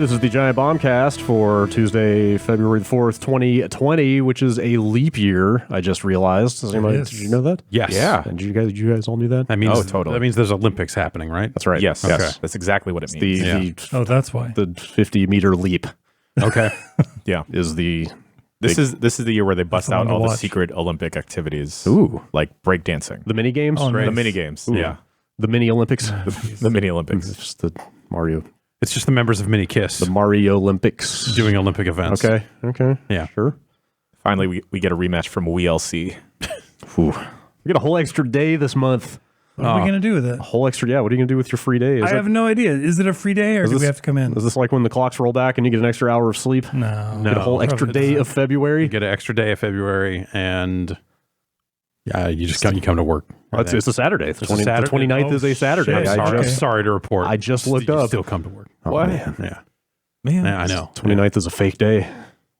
this is the Giant Bombcast for Tuesday, February 4th, 2020, which is a leap year, I just realized. Did you know that? Yes. Yeah. And did you guys all knew that? That means, totally. That means there's Olympics happening, right? That's right. Yes. Okay. That's exactly what it means. That's why. The 50-meter leap Okay. Yeah. is the... This is the year where they bust out fun to all the watch. secret Olympic activities. Ooh. Like breakdancing. The mini games? Oh, nice. The mini games. Ooh. Yeah. The mini Olympics? The mini Olympics. It's just the Mario... It's just the members of Mini Kiss The Mario Olympics. doing Olympic events. Okay. Yeah. Sure. Finally, we get a rematch from WeLC. Ooh. We get a whole extra day this month. What are we going to do with it? A whole extra... Yeah, what are you going to do with your free day? I have no idea. Is it a free day or do we have to come in? Is this like when the clocks roll back and you get an extra hour of sleep? No. Get a whole extra Probably day not. of February? You get an extra day of February, and you just come to work. It's a Saturday. It's a Saturday? The 29th Oh, is a Saturday. shit. I'm sorry to report. I just looked you up. still come to work. Oh, What? man. Yeah. Man. Yeah, I know. 29th is a fake day.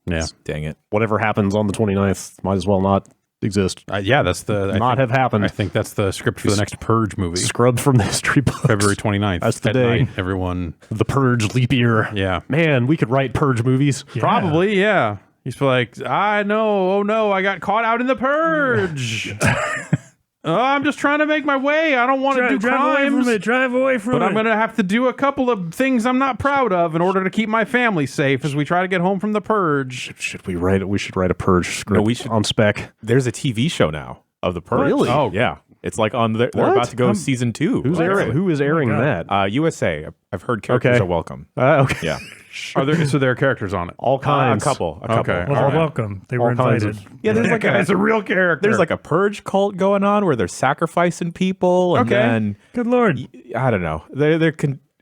Yeah. Dang it. Whatever happens on the 29th might as well not exist. That's the... Have happened. I think that's the script for the next Purge movie. Scrubbed from the history books. February 29th. That's the at day. night, everyone... The Purge leap year. Yeah. Man, we could write Purge movies. Yeah. Probably, yeah. He's like, I know, oh no, I got caught out in the Purge. I'm just trying to make my way. I don't want to do crimes. Drive away from it. But I'm going to have to do a couple of things I'm not proud of in order to keep my family safe as we try to get home from the Purge. Should we write it? We should write a Purge script we should- on spec. There's a TV show now of the Purge. Really? Oh, yeah. It's like on they're What? about to go season 2. Who's airing? Who is airing God. that? USA. I've heard characters Okay. are welcome. Okay. Yeah. So there are characters on it. All A kinds. couple. Okay. Well, All they're right. welcome. They All were kinds invited. Yeah, there's like It's a real character. there's like a purge cult going on where they're sacrificing people, and Okay. then Good Lord. I don't know.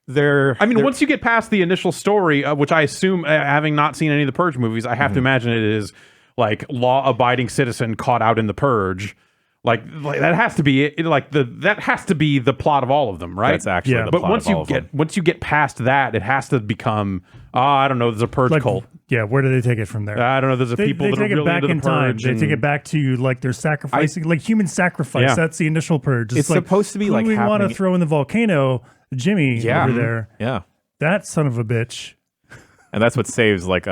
They're. I mean, once you get past the initial story, which I assume, having not seen any of the Purge movies, I have to imagine it is like law-abiding citizen caught out in the Purge. Like that has to be it. Like that has to be the plot of all of them, right? That's actually Yeah. the But plot once of all you of them. once you get past that, it has to become I don't know. There's a Purge Like, cult. yeah, where do they take it from there? I don't know. There's a They people that are take it really back into in the time. Purge. They and- take it back to like they're sacrificing, like human sacrifice. Yeah. That's the initial purge. It's like, supposed to be who like we want to happening- throw in the volcano, Jimmy Yeah. over there. Yeah, That son of a bitch. and that's what saves like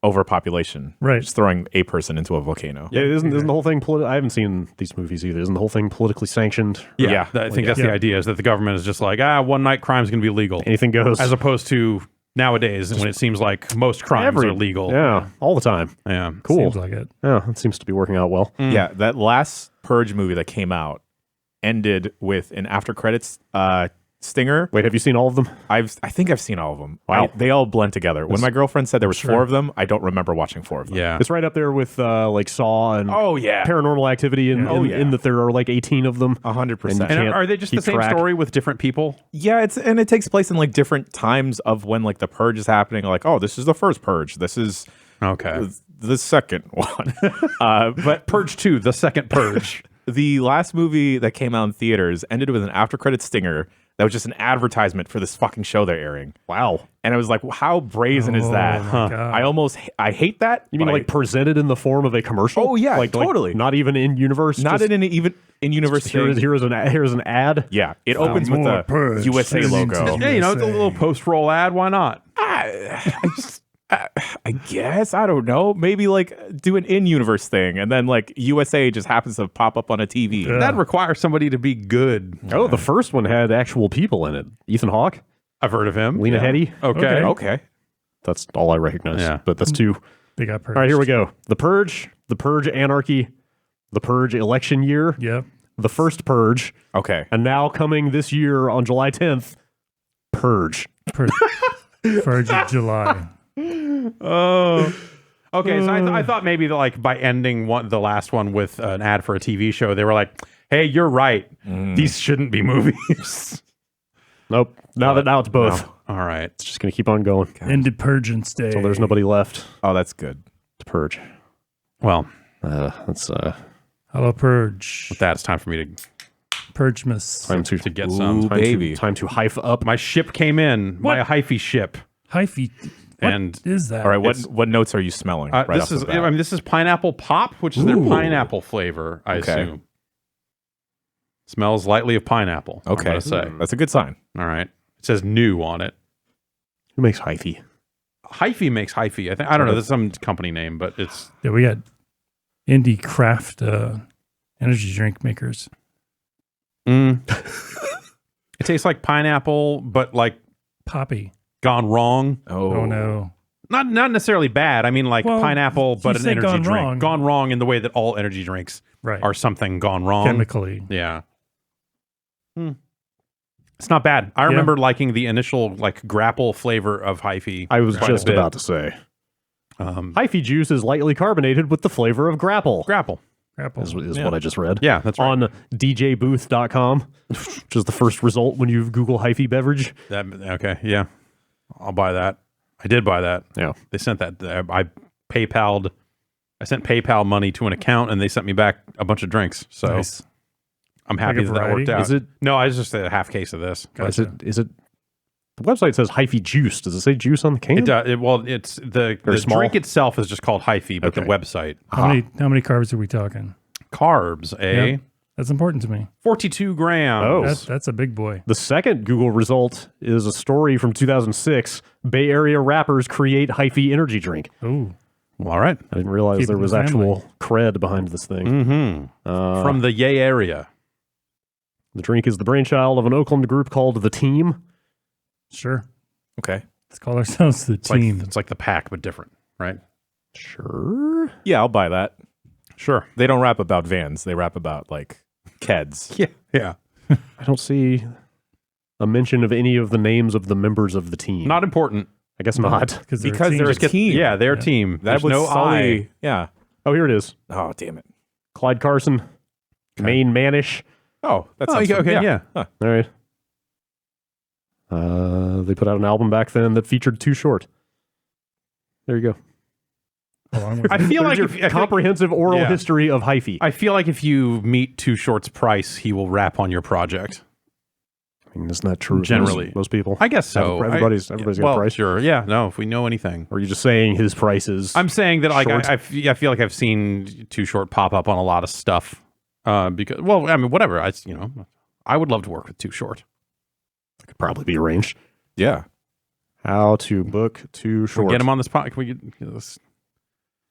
overpopulation. Right. Just throwing a person into a volcano. Yeah, isn't the whole thing I haven't seen these movies either. Isn't the whole thing politically sanctioned? Yeah, I think that's the Yeah. idea is that the government is just like one night crime's going to be legal, Anything goes. as opposed to nowadays when it seems like most crimes are legal. Yeah, all the time. Yeah. Cool. Seems like it. Yeah, that seems to be working out well. Yeah, that last Purge movie that came out ended with an after credits stinger. Wait, have you seen all of them? I think I've seen all of them. Wow. They all blend together. When my girlfriend said there was 4 of them, I don't remember watching 4 of them. Yeah. It's right up there with like Saw and Oh yeah. Paranormal Activity, and in that there are like 18 of them. 100%. And And can't are they just the keep same track. story with different people? Yeah, it takes place in like different times of when like the purge is happening. Like, oh, this is the first purge. This is Okay. the second one. But Purge 2, the second Purge. the last movie that came out in theaters ended with an after credit stinger that was just an advertisement for this fucking show they're airing. Wow. And I was like, how brazen is that? my God. I hate that. You mean but like presented in the form of a commercial? Oh, yeah, like totally. not even in universe. not just, in even in universe. here's an ad. Yeah, it opens with more the Purge. USA logo. Yeah, you know, it's a little post-roll ad. Why not? I guess I don't know. Maybe like do an in-universe thing, and then like USA just happens to pop up on a TV. Yeah. That requires somebody to be good. Oh, the first one had actual people in it. Ethan Hawke, I've heard of him. Lena Headey. Okay. Okay. That's all I recognize. Yeah. But that's 2. They got purged. All right, here we go. The Purge Anarchy, The Purge Election Year, Yep. The First Purge, Okay. and now coming this year on July 10th, Purge. Purge of July. Oh. Okay, so I thought maybe that, like by ending the last one with an ad for a TV show, they were like, "Hey, you're right. These shouldn't be movies." Nope. Now it's both. All right. It's just going to keep on going Indepurgence Day. until there's nobody left Oh, that's good. to purge. Well, That's Hello, Purge. with that, it's time for me to Purgemas. time to get some. time baby. time to hive up. My ship came in. My hyphy ship. Hyphy. What And is that? All right. What notes are you smelling? Right this off is the bat? I mean, this is pineapple pop, which is their Ooh. pineapple flavor. I Okay. assume. Smells lightly of pineapple. I'm Okay. gonna say. That's a good sign. All right. It says new on it. Who makes hyphy? Hyphy makes hyphy. I don't know. That's some company name, but it's Yeah, we got indie craft energy drink makers. it tastes like pineapple, but like Poppy. gone wrong. Oh no. Not necessarily bad. I mean, like Well, pineapple, but you an say energy gone drink. wrong. Gone wrong in the way that all energy drinks Right. are something gone wrong. Chemically. Yeah. It's not bad. I remember liking the initial like grapple flavor of hyphy. I was quite a just bit. about to say. Hyphy juice is lightly carbonated with the flavor of grapple. Grapple. Apple. Is what I just read. Yeah, that's right. On djbooth.com, which is the first result when you Google hyphy beverage. Okay, yeah. I'll buy that. I did buy that. Yeah. They sent that. I sent PayPal money to an account and they sent me back a bunch of drinks. So Nice. I'm happy Like a that variety? worked out. Is it- No, I just a half case of this. Gotcha. Is it? The website says hyphy juice. Does it say juice on the can? It's the small? drink itself is just called hyphy, but the Okay. website How many carbs are we talking? carbs, Yeah. That's important to me. 42 grams. Oh. That's a big boy. The second Google result is a story from 2006. Bay Area rappers create hyphy energy drink. Ooh. Well, all right. I didn't realize Keep there it was in the family. actual cred behind this thing. From the Yay area. The drink is the brainchild of an Oakland group called The Team. Sure. Okay. Let's call ourselves the team. It's like the pack, but different, right? Sure. Yeah, I'll buy that. Sure. They don't rap about vans. They rap about like Keds. Yeah. Yeah. I don't see a mention of any of the names of the members of the team. Not important. I guess not. Because they're a team. Yeah, their team. That There's would no sully. I. Yeah. Oh, here it is. Oh, damn it. Clyde Carson, Maine Manish. Oh, that's Okay, yeah. All right. They put out an album back then that featured Too Short. There you go. I feel like There's if, your comprehensive oral Yeah. history of hyphy. I feel like if you meet Too Short's price, he will rap on your project. I mean, isn't that true? of Generally. most people. I guess so. Everybody's got a price. Sure. Yeah. No. If we know anything, Or are you just saying his price is? I'm saying that like Short. I feel like I've seen Too Short pop up on a lot of stuff. Because I mean whatever. I would love to work with Too Short. could probably be arranged. Yeah. How to book Too Short? Get him on this podcast. Can we get this?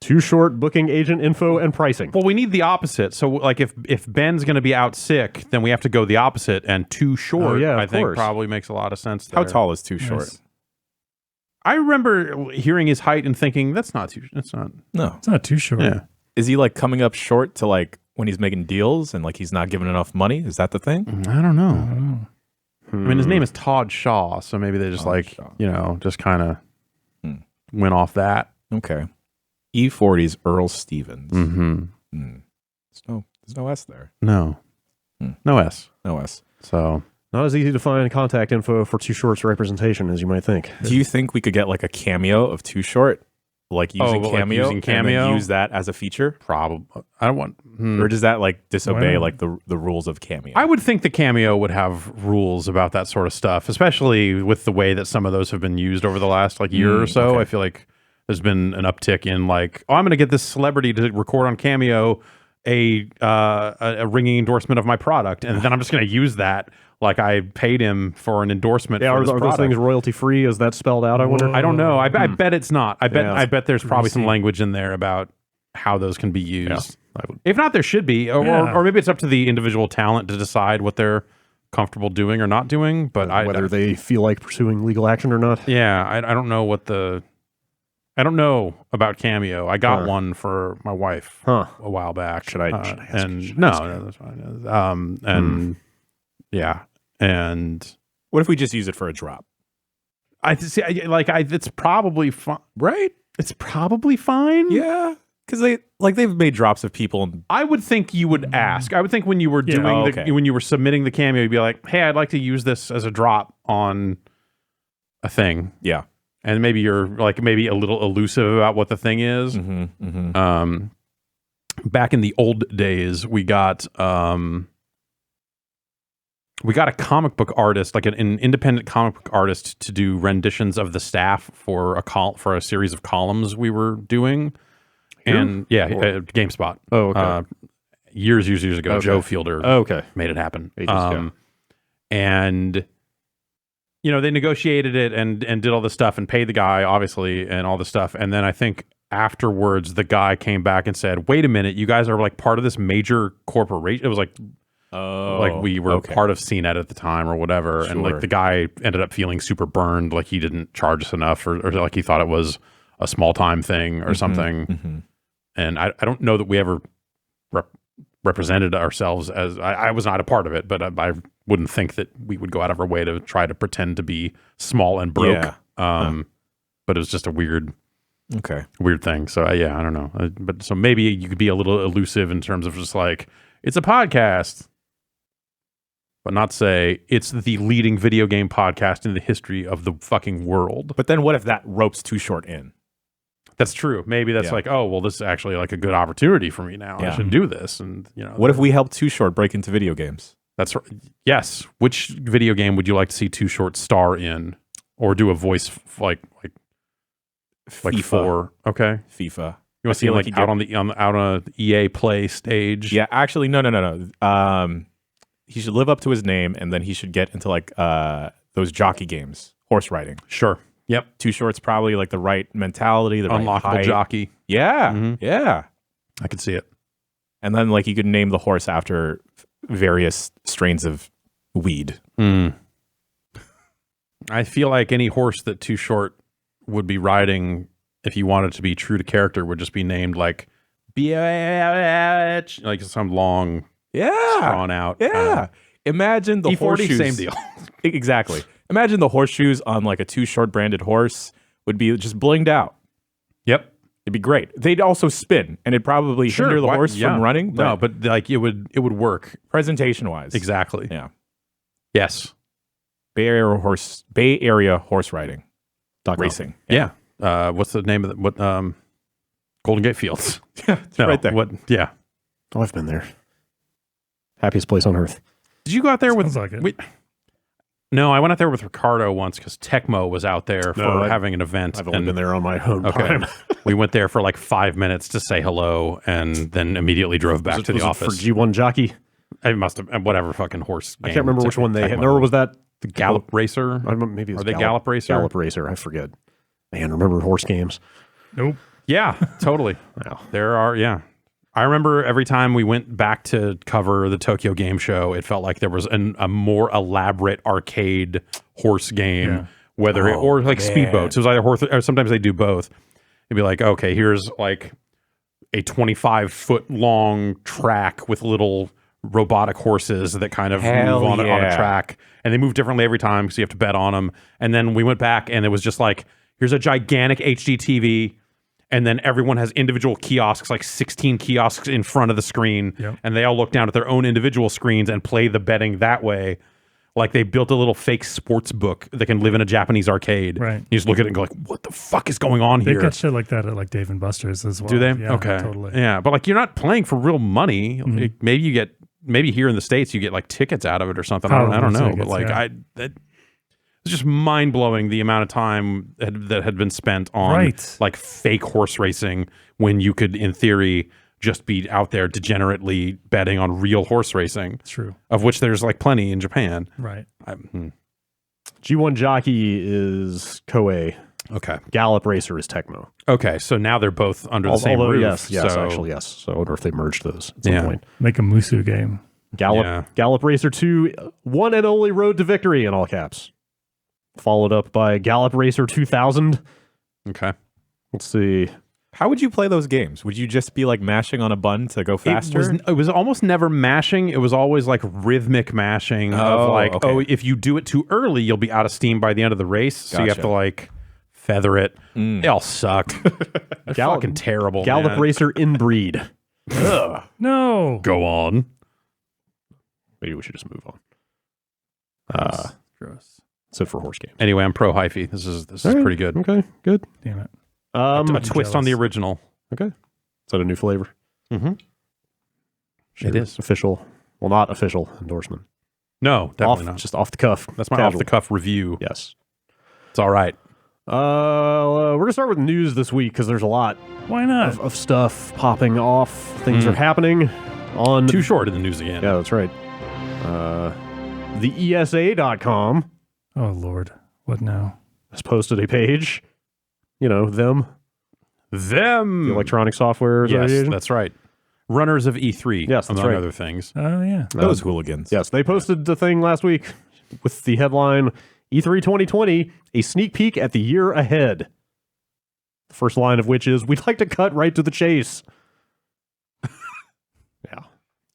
Too Short booking agent info and pricing. Well, we need the opposite. So, like, if Ben's going to be out sick, then we have to go the opposite. And Too Short, yeah, of I think, course. probably makes a lot of sense. How there. tall is Too Short? Nice. I remember hearing his height and thinking that's not too. That's not. No. It's not too short. Yeah. Is he like coming up short to like when he's making deals and like he's not given enough money? Is that the thing? I don't know. Oh. I mean, his name is Todd Shaw, so maybe they just Todd like Shaw. just kind of Hmm. went off that. Okay. E40's Earl Stevens. Mm-hmm. There's no S there. No, Hmm. no S. No S. So Not as easy to find contact info for Too Short's representation as you might think. Do you think we could get like a cameo of Too Short? Like using like Cameo, using and Cameo? then use that as a feature? probably I don't want. Or does that like disobey Wow. like the rules of Cameo? I would think the Cameo would have rules about that sort of stuff, especially with the way that some of those have been used over the last like year or so. okay. I feel like there's been an uptick in like, oh, I'm going to get this celebrity to record on Cameo a ringing endorsement of my product, and then I'm just going to use that like I paid him for an endorsement. Yeah, for are, this are those product. things royalty free? Is that spelled out? I wonder. I don't know. I bet it's not. I Yeah. bet there's probably some see. language in there about how those can be used. I would. If not, there should be, or, Yeah. or maybe it's up to the individual talent to decide what they're comfortable doing or not doing. But Whether they feel like pursuing legal action or not. yeah, I don't know what the. I don't know about Cameo. I got Huh. one for my wife Huh. a while back. Should I ask? And Should I ask her? no, that's fine. And yeah, and What if we just use it for a drop? it's probably fine. Right? It's probably fine. Yeah. Because they've made drops of people and I would think you would ask. I would think when you were doing Oh, okay. when you were submitting the Cameo, you'd be like, "Hey, I'd like to use this as a drop on a thing." yeah. And maybe you're like maybe a little elusive about what the thing is. Back in the old days, we got a comic book artist, like an independent comic book artist, to do renditions of the staff for a series of columns we were doing. And GameSpot. Oh, okay. Years ago, Okay. Joe Fielder Okay. made it happen. Ages ago. And they negotiated it and did all this stuff and paid the guy, obviously, and all this stuff. And then I think afterwards, the guy came back and said, wait a minute, you guys are like part of this major corporation. It was like, we were part of CNET at the time or whatever. Sure. And like the guy ended up feeling super burned, like he didn't charge us enough or like he thought it was a small time thing or something. Mm-hmm. And I don't know that we ever represented ourselves as, I was not a part of it, but I wouldn't think that we would go out of our way to try to pretend to be small and broke. Yeah. But it was just a weird thing. So I don't know. But so maybe you could be a little elusive in terms of just like, it's a podcast, but not say it's the leading video game podcast in the history of the fucking world. But then what if that rope's too short in? That's true. Maybe that's like, oh, well, this is actually like a good opportunity for me now. I should do this. And what if we help Too Short break into video games? That's right. Yes. Which video game would you like to see Too Short star in, or do a voice like FIFA. for? Okay, FIFA. You want to see him like out on the EA Play stage? Yeah, actually, no. He should live up to his name, and then he should get into like those jockey games, horse riding. Sure. Yep. Too Short's probably like the right mentality, the Unlockable right height. jockey. Yeah, yeah. I could see it. And then like you could name the horse after various strains of weed. I feel like any horse that Too Short would be riding, if you wanted to be true to character, would just be named like BH, like some long, drawn out. Yeah. Imagine the E40, horseshoes. same deal. Exactly. Imagine the horseshoes on like a Too Short branded horse would be just blinged out. Yep. It'd be great. They'd also spin, and it'd probably hinder the horse from running. No, but like it would work presentation wise. exactly. Yeah. Yes. Bay Area horse riding, racing. Yeah. What's the name of what? Golden Gate Fields. Yeah, it's right there. What? Yeah. Oh, I've been there. Happiest place on earth. Did you go out there Sounds like it. No, I went out there with Ricardo once because Tecmo was out there for having an event. I've only been there on my own time. We went there for like 5 minutes to say hello and then immediately drove back to the office. For G1 Jockey? I must have, whatever fucking horse game. I can't remember which one they had. Tecmo. Or was that The Gallop Racer? Maybe it was Are they Gallop Racer? Gallop Racer, I forget. Man, remember horse games? Nope. Yeah, totally. Wow. There are, yeah. I remember every time we went back to cover the Tokyo Game Show, it felt like there was a more elaborate arcade horse game, or like speedboats. It was either horse, or sometimes they do both. It'd be like, okay, here's like a 25-foot long track with little robotic horses that kind of move on a track, and they move differently every time because you have to bet on them. And then we went back, and it was just like, here's a gigantic HD TV. And then everyone has individual kiosks, like 16 kiosks in front of the screen. Yep. And they all look down at their own individual screens and play the betting that way. Like they built a little fake sports book that can live in a Japanese arcade. Right. You just look at it and go like, what the fuck is going on They here? got shit like that at like Dave and Buster's as well. Do they? Yeah, okay. Totally. Yeah. But like you're not playing for real money. Like, maybe here in the States you get like tickets out of it or something. I don't know. Tickets, but like it's just mind blowing the amount of time that had been spent on like fake horse racing when you could, in theory, just be out there degenerately betting on real horse racing. True. Of which there's like plenty in Japan. Right. G1 Jockey is Koei. Okay. Gallop Racer is Tecmo. Okay, so now they're both under the same roof. Yes, so, actually, yes. So I wonder if they merged those at some point. Make a Musu game. Gallop Racer 2, one and only road to victory in all caps. Followed up by Gallop Racer 2000. Okay. Let's see. How would you play those games? Would you just be like mashing on a button to go faster? It was almost never mashing. It was always like rhythmic mashing of like, if you do it too early, you'll be out of steam by the end of the race. So you have to like feather it. They all suck. They're fucking terrible. Gallop Racer Inbreed. Ugh. No. Go on. Maybe we should just move on. Gross. So for horse games. Anyway, I'm pro hyphy. This is pretty good. Okay, good. Damn it. A twist on the original. Okay. Is that a new flavor? Mm-hmm. Sure. It is official. Well, not official endorsement. No, definitely not. Just off the cuff. That's my Casual. off the cuff review. Yes. It's all right. We're gonna start with news this week because there's a lot Why not? of stuff popping off. Things are happening on Too short in the news again. Yeah, that's right. The ESA.com. Oh, Lord. What now? has posted a page. You know, them. The Electronic Software Yes, Association. that's right. Runners of E3, Yes, that's among right. other things. Oh, yeah. Those hooligans. Yes, they posted the thing last week with the headline, E3 2020, a sneak peek at the year ahead. The first line of which is, we'd like to cut right to the chase. Yeah.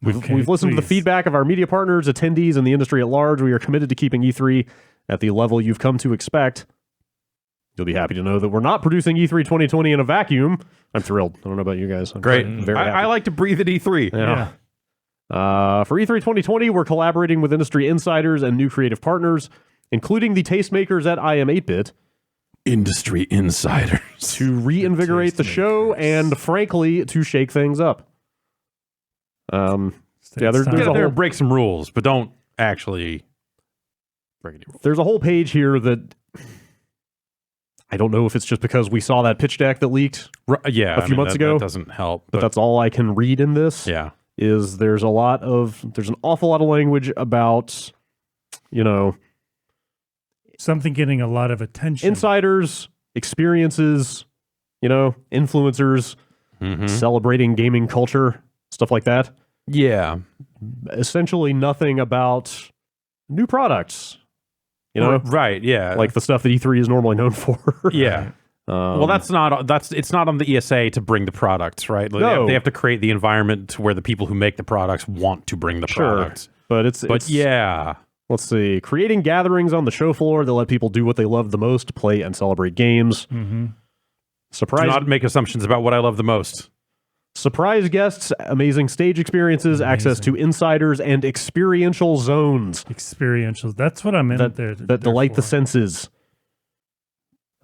We've listened to the feedback of our media partners, attendees, and the industry at large. We are committed to keeping E3 at the level you've come to expect. You'll be happy to know that we're not producing E3 2020 in a vacuum. I'm thrilled. I don't know about you guys. I'm Great. very happy. I like to breathe at E3. Yeah. For E3 2020, we're collaborating with industry insiders and new creative partners, including the tastemakers at I Am 8-Bit, Industry insiders. to reinvigorate the show and, frankly, to shake things up. Yeah, there's Get a out there whole and break some rules, but don't actually break any rules. there's a whole page here that I don't know if it's just because we saw that pitch deck that leaked, Yeah, a few months ago, that doesn't help. but that's all I can read in this. yeah. Is there's an awful lot of language about, you know, Something getting a lot of attention. insiders, experiences, you know, influencers, Mhm. celebrating gaming culture, stuff like that. Yeah. Essentially nothing about new products, you know, Right, yeah. like the stuff that E3 is normally known for. yeah. Well, it's not on the ESA to bring the products, right? Like, No. they have to create the environment to where the people who make the products want to bring the products. But But yeah. let's see, creating gatherings on the show floor that let people do what they love the most, play and celebrate games. Mm-hmm. Do Surprise not make assumptions about what I love the most. Surprise guests, amazing stage experiences, access to insiders, and experiential zones Experiential. That's what I meant there. that delight the senses.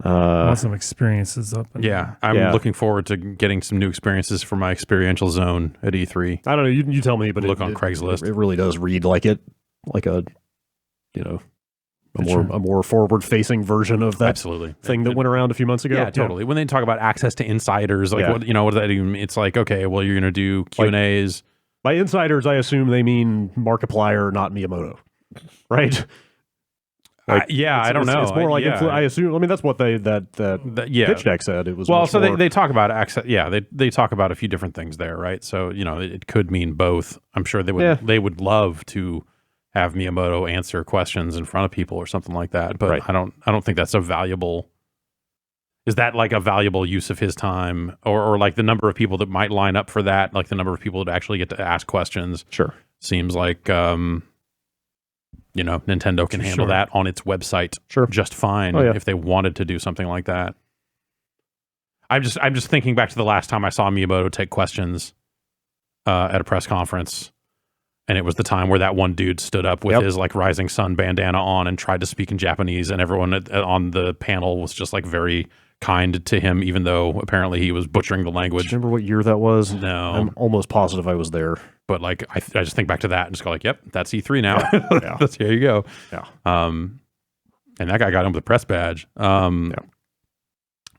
I want some experiences up. Yeah, I'm Yeah. looking forward to getting some new experiences for my experiential zone at E3. I don't know. You tell me, but Look on Craigslist. It really does read like a, you know, a more forward-facing version of that Absolutely. thing that went around a few months ago. Yeah, totally. When they talk about access to insiders, like Yeah. what does that even mean? It's like, okay, well, you're going to do Q&As. By insiders, I assume they mean Markiplier, not Miyamoto, right? Yeah, I don't know. It's more like I assume. I mean, that's what that pitch deck said. It was well, much so more, they talk about access. Yeah, they talk about a few different things there, right? So you know, it could mean both. I'm sure they would love to have Miyamoto answer questions in front of people or something like that. But Right. I don't think that's a valuable. Is that like a valuable use of his time, or like the number of people that might line up for that, like the number of people that actually get to ask questions? Sure. Seems like you know, Nintendo can handle that on its website just fine if they wanted to do something like that. I'm just thinking back to the last time I saw Miyamoto take questions at a press conference, and it was the time where that one dude stood up with his like Rising Sun bandana on and tried to speak in Japanese, and everyone on the panel was just like very kind to him, even though apparently he was butchering the language. Do you remember what year that was? No. I'm almost positive I was there. But like I just think back to that and just go like, yep, that's E3 now. Yeah. That's here you go. Yeah. And that guy got him with a press badge.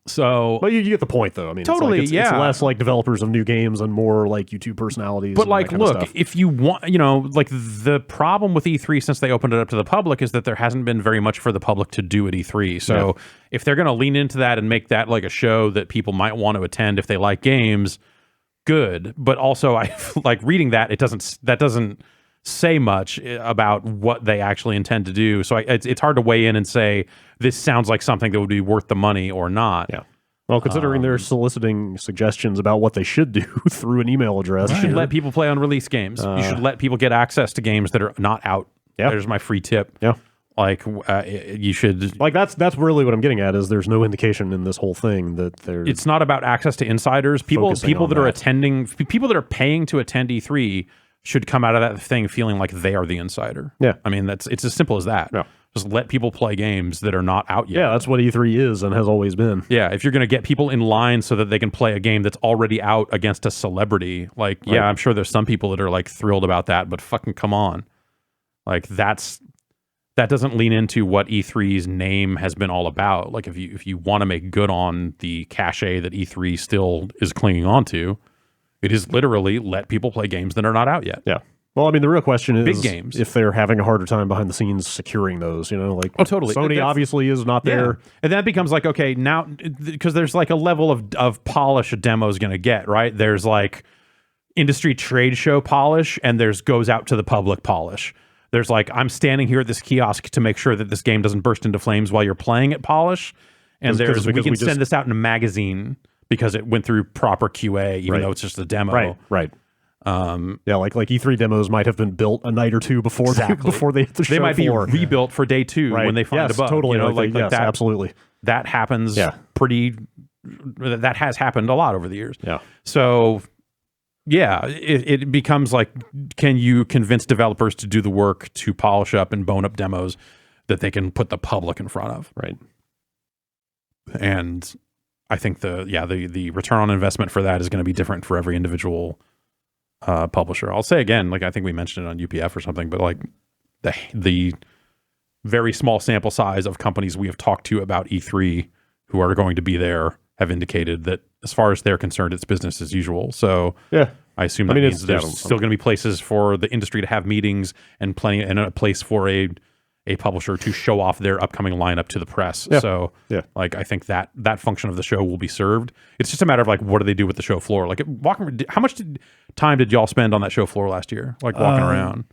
So, But you get the point, though. I mean, Totally, it's less like developers of new games and more like YouTube personalities. but and like, that kind of look, stuff. if you want, you know, like the problem with E3 since they opened it up to the public is that there hasn't been very much for the public to do at E3. So if they're going to lean into that and make that like a show that people might want to attend if they like games, good. But also, I like reading that that doesn't say much about what they actually intend to do. So it's hard to weigh in and say this sounds like something that would be worth the money or not. Yeah. Well, considering they're soliciting suggestions about what they should do through an email address. You should let people play on release games. You should let people get access to games that are not out. Yeah. There's my free tip. Yeah. Like you should. Like that's really what I'm getting at is there's no indication in this whole thing that there's. It's not about access to insiders. People Focusing on that are that. attending, people that are paying to attend E3 should come out of that thing feeling like they are the insider. Yeah. I mean it's as simple as that. Yeah. Just let people play games that are not out yet. Yeah, that's what E3 is and has always been. Yeah, if you're going to get people in line so that they can play a game that's already out against a celebrity, like, yeah, I'm sure there's some people that are like thrilled about that, but fucking come on. Like that doesn't lean into what E3's name has been all about. Like if you want to make good on the cachet that E3 still is clinging on to, it is literally let people play games that are not out yet. Yeah. Well, I mean, the real question is Big games. if they're having a harder time behind the scenes securing those, like Oh, totally. Sony obviously is not there. And that becomes like, okay, now, because there's like a level of polish a demo is going to get, right? There's like industry trade show polish, and there's goes out to the public polish. There's like, I'm standing here at this kiosk to make sure that this game doesn't burst into flames while you're playing it polish. And there's, we can send this out in a magazine because it went through proper QA, even though it's just a demo. Right. Yeah, like E3 demos might have been built a night or two before they hit the show They might floor. be rebuilt for day 2 when they find a bug. Totally. Like yes, that, absolutely. That happens that has happened a lot over the years. Yeah. So, yeah, it becomes like, can you convince developers to do the work to polish up and bone up demos that they can put the public in front of? Right. And I think the return on investment for that is going to be different for every individual publisher. I'll say again, like I think we mentioned it on UPF or something, but like the very small sample size of companies we have talked to about E3 who are going to be there have indicated that as far as they're concerned, it's business as usual. So I assume that means there's still going to be places for the industry to have meetings and a place for a publisher to show off their upcoming lineup to the press. So like I think that function of the show will be served. It's just a matter of like, what do they do with the show floor? Like how much time did y'all spend on that show floor last year? Like walking around?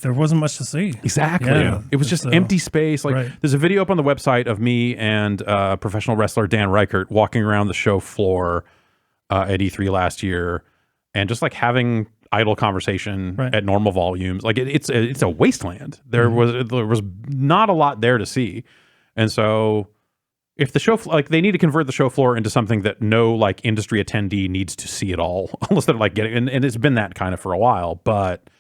There wasn't much to see. Exactly. Yeah, it was just empty space. Like there's a video up on the website of me and professional wrestler Dan Reichert walking around the show floor at E3 last year and just like having idle conversation at normal volumes. Like it's a wasteland. There was not a lot there to see. And so if the show, like they need to convert the show floor into something that no like industry attendee needs to see at all, unless they're like getting, and it's been that kind of for a while, but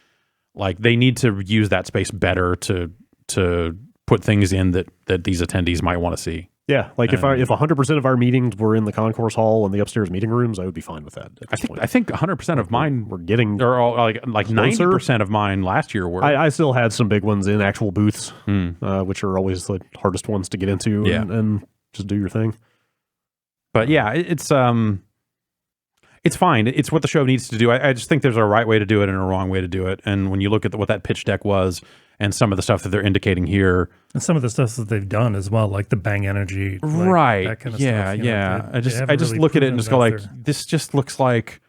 like they need to use that space better to put things in that these attendees might want to see. Yeah, like if 100% of our meetings were in the concourse hall and the upstairs meeting rooms, I would be fine with that. I think 100% of mine were getting, or like 90% of mine last year were. I still had some big ones in actual booths, which are always the hardest ones to get into and just do your thing. But yeah, it's fine. It's what the show needs to do. I just think there's a right way to do it and a wrong way to do it. And when you look at what that pitch deck was and some of the stuff that they're indicating here, and some of the stuff that they've done as well, like the Bang Energy, right? That kind of stuff, yeah. I just look at it and just go like, this just looks like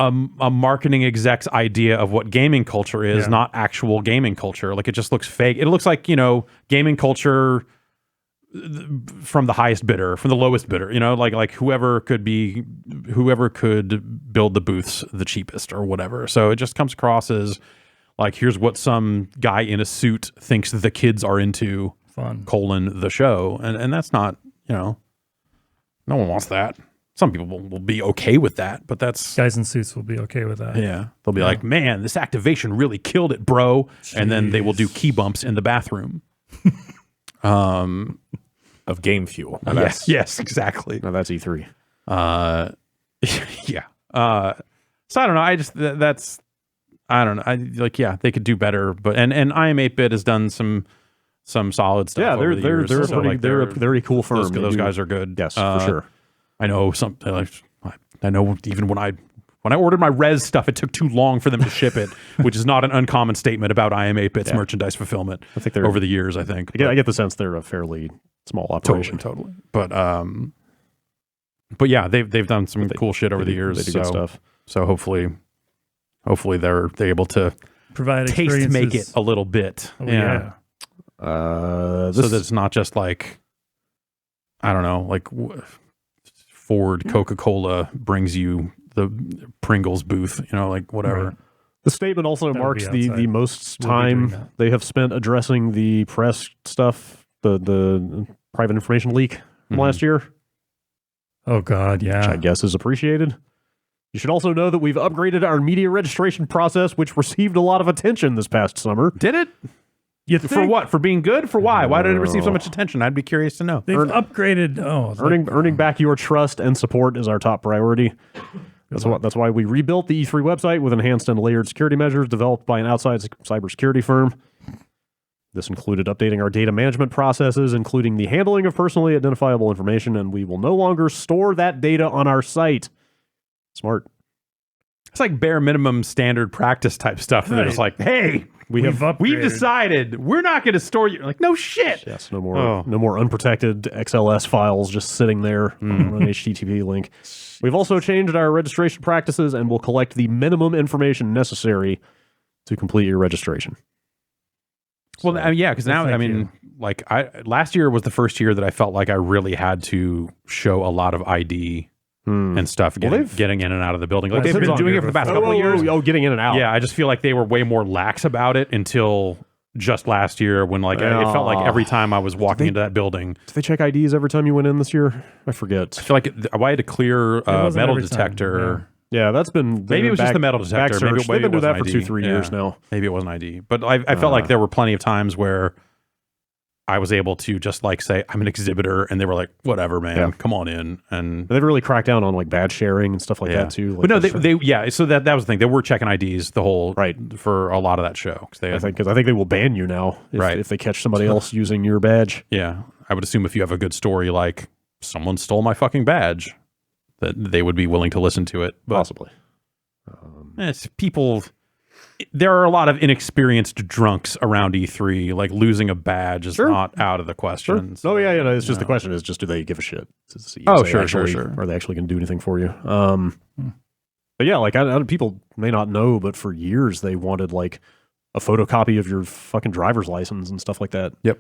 a marketing exec's idea of what gaming culture is, not actual gaming culture. Like it just looks fake. It looks like gaming culture from the highest bidder, from the lowest bidder, like whoever could build the booths the cheapest or whatever. So it just comes across as like, here's what some guy in a suit thinks the kids are into, fun, the show. And that's not, no one wants that. Some people will be okay with that, but that's... Guys in suits will be okay with that. Yeah. They'll be like, man, this activation really killed it, bro. Jeez. And then they will do key bumps in the bathroom. Of game fuel. Yes, exactly. No, that's E3. Yeah. So I don't know. I don't know. They could do better, but and IM8-bit has done some solid stuff. Yeah, over the years. they're a very cool firm. Those guys are good. Yes, for sure. I know something. I know even when I ordered my Res stuff, it took too long for them to ship it, which is not an uncommon statement about IM8-bit's merchandise fulfillment. I think they're over the years. I think. I get the sense they're a fairly small operation. Totally. But yeah, they've done some cool shit over the years. They do good stuff. So hopefully they're able to provide taste make it a little bit. Oh, yeah. So that it's not just like, I don't know, like Ford, Coca-Cola brings you the Pringles booth, like whatever. Right. The statement also marks the most time they have spent addressing the press stuff, the private information leak from last year. Oh, God, yeah. Which I guess is appreciated. You should also know that we've upgraded our media registration process, which received a lot of attention this past summer. Did it? For what? For being good? For why? Why did it receive so much attention? I'd be curious to know. They've upgraded. Earning back your trust and support is our top priority. That's why we rebuilt the E3 website with enhanced and layered security measures developed by an outside cybersecurity firm. This included updating our data management processes, including the handling of personally identifiable information, and we will no longer store that data on our site. Smart. It's like bare minimum standard practice type stuff. They're just like, hey, we've decided we're not going to store you. Like, no shit. Yes, no more unprotected XLS files just sitting there on an HTTP link. We've also changed our registration practices and will collect the minimum information necessary to complete your registration. Well, yeah, because now, like last year was the first year that I felt like I really had to show a lot of ID and stuff, getting in and out of the building. Like they've been doing it for the past couple of years. Oh, getting in and out. Yeah, I just feel like they were way more lax about it until just last year when it felt like every time I was walking into that building. Did they check IDs every time you went in this year? I forget. I feel like I had to clear metal detector. Yeah, that's been... Maybe it was just the metal detector. Maybe they've been doing that for ID. 2-3 years now. Maybe it wasn't ID. But I felt like there were plenty of times where I was able to just like say, I'm an exhibitor, and they were like, whatever, man, come on in. And they've really cracked down on like badge sharing and stuff like that too. Like, but no, so that was the thing. They were checking IDs the whole... for a lot of that show. I think they will ban you now if they catch somebody else using your badge. Yeah. I would assume if you have a good story like, someone stole my fucking badge, that they would be willing to listen to it. But possibly. It's people. There are a lot of inexperienced drunks around E3. Like losing a badge is not out of the question. So, it's just the question is just do they give a shit? Sure. Are they actually going to do anything for you? But yeah, like people may not know, but for years they wanted like a photocopy of your fucking driver's license and stuff like that. Yep.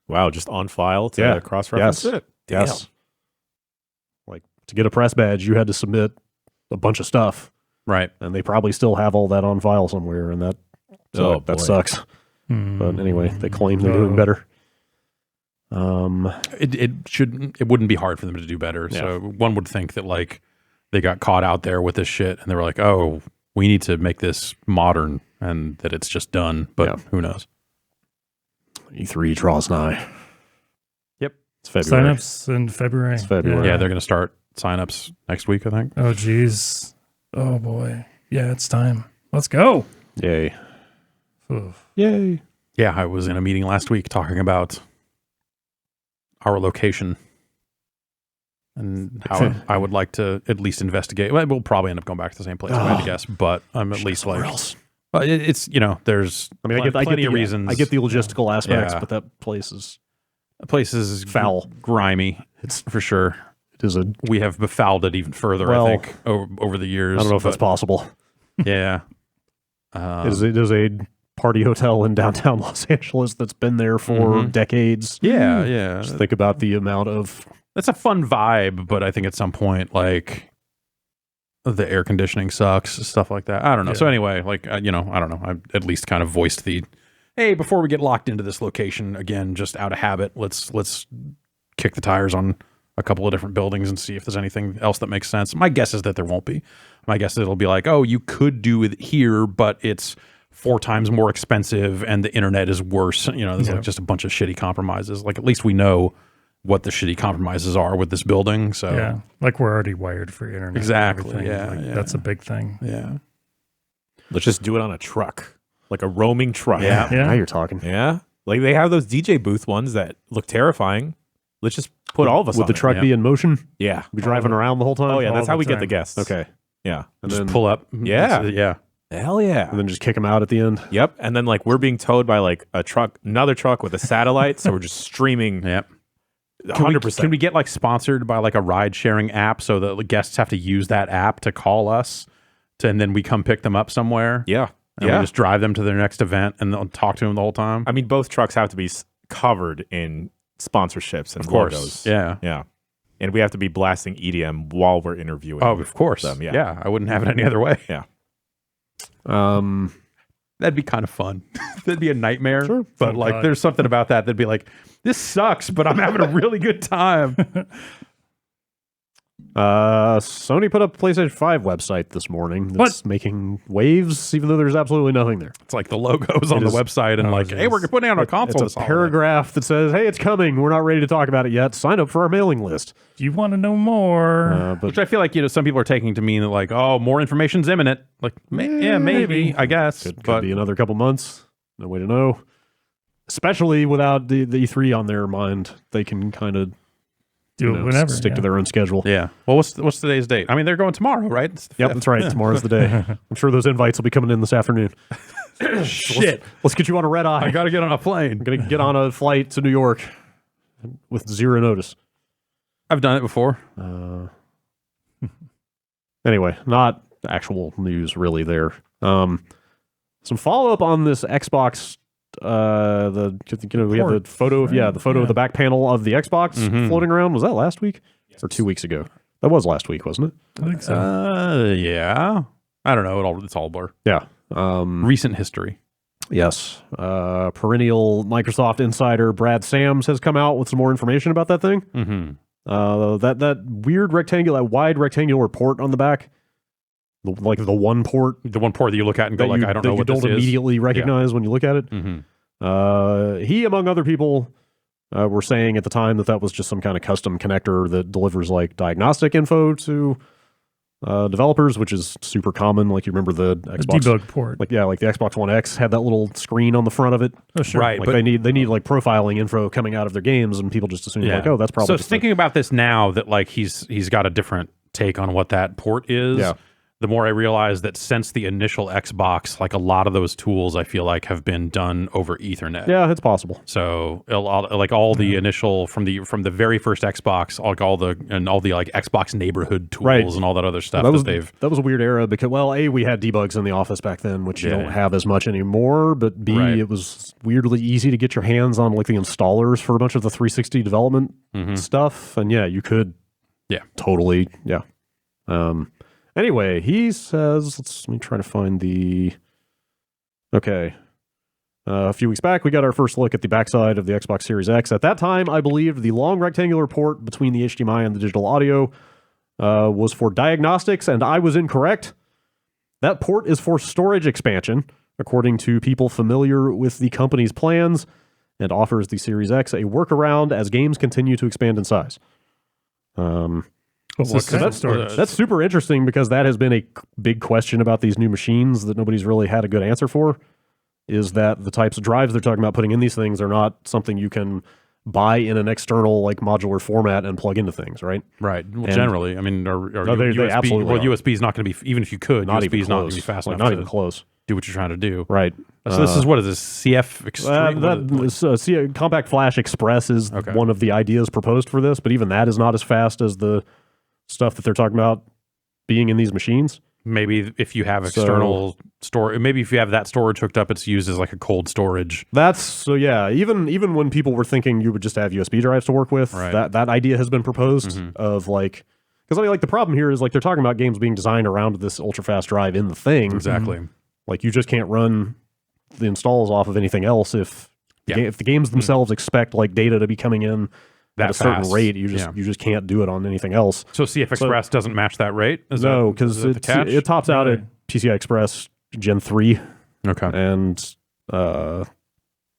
Wow, just on file to cross-reference it. Yes. Like to get a press badge, you had to submit a bunch of stuff. Right. And they probably still have all that on file somewhere, and that sucks. But anyway, they claim they're doing better. It wouldn't be hard for them to do better. Yeah. So one would think that like they got caught out there with this shit and they were like, oh, we need to make this modern and that it's just done. But who knows? E3 draws nigh. Yep. It's February. Signups in February. It's February. Yeah, they're going to start signups next week, I think. Oh, geez. Oh, boy. Yeah, it's time. Let's go. Yay. Oof. Yay. Yeah, I was in a meeting last week talking about our location and how I would like to at least investigate. Well, we'll probably end up going back to the same place, I had to guess, but I'm at least like... else. Well, it's, there's I get the reasons. I get the logistical aspects, but that place is... The place is foul. Grimy. It's for sure. We have befouled it even further, I think, over the years. I don't know if that's possible. Yeah. It is a party hotel in downtown Los Angeles that's been there for decades. Yeah. Just think about the amount of... That's a fun vibe, but I think at some point, like, the air conditioning sucks, stuff like that. I don't know. So anyway, like, I don't know. I at least kind of voiced the, hey, before we get locked into this location, again, just out of habit, let's kick the tires on a couple of different buildings and see if there's anything else that makes sense. My guess is that there won't be. My guess is it'll be like, oh, you could do it here, but it's 4 times more expensive and the internet is worse. There's like just a bunch of shitty compromises. Like at least we know what the shitty compromises are with this building. So yeah, like we're already wired for internet. Exactly. That's a big thing. Yeah. Let's just do it on a truck, like a roaming truck. Yeah. Now you're talking. Yeah. Like they have those DJ booth ones that look terrifying. Let's just put all of us with on the truck be in motion. Yeah. Be driving around the whole time. Oh yeah, that's how we get time. the guests. Okay. Yeah. And just then pull up. Yeah. Yeah. Hell yeah. And then just kick them out at the end. Yep. And then like we're being towed by like another truck with a satellite, so we're just streaming. Yep. 100%. Can we get like sponsored by like a ride sharing app so that the guests have to use that app to call us and then we come pick them up somewhere? Yeah. And we just drive them to their next event and they'll talk to them the whole time. I mean, both trucks have to be covered in sponsorships and logos. Yeah. Yeah. And we have to be blasting EDM while we're interviewing. Oh, of course. them. Yeah. Yeah. I wouldn't have it any other way. Yeah. That'd be kind of fun. That'd be a nightmare. Sure. But like, there's something about that'd be like, this sucks, but I'm having a really good time. Sony put up a PlayStation 5 website this morning that's making waves, even though there's absolutely nothing there. It's like the logos on the website and like, hey, we're putting out a console. It's a paragraph that says, hey, it's coming. We're not ready to talk about it yet. Sign up for our mailing list. Do you want to know more? Which I feel like, some people are taking to mean that like, oh, more information's imminent. Like, maybe, I guess. Could be another couple months. No way to know. Especially without the E3 on their mind. They can kind of Do it whenever. Stick to their own schedule. Yeah. Well, what's today's date? I mean, they're going tomorrow, right? It's the Yep, 5th. that's right. Tomorrow's the day. I'm sure those invites will be coming in this afternoon. Shit. Let's get you on a red eye. I got to get on a plane. I'm going to get on a flight to New York with 0 notice. I've done it before. Anyway, not actual news really there. Some follow-up on this Xbox. We have the photo of the back panel of the Xbox floating around. Was that last week or 2 weeks ago? That was last week, wasn't it? I think so. Yeah. I don't know. It's all blur. Yeah. Recent history. Yes. Perennial Microsoft insider Brad Sams has come out with some more information about that thing. Mm-hmm. That weird wide rectangular port on the back, like the one port. The one port that you look at and go like, I don't know what this is. You don't immediately recognize when you look at it. Mm-hmm. He, among other people, were saying at the time that was just some kind of custom connector that delivers like diagnostic info to developers, which is super common. Like you remember the Xbox debug port. like the Xbox One X had that little screen on the front of it. Oh, sure. Right. Like but they need like profiling info coming out of their games, and people just assume like, oh, that's probably so. Thinking about this now, that like he's got a different take on what that port is. Yeah. The more I realize that since the initial Xbox, like a lot of those tools, I feel like have been done over Ethernet. Yeah, it's possible. So like all the initial from the very first Xbox, like all the like Xbox neighborhood tools and all that other stuff that was a weird era because we had debugs in the office back then, which you don't have as much anymore. But B, it was weirdly easy to get your hands on like the installers for a bunch of the 360 development stuff, and you could totally. Anyway, he says, let me try to find the. Okay. A few weeks back, we got our first look at the backside of the Xbox Series X. At that time, I believed the long rectangular port between the HDMI and the digital audio was for diagnostics, and I was incorrect. That port is for storage expansion, according to people familiar with the company's plans, and offers the Series X a workaround as games continue to expand in size. That's super interesting because that has been a big question about these new machines that nobody's really had a good answer for, is that the types of drives they're talking about putting in these things are not something you can buy in an external like modular format and plug into things, right? Right. Well, generally, I mean, they USB, absolutely are. USB is not going to be, even if you could, Not USB even is not close. going to be fast enough Not to even close. do what you're trying to do. Right. So this is what is this CF Extreme? Compact Flash Express is one of the ideas proposed for this, but even that is not as fast as the stuff that they're talking about being in these machines. Maybe if you have external storage, maybe if you have that storage hooked up, it's used as like a cold storage. Even when people were thinking you would just have USB drives to work with, that idea has been proposed of like, because I mean, like the problem here is like they're talking about games being designed around this ultra fast drive in the thing. Exactly. Like you just can't run the installs off of anything else if the games themselves expect like data to be coming in at a certain rate. You just can't do it on anything else. So CF Express doesn't match that rate? No, because it tops out at PCI Express Gen 3. Okay. And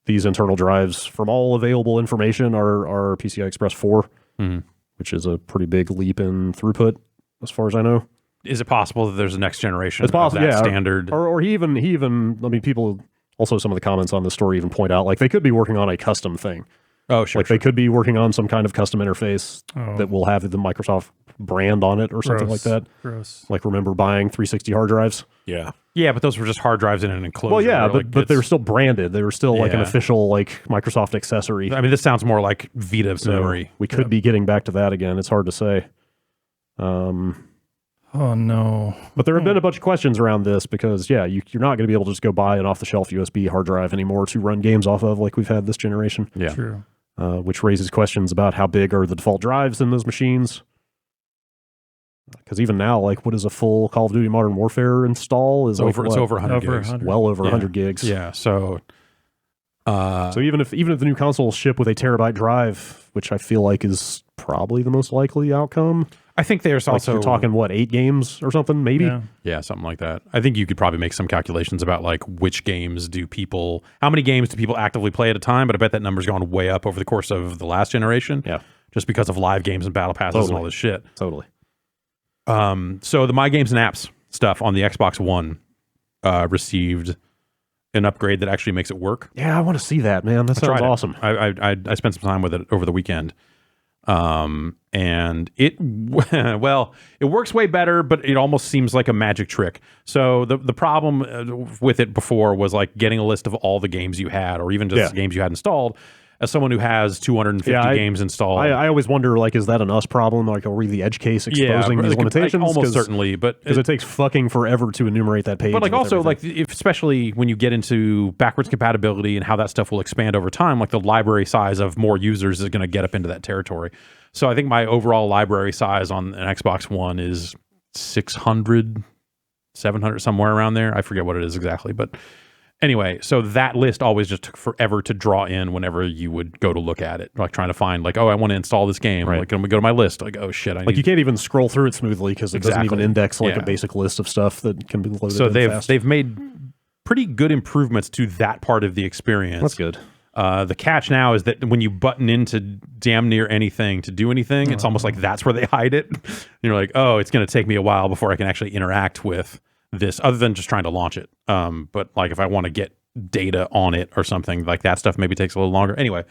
these internal drives, from all available information, are PCI Express 4, which is a pretty big leap in throughput, as far as I know. Is it possible that there's a next generation it's possible, of that standard? Or he even, I mean, people, also some of the comments on this story even point out, like, they could be working on a custom thing. Oh, sure. Like, they could be working on some kind of custom interface that will have the Microsoft brand on it or something like that. Gross. Like, remember buying 360 hard drives? Yeah. Yeah, but those were just hard drives in an enclosure. Well, yeah, like, but they were still branded. They were still like an official like Microsoft accessory. I mean, this sounds more like Vita memory. We could be getting back to that again. It's hard to say. Oh, no. But there have been a bunch of questions around this because, you're not going to be able to just go buy an off-the-shelf USB hard drive anymore to run games off of like we've had this generation. Yeah. True. Which raises questions about how big are the default drives in those machines. Because even now, like, what is a full Call of Duty Modern Warfare install? It's over 100 gigs. Well over 100 gigs. Yeah, so... so even if the new consoles ship with a terabyte drive, which I feel like is probably the most likely outcome... I think there's like also... You're talking, 8 games or something, maybe? Yeah, something like that. I think you could probably make some calculations about, like, which games do people... How many games do people actively play at a time? But I bet that number's gone way up over the course of the last generation. Yeah. Just because of live games and battle passes and all this shit. Totally. So the My Games and Apps stuff on the Xbox One received an upgrade that actually makes it work. Yeah, I want to see that, man. That sounds awesome. I spent some time with it over the weekend. And it well, it works way better, but it almost seems like a magic trick. So the problem with it before was like getting a list of all the games you had, or even just games you had installed. As someone who has 250 games installed, I always wonder, like, is that an us problem? Like, are we the edge case exposing these limitations? Almost certainly, but because it takes fucking forever to enumerate that page. But like also, like, especially when you get into backwards compatibility and how that stuff will expand over time, like the library size of more users is going to get up into that territory. So I think my overall library size on an Xbox One is 600, 700, somewhere around there. I forget what it is exactly, but. Anyway, so that list always just took forever to draw in whenever you would go to look at it, like trying to find, like, oh, I want to install this game. Right. Like, let me go to my list. Like, oh shit, you can't even scroll through it smoothly because it doesn't even index like a basic list of stuff that can be loaded. So they've made pretty good improvements to that part of the experience. That's good. The catch now is that when you button into damn near anything to do anything, it's almost like that's where they hide it. You're like, oh, it's going to take me a while before I can actually interact with this, other than just trying to launch it. But like if I want to get data on it or something, like that stuff maybe takes a little longer. Anyway,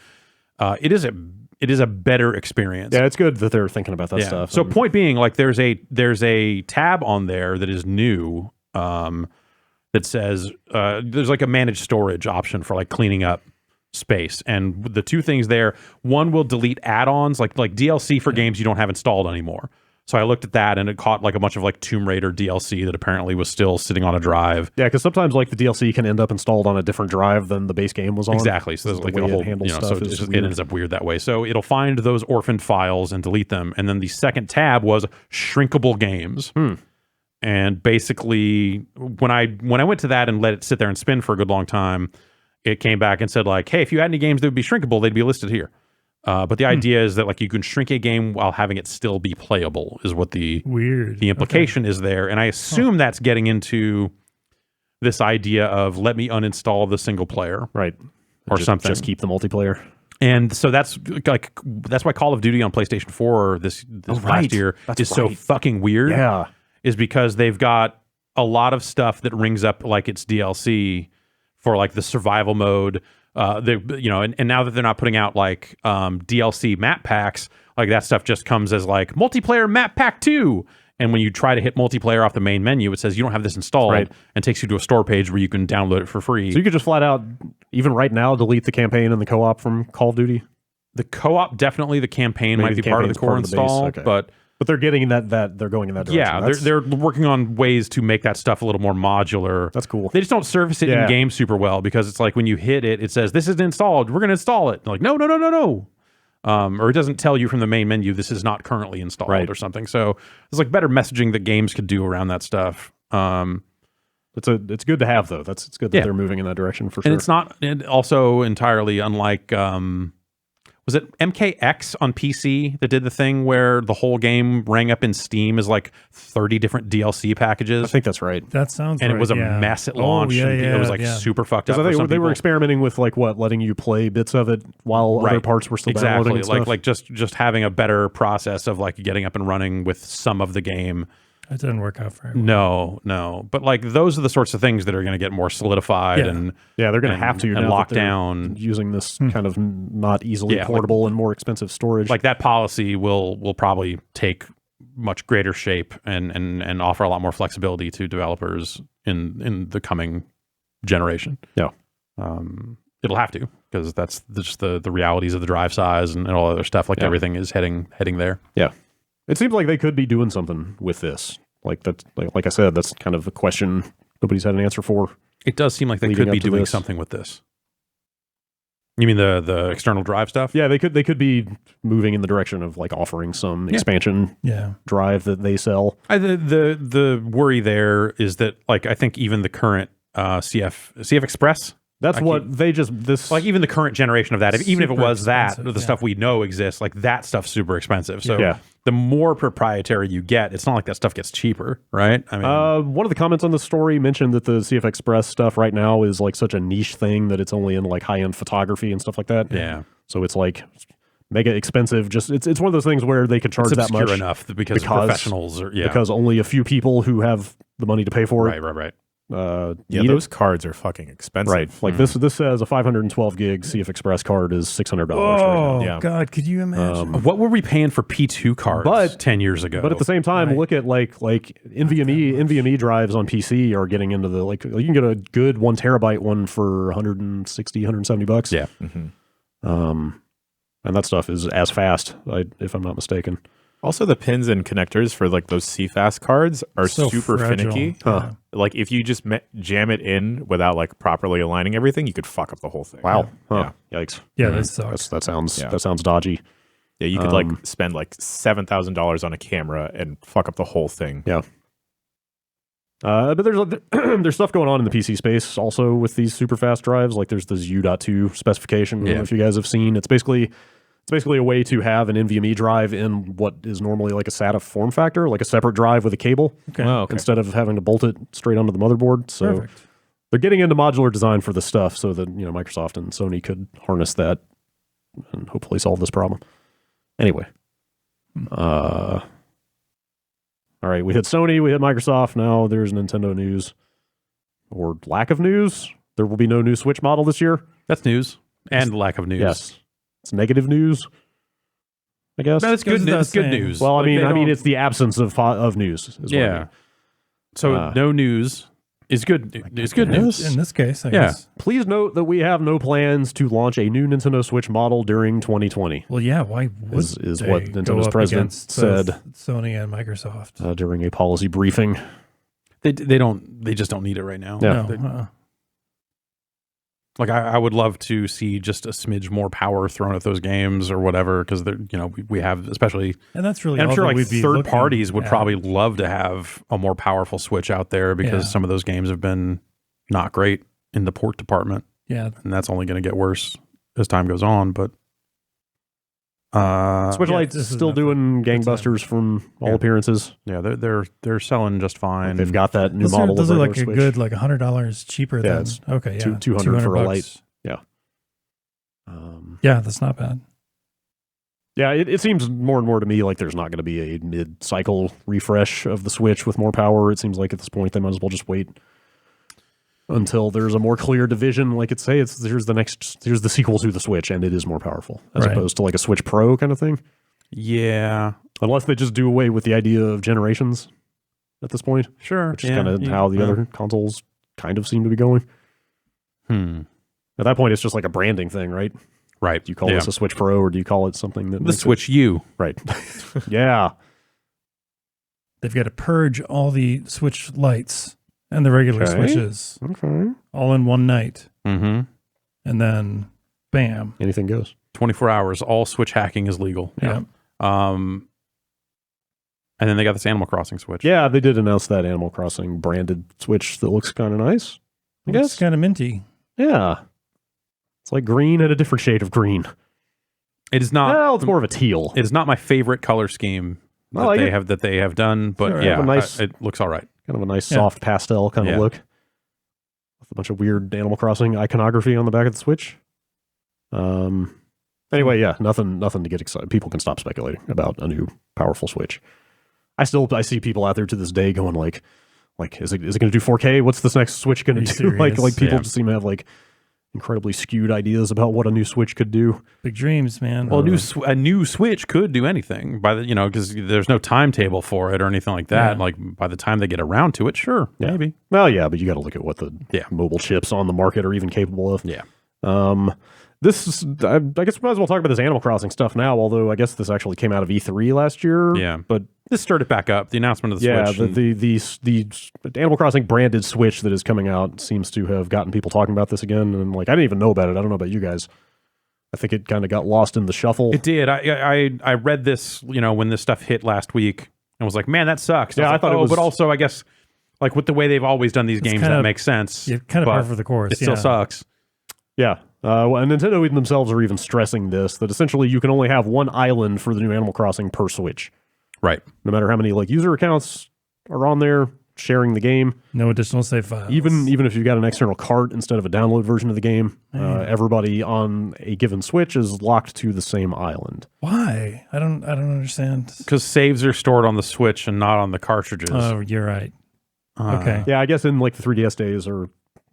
it is a better experience. Yeah, it's good that they're thinking about that stuff. So point being, like there's a tab on there that is new that says there's like a managed storage option for like cleaning up space, and the two things there, one will delete add-ons like DLC for games you don't have installed anymore. So I looked at that, and it caught like a bunch of like Tomb Raider DLC that apparently was still sitting on a drive. Yeah, because sometimes like the DLC can end up installed on a different drive than the base game was on. Exactly. So there's like a whole, so it ends up weird that way. So it'll find those orphaned files and delete them. And then the second tab was shrinkable games. And basically, when I went to that and let it sit there and spin for a good long time, it came back and said like, hey, if you had any games that would be shrinkable, they'd be listed here. But the idea is that like you can shrink a game while having it still be playable is what the implication is there. And I assume that's getting into this idea of let me uninstall the single player. Right. Or something. Just keep the multiplayer. And so that's why Call of Duty on PlayStation 4 this last year is so fucking weird. Yeah. Is because they've got a lot of stuff that rings up like it's DLC for like the survival mode. And now that they're not putting out like DLC map packs, like that stuff just comes as like multiplayer map pack 2. And when you try to hit multiplayer off the main menu, it says you don't have this installed and takes you to a store page where you can download it for free. So you could just flat out, even right now, delete the campaign and the co-op from Call of Duty? The co-op, definitely. The campaign might be part of the core install, but they're getting that they're going in that direction. Yeah, they're working on ways to make that stuff a little more modular. That's cool. They just don't service it in game super well because it's like when you hit it, it says this isn't installed. We're going to install it. They're like no. Or it doesn't tell you from the main menu this is not currently installed or something. So there's like better messaging that games could do around that stuff. It's good to have though. It's good that they're moving in that direction for sure. And it's not also entirely unlike. Was it MKX on PC that did the thing where the whole game rang up in Steam as like 30 different DLC packages? I think that's right. That sounds and it was a mess at launch. It was like super fucked up. They were experimenting with like letting you play bits of it while other parts were still downloading and stuff. Like just having a better process of like getting up and running with some of the game. That didn't work out very well. No. But like those are the sorts of things that are going to get more solidified and they're going to have to and lock down using this kind of not easily portable and more expensive storage. Like that policy will probably take much greater shape and offer a lot more flexibility to developers in the coming generation. Yeah. It'll have to because that's just the realities of the drive size and all other stuff. Like everything is heading there. Yeah. It seems like they could be doing something with this. Like that, like I said, that's kind of a question nobody's had an answer for. It does seem like they could be doing something with this. You mean the external drive stuff? Yeah, they could be moving in the direction of like offering some expansion drive that they sell. The worry there is that like I think even the current CF Express. That's what they just like even the current generation of that, even if it was that the stuff we know exists, like that stuff's super expensive. So the more proprietary you get, it's not like that stuff gets cheaper, right? I mean, one of the comments on the story mentioned that the CF Express stuff right now is like such a niche thing that it's only in like high end photography and stuff like that. Yeah. So it's like mega expensive. Just it's one of those things where they could charge that much enough because professionals are because only a few people who have the money to pay for it. Right. Yeah, those cards are fucking expensive. Right. Like this says a 512 gig CF Express card is $600 right Oh now. Yeah. God, could you imagine? What were we paying for P2 cards 10 years ago? But at the same time, look at like NVMe drives on PC are getting into the like you can get a good 1 terabyte one for 160, 170 bucks. Yeah. And that stuff is as fast, if I'm not mistaken. Also, the pins and connectors for like those CFast cards are So super fragile. finicky. Yeah. Like if you just jam it in without like properly aligning everything, you could fuck up the whole thing. Wow. Huh. Yikes. Yeah, that sucks. That sounds dodgy. Yeah, you could like spend like $7,000 on a camera and fuck up the whole thing. Yeah. But there's stuff going on in the PC space also with these super fast drives. Like there's this U.2 specification. I don't know if you guys have seen. It's basically a way to have an NVMe drive in what is normally like a SATA form factor, like a separate drive with a cable, instead of having to bolt it straight onto the motherboard. So Perfect. they're getting into modular design for this stuff so that Microsoft and Sony could harness that and hopefully solve this problem. Anyway, all right, we hit Sony, we hit Microsoft. Now there's Nintendo news or lack of news. There will be no new Switch model this year. That's news and lack of news. Yes. It's negative news, I guess. No, it's good. It's good news. Well, I Like, mean, it's the absence of news. Is what I mean. So no news is good. It's good news. In this case, I guess. Please note that we have no plans to launch a new Nintendo Switch model during 2020. Well, yeah. Why would is they what go Nintendo's up president against said both Sony and Microsoft? During a policy briefing. They just don't need it right now. Yeah. No, Like I would love to see just a smidge more power thrown at those games or whatever, because they're we have especially, and that's really. and I'm all sure that like we'd be third looking parties would at. probably love to have a more powerful Switch out there, because some of those games have been not great in the port department, Yeah, and that's only going to get worse as time goes on. But Switch Lite's this is still doing nothing. gangbusters from all appearances. yeah, they're selling just fine. They've got that new those model. are of regular like a Switch. good like $100 cheaper Yeah, than it's okay, yeah, $200 for a $200. Lite. Yeah, that's not bad. Yeah, it seems more and more to me like there's not going to be a mid-cycle refresh of the Switch with more power. It seems like at this point they might as well just wait until there's a more clear division. Like here's the sequel to the Switch, and it is more powerful as Right. opposed to like a Switch Pro kind of thing. Yeah, Unless they just do away with the idea of generations at this point, sure. which is kind of how the other consoles kind of seem to be going. At that point, it's just like a branding thing, right? Right. Do you call this a Switch Pro, or do you call it something that the makes it- Switch U? Right. Yeah. They've got to purge all the Switch Lites and the regular Okay. Switches Okay. all in one night, Mm-hmm. and then bam. Anything goes. 24 hours. All Switch hacking is legal. Yeah. And then they got this Animal Crossing Switch. Yeah, they did announce that Animal Crossing branded Switch that looks kind of nice. I guess. It's kind of minty. Yeah. It's like green and a different shade of green. It is not. Well, it's more of a teal. It is not my favorite color scheme I like it. that they have done, but Sure, yeah, have a nice- it looks all right. Kind of a nice Yeah. soft pastel kind Yeah. of look. With a bunch of weird Animal Crossing iconography on the back of the Switch. Anyway, yeah, nothing to get excited. People can stop speculating about a new powerful Switch. I see people out there to this day going like is it going to do 4K? What's this next Switch going Are to you do? Like serious? people Yeah. just seem to have like incredibly skewed ideas about what a new Switch could do. Big dreams, man. Well, a new Switch could do anything by the because there's no timetable for it or anything like that. Yeah. Like by the time they get around to it, sure, Yeah. maybe. Well, yeah, but you got to look at what the Yeah. mobile chips on the market are even capable of. Yeah. This is, I guess we might as well talk about this Animal Crossing stuff now, although I guess this actually came out of E3 last year. Yeah. But This stirred it back up. The announcement of the yeah, Switch. the Animal Crossing branded Switch that is coming out seems to have gotten people talking about this again. And like, I didn't even know about it. I don't know about you guys. I think it kind of got lost in the shuffle. It did. I read this, when this stuff hit last week, and was like, man, that sucks. Yeah, I I thought it oh, was- but also I guess like with the way they've always done these games, kind that of- makes sense. Yeah, kind of but par for the course. It still yeah. sucks. Yeah. And Nintendo even themselves are even stressing this, that essentially you can only have one island for the new Animal Crossing per Switch. Right. No matter how many like user accounts are on there sharing the game. No additional save files. Even if you've got an external cart instead of a download version of the game, everybody on a given Switch is locked to the same island. Why? I don't understand. Because saves are stored on the Switch and not on the cartridges. Oh, you're right. Okay. Yeah, I guess in like the 3DS days or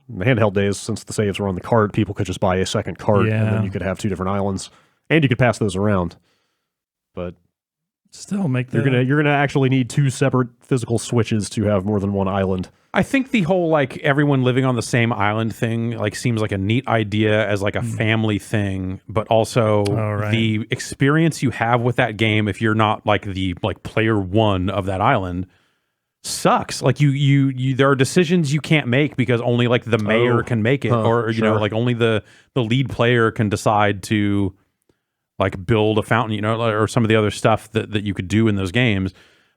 the handheld days, since the saves were on the cart, people could just buy a second cart, and then you could have 2 different islands, and you could pass those around. But still make you're gonna actually need 2 separate physical switches to have more than one island. I think the whole like everyone living on the same island thing like seems like a neat idea as like a family thing, but also the experience you have with that game if you're not like the player one of that island sucks. Like you there are decisions you can't make because only like the mayor can make it, or you know, like only the lead player can decide to like build a fountain, you know, or some of the other stuff that you could do in those games.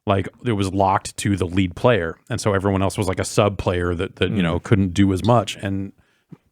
Like it was locked to the lead player, and so everyone else was like a sub player that you know couldn't do as much. And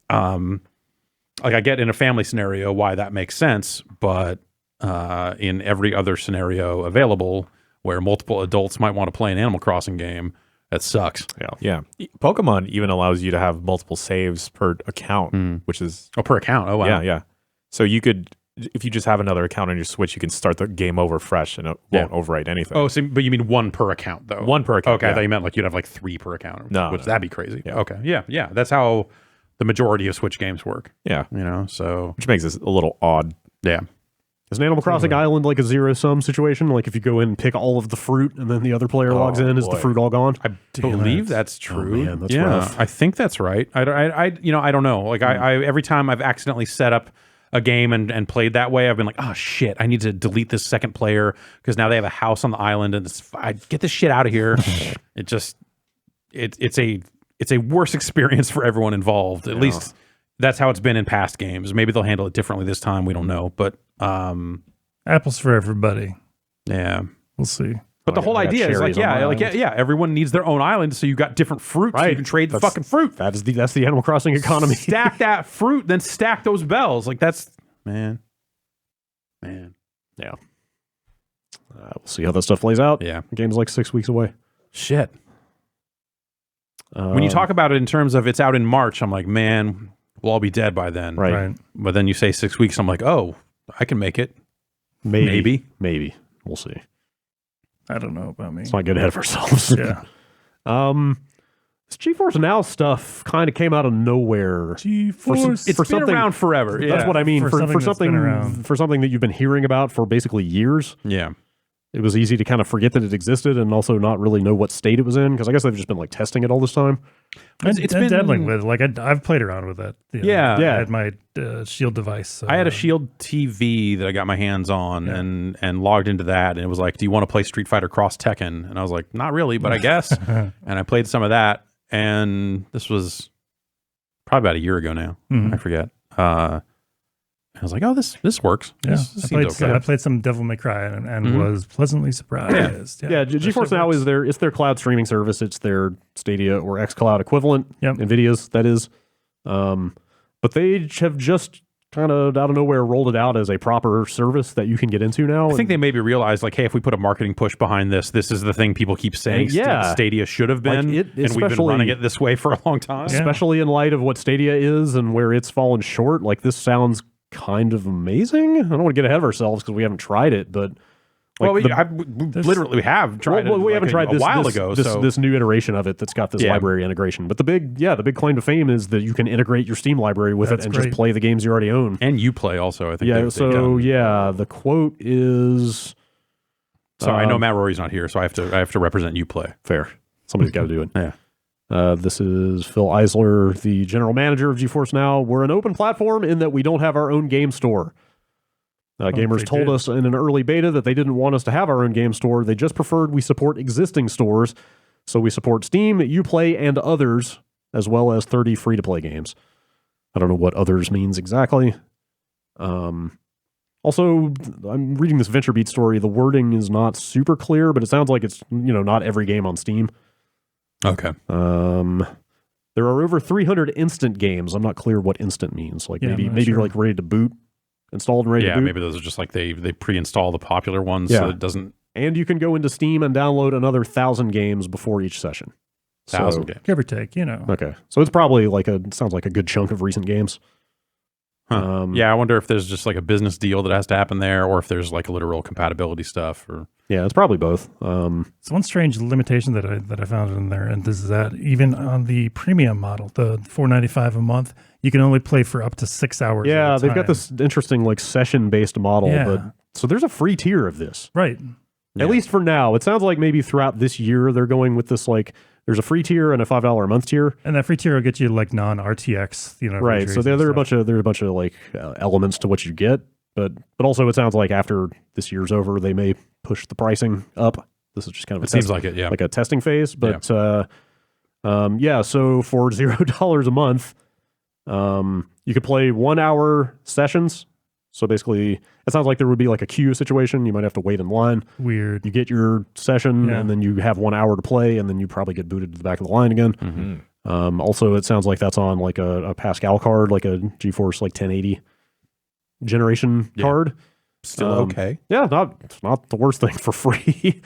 like I get in a family scenario why that makes sense, but in every other scenario available where multiple adults might want to play an Animal Crossing game, that sucks. Yeah. Pokemon even allows you to have multiple saves per account, which is per account. Oh wow. Yeah. So you could. If you just have another account on your Switch, you can start the game over fresh and it won't overwrite anything. Oh, so, but you mean 1 per account, though? 1 per account. Okay, I thought you meant like you'd have like 3 per account. No. That'd be crazy. Yeah. Okay, yeah. That's how the majority of Switch games work. Yeah. You know, so. Which makes this a little odd. Yeah. Is an Animal Crossing island like a zero-sum situation? Like if you go in and pick all of the fruit and then the other player logs in, is the fruit all gone? I believe that's true. Oh, man, that's rough. I think that's right. I don't know. Like I every time I've accidentally set up a game and played that way, I've been like, oh shit, I need to delete this second player because now they have a house on the island and I get this shit out of here. It's a worse experience for everyone involved. At least that's how it's been in past games. Maybe they'll handle it differently this time. We don't know, but apples for everybody. Yeah, we'll see. But the whole idea is like, everyone needs their own island, so you got different fruit, so you can trade the fucking fruit. That's the Animal Crossing economy. Stack that fruit, then stack those bells. Like that's man. Yeah. We'll see how that stuff plays out. Yeah, the game's like 6 weeks away. Shit. When you talk about it in terms of it's out in March, I'm like, man, we'll all be dead by then. Right. But then you say 6 weeks, I'm like, oh, I can make it. Maybe. We'll see. I don't know about me. Let's not get ahead of ourselves. Yeah. This GeForce Now stuff kind of came out of nowhere. GeForce. It's been around forever. That's what I mean. For something that you've been hearing about for basically years. Yeah. It was easy to kind of forget that it existed and also not really know what state it was in, because I guess they've just been like testing it all this time. It's been dabbling with, like I've played around with it. Yeah. I had my Shield device. So, I had a Shield TV that I got my hands on and logged into that, and it was like, do you want to play Street Fighter Cross Tekken? And I was like, not really, but I guess. And I played some of that, and this was probably about a year ago now. I forget. I was like, oh, this works. Yeah, This I played some Devil May Cry and was pleasantly surprised. Yeah, GeForce Now is their cloud streaming service. It's their Stadia or xCloud equivalent. Yep. NVIDIA's, that is. But they have just kind of out of nowhere rolled it out as a proper service that you can get into now. I think they maybe realized, like, hey, if we put a marketing push behind this is the thing people keep saying Stadia should have been, and we've been running it this way for a long time. Especially in light of what Stadia is and where it's fallen short. Like, this sounds kind of amazing. I don't want to get ahead of ourselves because we haven't tried it, but like we literally have tried it. We haven't tried a while ago. This new iteration of it that's got this library integration. But the big claim to fame is that you can integrate your Steam library with it and just play the games you already own. And Uplay also, I think. Yeah. The quote is. Sorry, I know Matt Rory's not here, so I have to represent Uplay. Fair. Somebody's got to do it. Yeah. This is Phil Eisler, the general manager of GeForce Now. We're an open platform in that we don't have our own game store. Gamers told us in an early beta that they didn't want us to have our own game store. They just preferred we support existing stores. So we support Steam, Uplay, and others, as well as 30 free-to-play games. I don't know what others means exactly. Also, I'm reading this VentureBeat story. The wording is not super clear, but it sounds like it's not every game on Steam. Okay. There are over 300 instant games. I'm not clear what instant means. Like maybe you're like ready to boot, installed and ready to boot. Yeah, maybe those are just like they pre-install the popular ones so it doesn't. And you can go into Steam and download another 1,000 games before each session. 1,000 games, give or take. Okay, so it's probably sounds like a good chunk of recent games. Huh. Yeah, I wonder if there's just like a business deal that has to happen there, or if there's like literal compatibility stuff. Or Yeah, it's probably both. So one strange limitation that I found in there, and this is that even on the premium model, the $4.95 a month, you can only play for up to 6 hours. Yeah, at a they've got time. this interesting like session-based model, Yeah. but so there's a free tier of this. Right. At least for now. It sounds like maybe throughout this year they're going with this like there's a free tier and a $5 a month tier. And that free tier will get you like non-RTX, Right. ray So tracing there are a stuff. bunch of like elements to what you get, but also it sounds like after this year's over they may push the pricing up. This is just kind of it seems like it. Yeah. like a testing phase, but so for $0 a month, you could play 1 hour sessions. So basically, it sounds like there would be like a queue situation. You might have to wait in line. Weird. You get your session, Yeah. and then you have 1 hour to play, and then you probably get booted to the back of the line again. Mm-hmm. Also, it sounds like that's on like a Pascal card, like a GeForce like 1080 generation card. Still okay. Yeah, it's not the worst thing for free.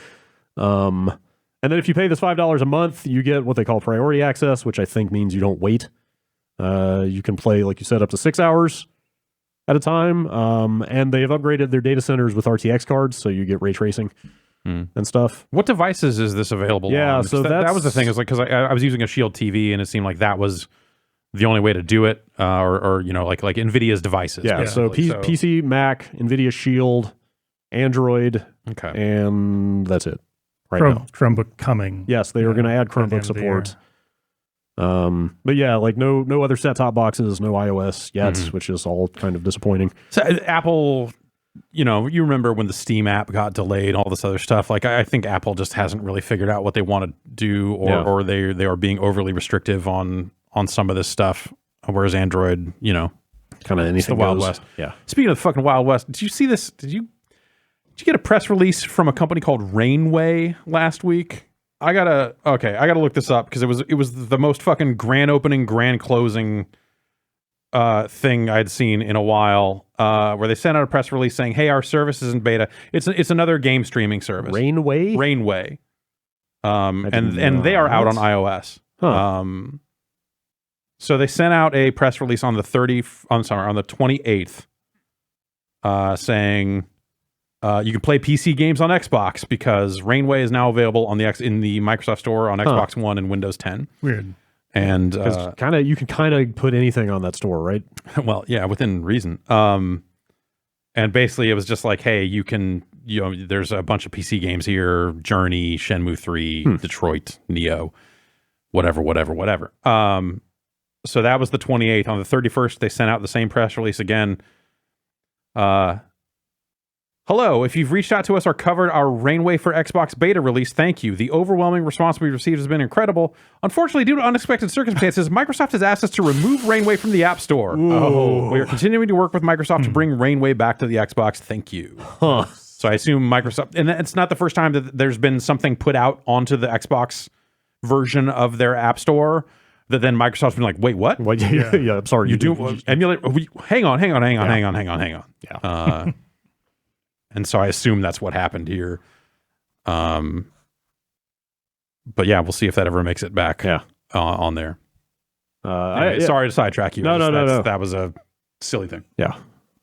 And then if you pay this $5 a month, you get what they call priority access, which I think means you don't wait. You can play, like you said, up to 6 hours at a time. And they have upgraded their data centers with RTX cards, so you get ray tracing and stuff. What devices is this available Yeah, on? so that was the that's- thing. Is like because I was using a Shield TV, and it seemed like that was the only way to do it, or like Nvidia's devices. Yeah, so, basically. PC, Mac, NVIDIA Shield, Android, Okay. and that's it right now. Chromebook coming. Yes, they are going to add by the Chromebook end of the year. support. But yeah, like no other set-top boxes, no iOS yet, which is all kind of disappointing. So Apple, you remember when the Steam app got delayed, all this other stuff. Like I think Apple just hasn't really figured out what they want to do, or they are being overly restrictive on some of this stuff. Whereas Android, Kind of anything the Wild goes. West. Yeah. Speaking of the fucking Wild West, did you see this? Did you get a press release from a company called Rainway last week? I gotta look this up because it was the most fucking grand opening, grand closing thing I'd seen in a while. Where they sent out a press release saying, "Hey, our service is in beta. It's another game streaming service, Rainway? Rainway, and know they are out on that. iOS. Huh. So they sent out a press release on the 28th, saying you can play PC games on Xbox because Rainway is now available in the Microsoft Store on Xbox One and Windows 10. Weird. And you can kind of put anything on that store, right? well, yeah, within reason. And basically, it was just like, hey, you can, there's a bunch of PC games here: Journey, Shenmue 3, Detroit, Neo, whatever. So that was the 28th. On the 31st, they sent out the same press release again. Hello, if you've reached out to us or covered our Rainway for Xbox beta release, thank you. The overwhelming response we've received has been incredible. Unfortunately, due to unexpected circumstances, Microsoft has asked us to remove Rainway from the App Store. We are continuing to work with Microsoft to bring Rainway back to the Xbox. Thank you. So I assume Microsoft, and it's not the first time that there's been something put out onto the Xbox version of their App Store that then Microsoft's been like, wait, what? Well, yeah, I'm sorry. You do emulate? Hang on. Yeah. And so I assume that's what happened here. But yeah, we'll see if that ever makes it back on there. Anyway, sorry to sidetrack you. No. That was a silly thing. Yeah.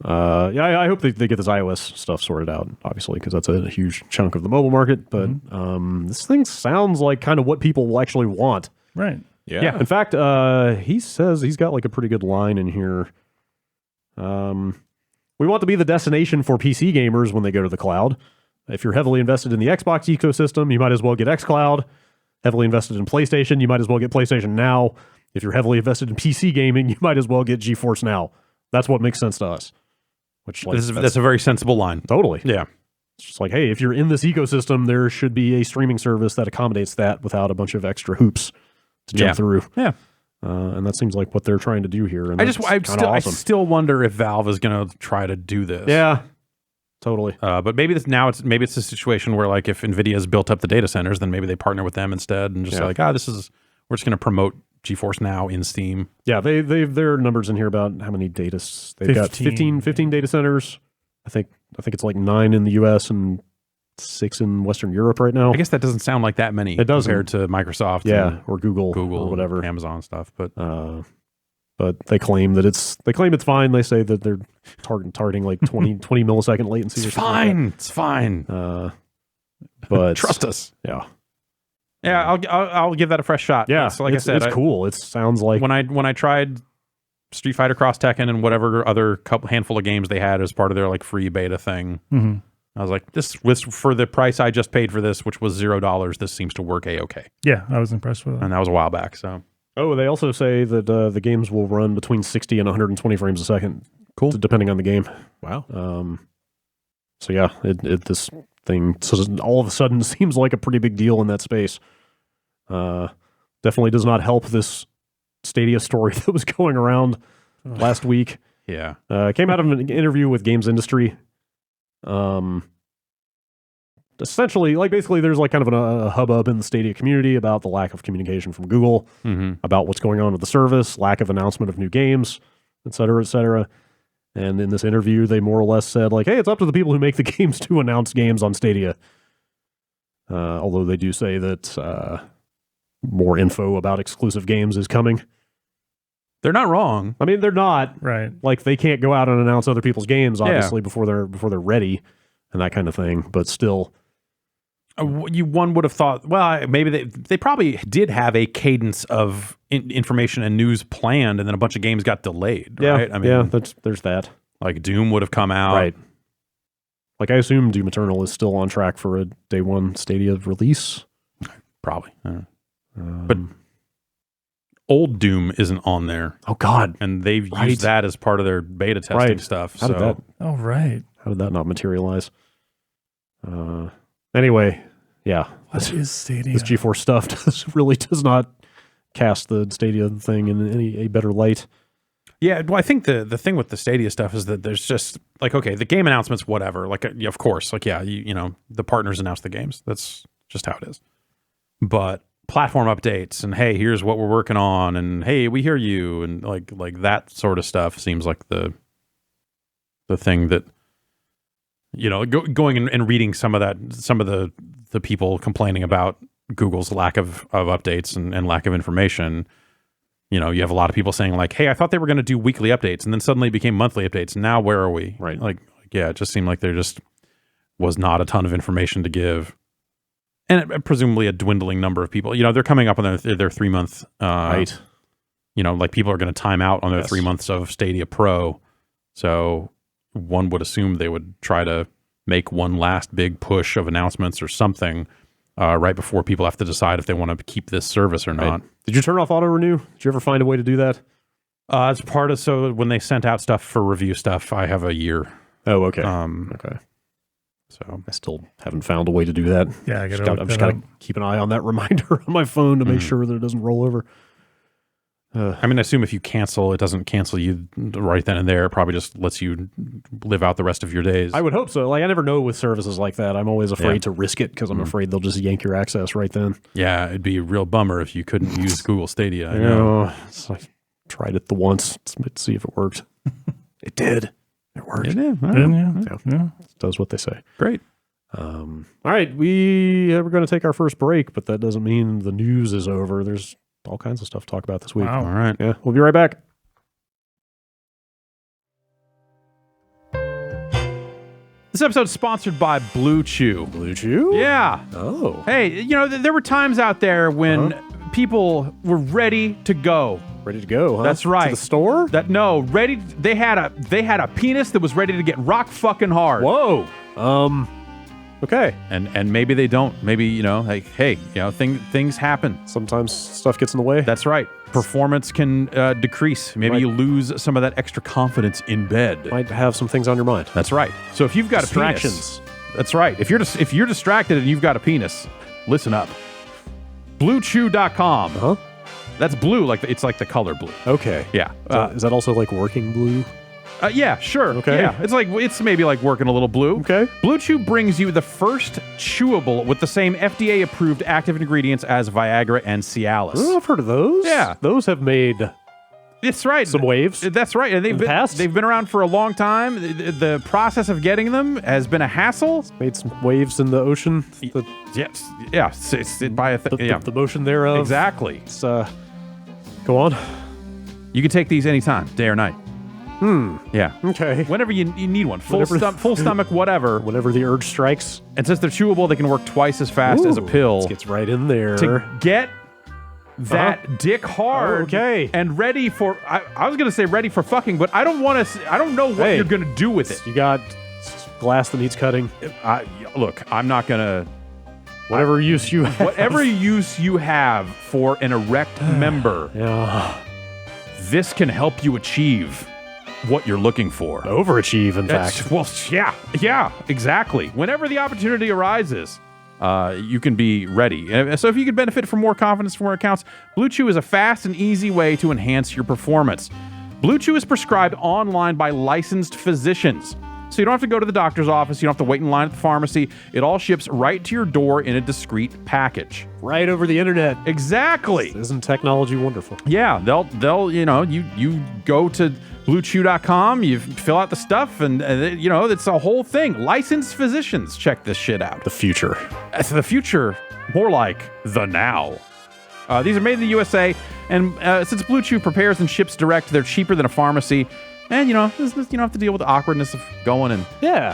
I hope they get this iOS stuff sorted out, obviously, because that's a huge chunk of the mobile market. But this thing sounds like kind of what people will actually want. Right. Yeah. In fact, he says he's got like a pretty good line in here. We want to be the destination for PC gamers when they go to the cloud. If you're heavily invested in the Xbox ecosystem, you might as well get xCloud. Heavily invested in PlayStation, you might as well get PlayStation Now. If you're heavily invested in PC gaming, you might as well get GeForce Now. That's what makes sense to us. Which That's a very sensible line. totally. Yeah. It's just like, hey, if you're in this ecosystem, there should be a streaming service that accommodates that without a bunch of extra hoops to jump through. Yeah. And that seems like what they're trying to do here. And I I still wonder if Valve is going to try to do this. Yeah, totally. But maybe it's a situation where like if Nvidia has built up the data centers, then maybe they partner with them instead and just say like, we're just going to promote GeForce Now in Steam. Yeah, there are numbers in here about how many they've got 15 data centers. I think it's like 9 in the US and 6 in Western Europe right now. I guess that doesn't sound like that many It doesn't. compared to Microsoft or Google or whatever. Amazon stuff. But but they claim that it's fine. They say that they're targeting like 20 millisecond latency. It's fine. It's fine. But trust us. Yeah. Yeah, I'll give that a fresh shot. Yeah, like I said, it's cool. It sounds like when I tried Street Fighter Cross Tekken and whatever other handful of games they had as part of their like free beta thing. Mm-hmm. I was like, this was for the price I just paid for this, which was $0. This seems to work a-okay. Yeah, I was impressed with it. And that was a while back. So, they also say that the games will run between 60 and 120 frames a second. Cool, depending on the game. Wow. So yeah, this thing all of a sudden seems like a pretty big deal in that space. Definitely does not help this Stadia story that was going around last week. Yeah, came out of an interview with Games Industry. Essentially, like basically, there's like kind of a hubbub in the Stadia community about the lack of communication from Google, about what's going on with the service, lack of announcement of new games, et cetera, et cetera. And in this interview, they more or less said like, "Hey, it's up to the people who make the games to announce games on Stadia." Although they do say that more info about exclusive games is coming. They're not wrong. I mean, they're not right. Like they can't go out and announce other people's games, obviously, before they're ready and that kind of thing. But still, one would have thought, well, maybe they probably did have a cadence of information and news planned, and then a bunch of games got delayed. Yeah, right? I mean, there's that. Like Doom would have come out, right? Like I assume Doom Eternal is still on track for a day one Stadia release. Probably, but old Doom isn't on there. Oh God! And they've used that as part of their beta testing stuff. How did that? Oh right. How did that not materialize? Anyway, yeah. What is Stadia? This GeForce stuff does not cast the Stadia thing in any better light. Yeah, well, I think the thing with the Stadia stuff is that there's just like, okay, the game announcements, whatever. Like, of course, like, yeah, you know, the partners announce the games. That's just how it is. But platform updates and hey, here's what we're working on, and hey, we hear you, and like that sort of stuff seems like the thing that, you know, going and reading some of the people complaining about Google's lack of updates and lack of information. You know, you have a lot of people saying like, hey, I thought they were going to do weekly updates, and then suddenly it became monthly updates. And now where are we? Right. Like, yeah, it just seemed like there just was not a ton of information to give. And presumably a dwindling number of people. You know, they're coming up on their 3-month. Right. You know, like people are going to time out on their 3 months of Stadia Pro. So one would assume they would try to make one last big push of announcements or something right before people have to decide if they want to keep this service or not. Did you turn off auto renew? Did you ever find a way to do that? As part of, so when they sent out stuff for review stuff, I have a year. Oh, okay. Okay. So I still haven't found a way to do that. Yeah, I've just got to keep an eye on that reminder on my phone to make sure that it doesn't roll over. I mean, I assume if you cancel, it doesn't cancel you right then and there. It probably just lets you live out the rest of your days. I would hope so. Like, I never know with services like that. I'm always afraid to risk it because I'm afraid they'll just yank your access right then. Yeah, it'd be a real bummer if you couldn't use Google Stadia. I know. So I tried it the once to see if it worked. It did. It worked. It did. Yeah. It does what they say. Great. All right. We're going to take our first break, but that doesn't mean the news is over. There's all kinds of stuff to talk about this week. Wow. All right. Yeah. We'll be right back. This episode is sponsored by Blue Chew. Blue Chew? Yeah. Oh. Hey, you know, there were times out there when people were ready to go. Ready to go, huh? That's right. To the store? They had a penis that was ready to get rock fucking hard. Whoa. Okay. And maybe they don't. Maybe, you know, like, hey, you know, things happen. Sometimes stuff gets in the way. That's right. Performance can decrease. Maybe you lose some of that extra confidence in bed. Might have some things on your mind. That's right. So if you've got Distractions. a penis, that's right. If you're distracted and you've got a penis, listen up. BlueChew.com. Uh-huh. That's blue, it's like the color blue. Okay. Yeah. Is that also like working blue? Yeah, sure. Okay. Yeah, it's maybe like working a little blue. Okay. Blue Chew brings you the first chewable with the same FDA-approved active ingredients as Viagra and Cialis. Oh, I've heard of those. Yeah. Those have made That's right. some waves. That's right. And they've been around for a long time. The process of getting them has been a hassle. Made some waves in the ocean. Yes. Yeah. It's by a thing. Yeah. The motion thereof. Exactly. It's, go on. You can take these anytime, day or night. Yeah. Okay. Whenever you need one. Full stomach, whatever. Whenever the urge strikes. And since they're chewable, they can work twice as fast as a pill. Gets right in there. To get that dick hard and ready for... I was going to say ready for fucking, but I don't want to... I don't know what you're going to do with it. You got glass that needs cutting. Look, I'm not going to... Whatever use you have. Whatever use you have for an erect member, this can help you achieve what you're looking for. Overachieve, in fact. Well, yeah, exactly. Whenever the opportunity arises, you can be ready. So if you could benefit from more confidence from more accounts, Blue Chew is a fast and easy way to enhance your performance. Blue Chew is prescribed online by licensed physicians. So you don't have to go to the doctor's office. You don't have to wait in line at the pharmacy. It all ships right to your door in a discreet package. Right over the internet. Exactly. Isn't technology wonderful? Yeah, they'll you go to bluechew.com, you fill out the stuff, and it's a whole thing. Licensed physicians check this shit out. The future. The future, more like the now. These are made in the USA, and since Blue Chew prepares and ships direct, they're cheaper than a pharmacy. And, you don't have to deal with the awkwardness of going and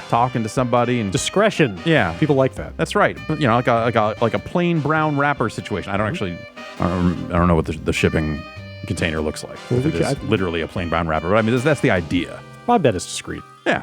talking to somebody. And discretion. Yeah. People like that. That's right. But, like a plain brown wrapper situation. I don't know what the shipping container looks like. If it is literally a plain brown wrapper. But I mean, that's the idea. I bet it's discreet. Yeah.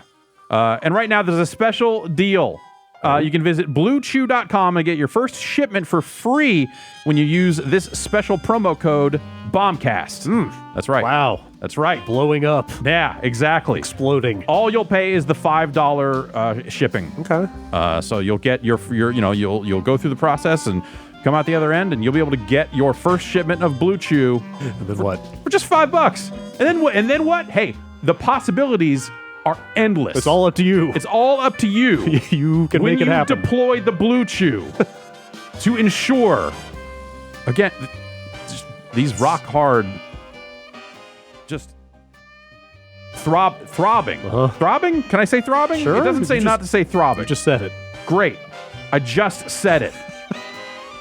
And right now, there's a special deal. You can visit bluechew.com and get your first shipment for free when you use this special promo code Bombcast. That's right. Wow. That's right. Blowing up. Yeah, exactly. Exploding. All you'll pay is the $5 shipping. Okay. So you'll get your you'll go through the process and come out the other end, and you'll be able to get your first shipment of Blue Chew. And then what? For just $5. And then what? Hey, the possibilities are endless. It's all up to you. It's all up to you. You can make it happen. When you deploy the Blue Chew to ensure, again, these rock hard, just throbbing. Throbbing? Can I say throbbing? Sure. It doesn't say not to say throbbing. You just said it. Great. I just said it.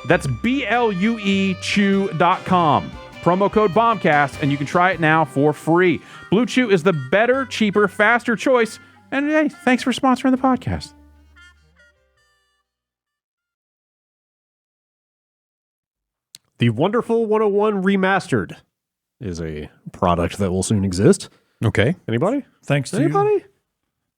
That's BLUE chew.com. Promo code Bombcast, and you can try it now for free. Blue Chew is the better, cheaper, faster choice. And hey, thanks for sponsoring the podcast. The Wonderful 101 Remastered is a product that will soon exist. Okay. Anybody? Thanks to Anybody? you.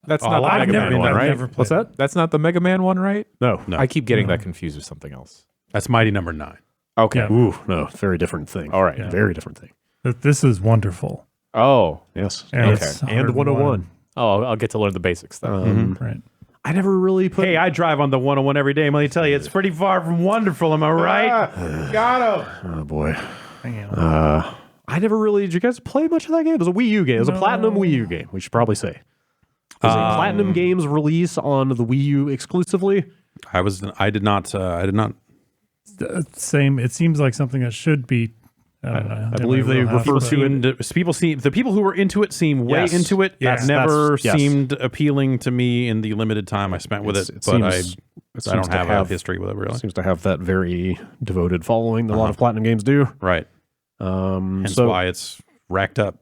That's not the I've Mega never- Man one, I've right? never played What's that? That's not the Mega Man one, right? No. I keep getting that confused with something else. That's Mighty Number 9. Okay. Yeah. Ooh, no. Very different thing. All right. Yeah. Very different thing. This is wonderful. Oh. Yes. And Okay. it's And 101. Oh, I'll get to learn the basics then. Right. I never really put... Hey, I drive on the 101 every day. Let me tell you, it's pretty far from wonderful. Am I right? Got him. Oh, boy. Damn. I never really... Did you guys play much of that game? It was a Wii U game. It was a Platinum Wii U game. We should probably say. It was a Platinum Games release on the Wii U exclusively. I did not. Same. It seems like something that should be. I don't know. I believe they refer to it. The people who were into it seem way Yes. into it. Yes, That never yes. seemed appealing to me in the limited time I spent with it. But I don't have a history with it really. Seems to have that very devoted following that a lot of Platinum games do. Right. Hence So why it's racked up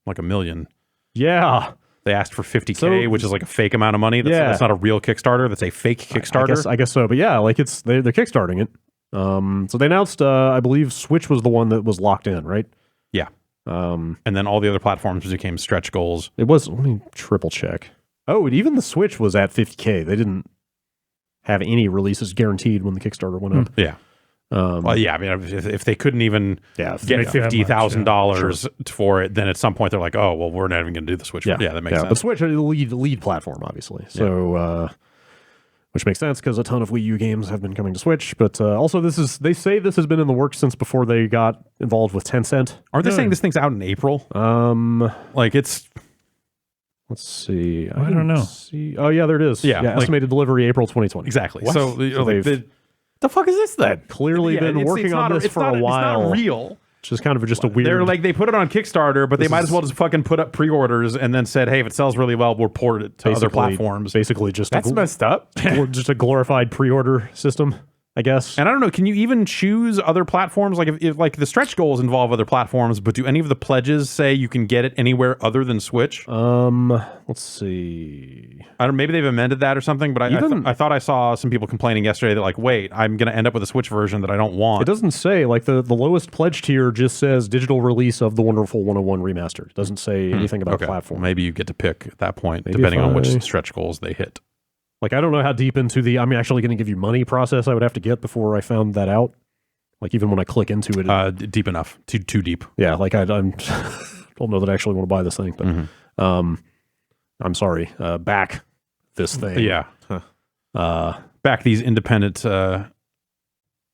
like $1 million. yeah, They asked for $50K, So- which is like a fake amount of money. That's not a real Kickstarter. That's a fake Kickstarter. I guess so. But yeah, like they're kickstarting it. So they announced, I believe Switch was the one that was locked in, right? Yeah. And then all the other platforms became stretch goals. It was. Let me triple check. Oh, and even the Switch was at $50K. They didn't have any releases guaranteed when the Kickstarter went up. Yeah. Well, yeah. I mean, if they couldn't even get $50,000 for it, then at some point they're like, oh, well, we're not even going to do the Switch. Yeah, that makes sense. But Switch is the lead platform, obviously. So, which makes sense because a ton of Wii U games have been coming to Switch. But also, they say this has been in the works since before they got involved with Tencent. Aren't they saying this thing's out in April? Like it's. Let's see. I don't know. See. Oh, yeah, there it is. Yeah, like- estimated delivery April 2020. Exactly. What? So they've The fuck is this then? clearly been working on this for a while. It's not real. Which is kind of just a weird... They're like, they put it on Kickstarter, but they might as well just fucking put up pre-orders and then said, hey, if it sells really well, we'll port it to other platforms. Basically just That's messed up. just a glorified pre-order system. I guess. And I don't know, can you even choose other platforms? Like if like the stretch goals involve other platforms, but do any of the pledges say you can get it anywhere other than Switch? Let's see. I don't. Maybe they've amended that or something. But I thought I saw some people complaining yesterday that like, wait, I'm going to end up with a Switch version that I don't want. It doesn't say. Like the lowest pledge tier just says digital release of the Wonderful 101 remastered. It doesn't say anything about platform. Maybe you get to pick at that point, depending on which stretch goals they hit. Like, I don't know how deep into the I'm actually going to give you money process I would have to get before I found that out. Like, even when I click into it. Deep enough. Too deep. Yeah, like, I'm don't know that I actually want to buy this thing. But I'm sorry. Back this thing. Yeah. Back these independent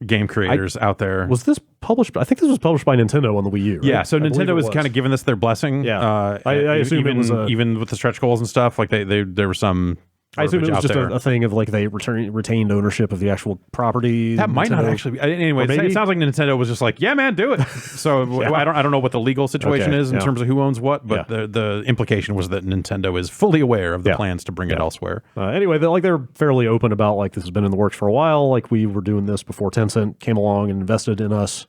game creators out there. Was this published? I think this was published by Nintendo on the Wii U. Right? Yeah, so Nintendo was kind of giving this their blessing. Yeah. I assume even, it was even with the stretch goals and stuff, like there were some... I assume it was just a thing of like they retained ownership of the actual property. That might not actually be. Anyway, it sounds like Nintendo was just like, yeah, man, do it. So I don't know what the legal situation is in terms of who owns what, but the implication was that Nintendo is fully aware of the plans to bring it elsewhere. Anyway, they're fairly open about like this has been in the works for a while. Like we were doing this before Tencent came along and invested in us.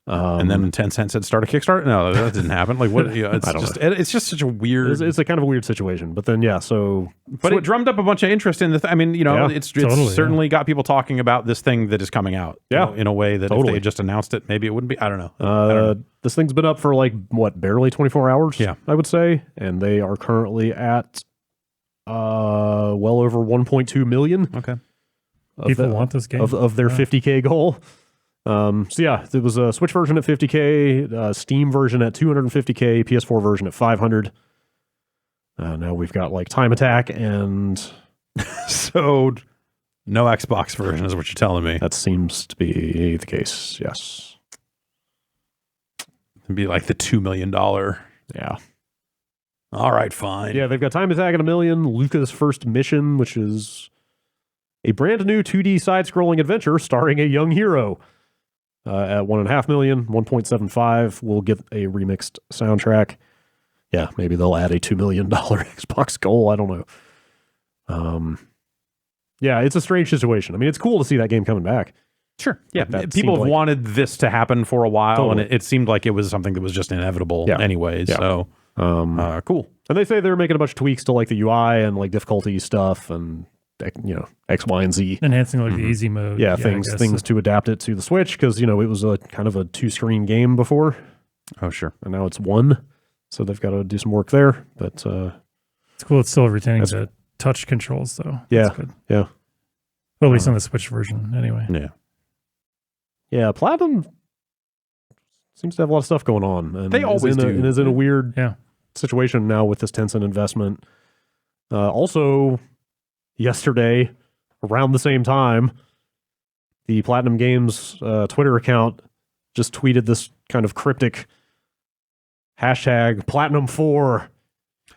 And then Tencent said start a Kickstarter. No, that didn't happen. Like what? It's just such a weird. It's a kind of a weird situation. But then but it drummed up a bunch of interest in the. I mean, it's certainly got people talking about this thing that is coming out. Yeah, in a way that if they just announced it, maybe it wouldn't be. I don't know. This thing's been up for like barely 24 hours. Yeah, I would say, and they are currently at well over 1.2 million. Okay, people want this game of their 50K goal. So yeah, there was a Switch version at 50K, Steam version at 250K, PS4 version at 500. Now we've got like Time Attack and so no Xbox version is what you're telling me. That seems to be the case. Yes, it'd be like the $2 million. Yeah. All right, fine. Yeah, they've got Time Attack at $1 million, Luca's First Mission, which is a brand new 2D side-scrolling adventure starring a young hero. At $1.5 million, 1.75 will get a remixed soundtrack. Yeah, maybe they'll add a $2 million Xbox goal. I don't know. Yeah, it's a strange situation. I mean, it's cool to see that game coming back. Sure. Yeah, people have wanted this to happen for a while, Totally. And it seemed like it was something that was just inevitable anyways. Yeah. So, cool. And they say they're making a bunch of tweaks to like the UI and like difficulty stuff and X, Y, and Z. Enhancing like the easy mode. Yeah, things to adapt it to the Switch because, it was a kind of a 2-screen game before. Oh, sure. And now it's 1. So they've got to do some work there. But it's cool. It's still retaining the touch controls, though. Yeah. That's good. Yeah. Well, at least on the Switch version, anyway. Yeah. Yeah, Platinum seems to have a lot of stuff going on. And they always do. And is in a weird situation now with this Tencent investment. Also, yesterday, around the same time, the Platinum Games Twitter account just tweeted this kind of cryptic hashtag Platinum 4.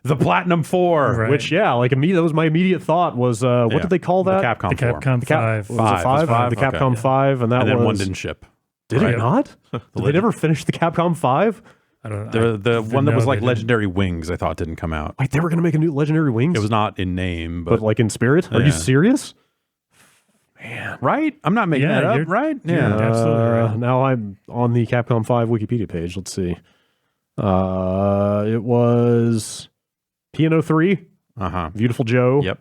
The Platinum 4. Right. Which, that was my immediate thought was, what did they call that? The Capcom 4. Capcom 5. Was it 5? The Capcom 5. And then one didn't ship. Did it not? Did they never finish the Capcom 5? I don't know. The one that was like Legendary Wings, I thought didn't come out. Wait, they were going to make a new Legendary Wings? It was not in name, but like in spirit? Are you serious? Man. Right? I'm not making that up, right? Yeah, absolutely right. Now I'm on the Capcom 5 Wikipedia page. Let's see. It was Piano 3, Beautiful Joe. Yep.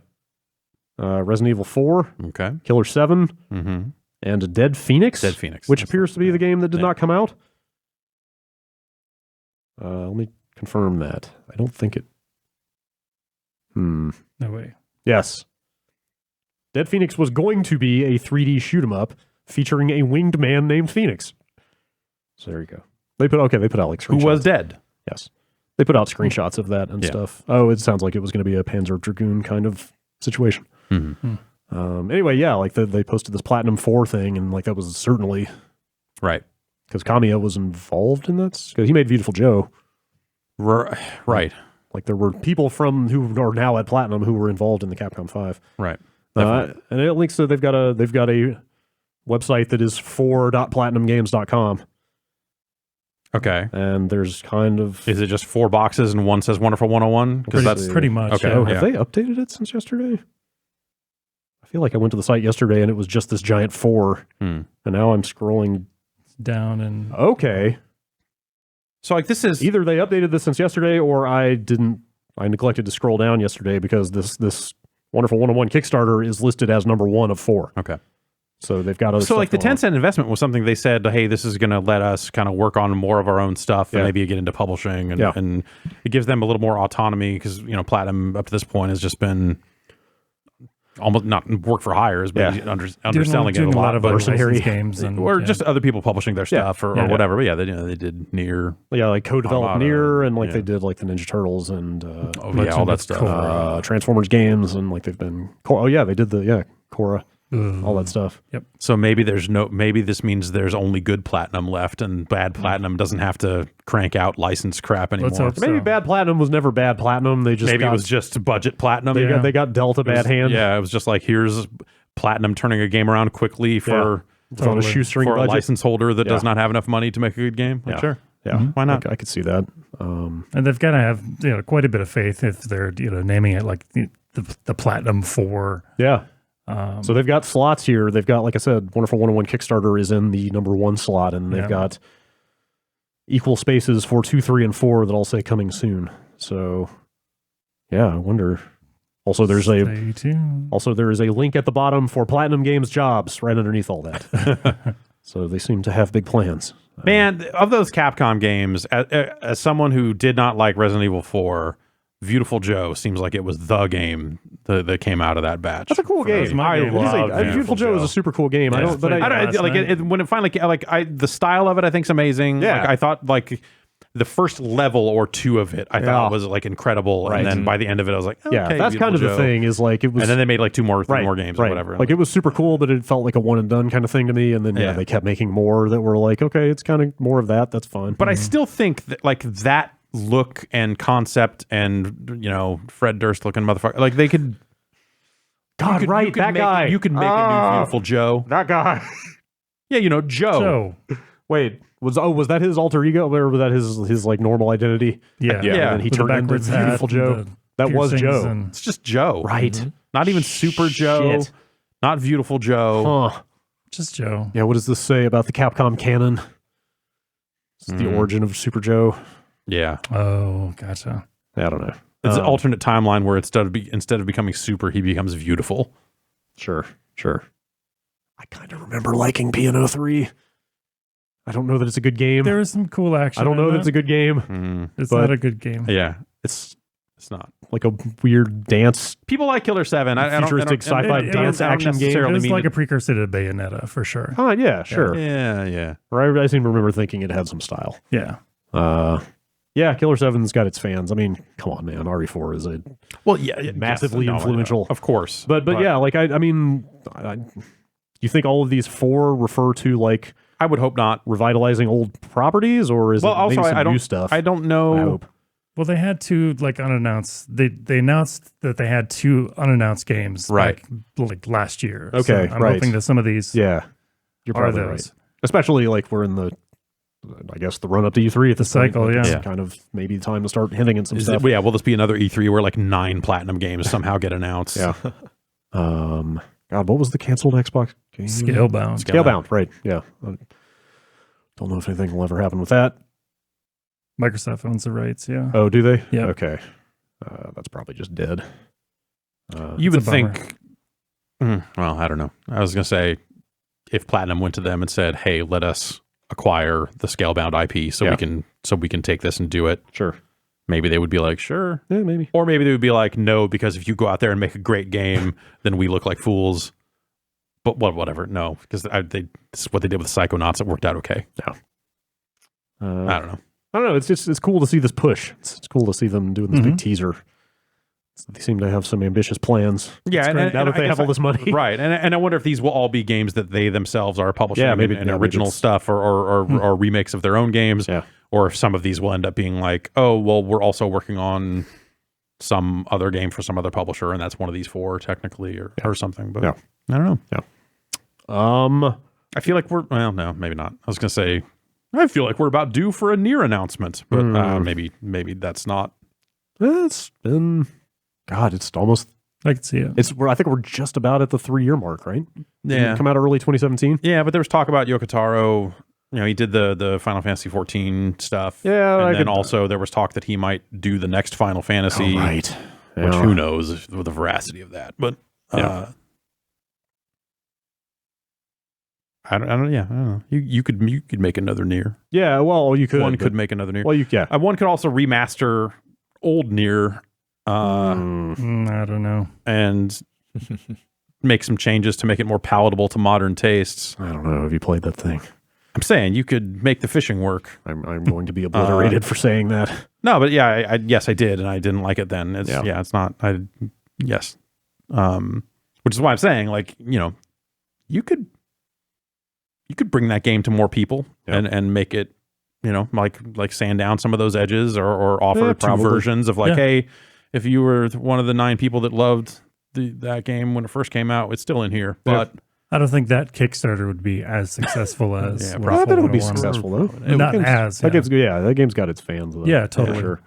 Resident Evil 4. Okay. Killer 7. And Dead Phoenix. Dead Phoenix. Which appears to be the game that did not come out. Let me confirm that. I don't think it... No way. Yes. Dead Phoenix was going to be a 3D shoot-'em-up featuring a winged man named Phoenix. So there you go. They put out like screenshots. Who was dead. Yes. They put out screenshots of that and stuff. Oh, it sounds like it was going to be a Panzer Dragoon kind of situation. Anyway, like they posted this Platinum 4 thing, and like that was certainly... Right. Because Kamiya was involved in that. Because he made Beautiful Joe. Right. Like there were people who are now at Platinum who were involved in the Capcom 5. Right. And it links to they've got a website that is for.platinumgames.com. Okay. And there's kind of... Is it just 4 boxes and one says Wonderful 101? Because that's pretty much. Okay. Have they updated it since yesterday? feel like I went to the site yesterday and it was just this giant 4. And now I'm scrolling down and okay. So like this is Either they updated this since yesterday or I neglected to scroll down yesterday because this Wonderful 101 Kickstarter is listed as number 1 of 4. okay. So they've got other So stuff like the going on. 10-cent investment was something they said, hey, this is going to let us kind of work on more of our own stuff and maybe get into publishing and it gives them a little more autonomy because, you know, Platinum up to this point has just been almost not work for hires, but underselling it a lot, of but mercenary games and or just other people publishing their stuff or whatever. But yeah, they did Nier. Yeah, like co-developed Armada, Nier and like they did like the Ninja Turtles and all that stuff. Transformers games and like they've been they did the Korra. All that stuff. Yep. So maybe this means there's only good Platinum left and bad Platinum doesn't have to crank out licensed crap anymore. Let's hope Maybe so. bad Platinum was never bad Platinum. They just Maybe it was just budget Platinum. they got dealt a bad hand. Yeah, it was just like, here's Platinum turning a game around quickly for on a shoestring for a budget. license holder that does not have enough money to make a good game. Like, sure. Yeah, why not? I could see that. And they've got to have quite a bit of faith if they're naming it like the Platinum 4. Yeah. So they've got slots here. They've got, like I said, Wonderful 101 Kickstarter is in the number 1 slot, and they've got equal spaces for 2, 3, and 4 that all say coming soon. So, yeah, I wonder. Also, there is a link at the bottom for Platinum Games jobs right underneath all that. So they seem to have big plans. Man, of those Capcom games, as someone who did not like Resident Evil 4, Beautiful Joe seems like it was the game that came out of that batch. That's a cool game. Beautiful Joe is a super cool game. Yeah. When it finally the style of it I think is amazing. Yeah. Like, I thought like the first level or 2 of it I thought was like incredible, and then by the end of it I was like, okay, that's kind of the thing. Is like it was, and then they made like 2 more games or whatever. Like it was super cool, but it felt like a one and done kind of thing to me. And then they kept making more that were like, okay, it's kind of more of that. That's fine. But I still think that like that look and concept and Fred Durst looking motherfucker, like they could that guy. You could make a new Beautiful Joe. That guy. Yeah, Joe. Wait, was that his alter ego, or was that his like normal identity? Yeah. And then he turned into Beautiful Joe. That was Joe. It's just Joe. Right. Not even Super Joe. Shit. Not Beautiful Joe. Huh. Just Joe. Yeah, what does this say about the Capcom canon? It's the origin of Super Joe. Yeah. Oh, gotcha. I don't know. It's an alternate timeline where instead of becoming super, he becomes beautiful. Sure. I kind of remember liking Piano 3. I don't know that it's a good game. There is some cool action. I don't know that it's a good game. It's not a good game. Yeah, it's not. Like a weird dance. People like Killer 7. Futuristic sci-fi dance action game. It was like a precursor to Bayonetta for sure. Oh, yeah, sure. Yeah. I seem to remember thinking it had some style. Yeah. Yeah, Killer 7's got its fans. I mean, come on, man. RE4 is massively influential. Of course. But yeah, like, I mean, you think all of these 4 refer to, like, I would hope not. Revitalizing old properties, or is it maybe some new stuff? I don't know. I hope. Well, they had 2 like unannounced. They announced that they had 2 unannounced games, like last year. Okay, so I'm hoping that some of these, you're probably right. Especially like we're in the, I guess, the run up to E3 at the cycle. Like, yeah, it's kind of maybe time to start hinting at some stuff. Will this be another E3 where like 9 Platinum games somehow get announced? Yeah. God, what was the canceled Xbox game? Scalebound, right? Yeah. Don't know if anything will ever happen with that. Microsoft owns the rights. Yeah. Oh, do they? Yeah. Okay. That's probably just dead. You would think. Well, I don't know. I was gonna say, if Platinum went to them and said, "Hey, let us acquire the Scalebound IP, so we can take this and do it." Sure. Maybe they would be like, "Sure." Yeah, maybe. Or maybe they would be like, "No, because if you go out there and make a great game, then we look like fools." But whatever. No, because this is what they did with Psychonauts. It worked out okay. Yeah. I don't know. I don't know. It's cool to see this push. It's cool to see them doing this big teaser. They seem to have some ambitious plans. Yeah, now that they have all this money, right? And I wonder if these will all be games that they themselves are publishing, and original stuff, or remakes of their own games. Yeah. Or if some of these will end up being like, oh, well, we're also working on some other game for some other publisher, and that's one of these 4 technically, or something. But I don't know. Yeah. I feel like no, maybe not. I was gonna say, I feel like we're about due for a Nier announcement, but maybe that's not. It's been, God, it's almost I can see it. I think we're just about at the 3-year mark, right? Didn't Yeah. it come out early 2017. Yeah, but there was talk about Yoko Taro. You know, he did the Final Fantasy 14 stuff. Yeah, and then also there was talk that he might do the next Final Fantasy. Oh, right. Which Yeah. who knows with the veracity of that? But I don't know. You could make another Nier. Yeah, well, you could. One could make another Nier. Well, One could also remaster old Nier. I don't know. And make some changes to make it more palatable to modern tastes. I don't know. Have you played that thing? I'm saying you could make the fishing work. I'm going to be obliterated for saying that. No, but yeah, yes, I did, and I didn't like it then. It's it's not. Yes, which is why I'm saying, like, you know, you could bring that game to more people and make it, you know, like sand down some of those edges or offer two versions of like, hey, if you were one of the 9 people that loved that game when it first came out, it's still in here, but. I don't think that Kickstarter would be as successful as. I bet it would be successful though. That game's got its fans. Though. Yeah, totally. Sure.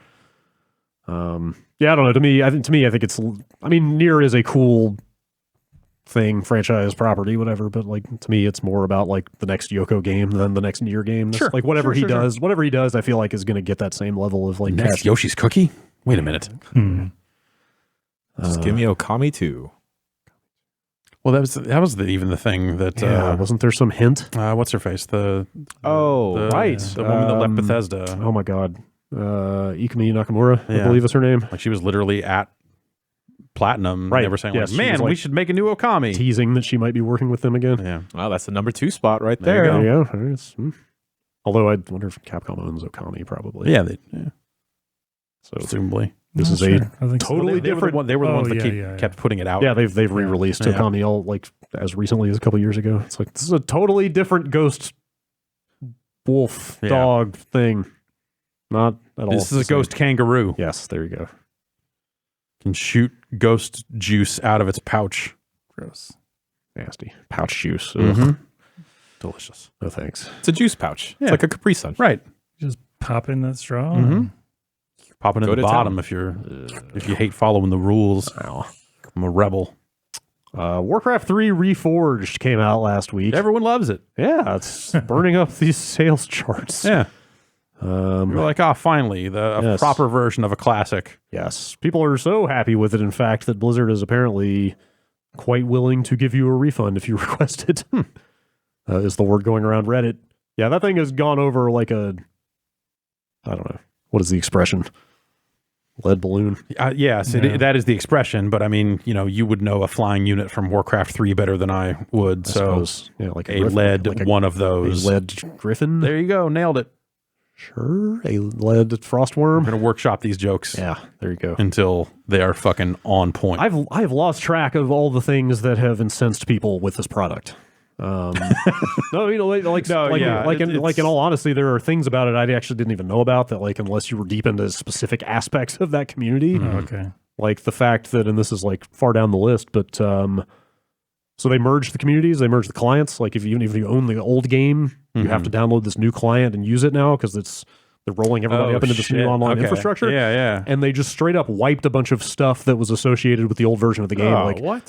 Yeah, I don't know. To me, I think it's. I mean, Nier is a cool thing, franchise property, whatever. But like to me, it's more about like the next Yoko game than the next Nier game. Sure. Like whatever he does, I feel like is going to get that same level of like next Yoshi's Cookie. Wait a minute. Just give me Okami 2. Well, that was even the thing that wasn't there some hint? What's her face? Right, the woman that left Bethesda. Oh my God, Ikumi Nakamura, I believe is her name. Like she was literally at Platinum. Right, they were saying, yes, like, man, we should make a new Okami. Teasing that she might be working with them again. Yeah. Well, that's the number 2 spot right there. There you go. Although I wonder if Capcom owns Okami, probably. Yeah, so presumably. This is a totally different. They were the ones that kept putting it out. Yeah, they've re-released Okami all like as recently as a couple years ago. It's like this is a totally different ghost wolf dog thing. Not at all. This is a ghost kangaroo. Yes, there you go. Can shoot ghost juice out of its pouch. Gross, nasty pouch juice. Delicious. No thanks. It's a juice pouch. It's like a Capri Sun. Right. Just pop in that straw. Pop it in the bottom if you hate following the rules. I'm a rebel. Warcraft III Reforged came out last week. Everyone loves it. Yeah, it's burning up these sales charts. Yeah. You're like, finally, a proper version of a classic. Yes. People are so happy with it, in fact, that Blizzard is apparently quite willing to give you a refund if you request it. Is the word going around Reddit. Yeah, that thing has gone over like I don't know. What is the expression? Lead balloon? Yes, that is the expression, but I mean, you know, you would know a flying unit from Warcraft 3 better than I would. Like a lead one of those. A lead griffin? There you go. Nailed it. Sure. A lead frostworm? I'm going to workshop these jokes. Yeah, there you go. Until they are fucking on point. I've lost track of all the things that have incensed people with this product. No, you know, in all honesty, there are things about it I actually didn't even know about that, like, unless you were deep into specific aspects of that community. Okay. Like the fact that, and this is like far down the list, but so they merged the communities, they merged the clients. Like even if you own the old game, you have to download this new client and use it now because they're rolling everybody up into this new online infrastructure. Yeah. And they just straight up wiped a bunch of stuff that was associated with the old version of the game.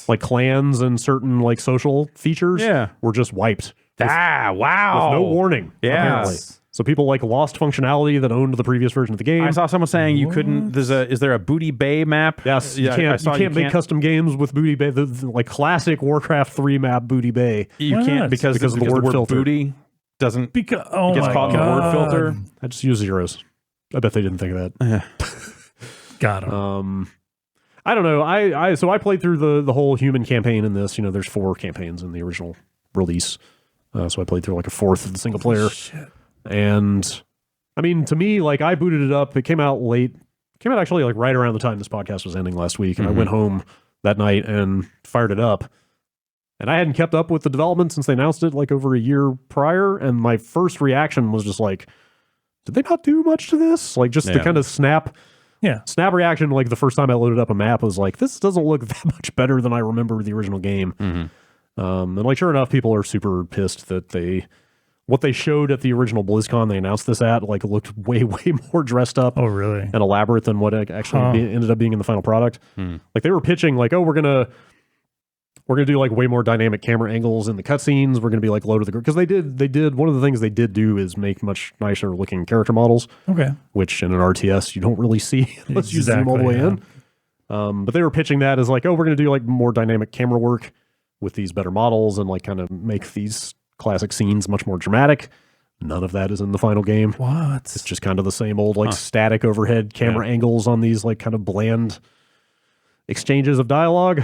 Like clans and certain like social features were just wiped. Wow. With no warning. Yeah. Apparently. So people like lost functionality that owned the previous version of the game. I saw someone saying you couldn't. Is there a Booty Bay map? Yes, you can't make custom games with Booty Bay. The like classic Warcraft 3 map Booty Bay. You can't because of the word filter. Booty doesn't gets caught in the word filter. I just use zeros. I bet they didn't think of that. Got him. I don't know. So I played through the whole human campaign in this. You know, there's 4 campaigns in the original release. So I played through like a fourth of the single player. Shit. And I mean, to me, like I booted it up. It came out late. It came out actually like right around the time this podcast was ending last week. And I went home that night and fired it up. And I hadn't kept up with the development since they announced it like over a year prior. And my first reaction was just like, did they not do much to this? Like just the kind of snap reaction. Like the first time I loaded up a map was like, this doesn't look that much better than I remember the original game. And like, sure enough, people are super pissed that they what they showed at the original BlizzCon, they announced this at, like, looked way more dressed up Oh, really? and elaborate than what it actually ended up being in the final product. Like, they were pitching, like, oh, we're gonna do like way more dynamic camera angles in the cutscenes. We're gonna be like low to the ground, because they did one of the things they did do is make much nicer looking character models. Okay. Which in an RTS you don't really see unless you zoom all the way in. But they were pitching that as like, oh, we're gonna do like more dynamic camera work with these better models and like kind of make these classic scenes much more dramatic. None of that is in the final game. What? It's just kind of the same old like static overhead camera angles on these like kind of bland exchanges of dialogue.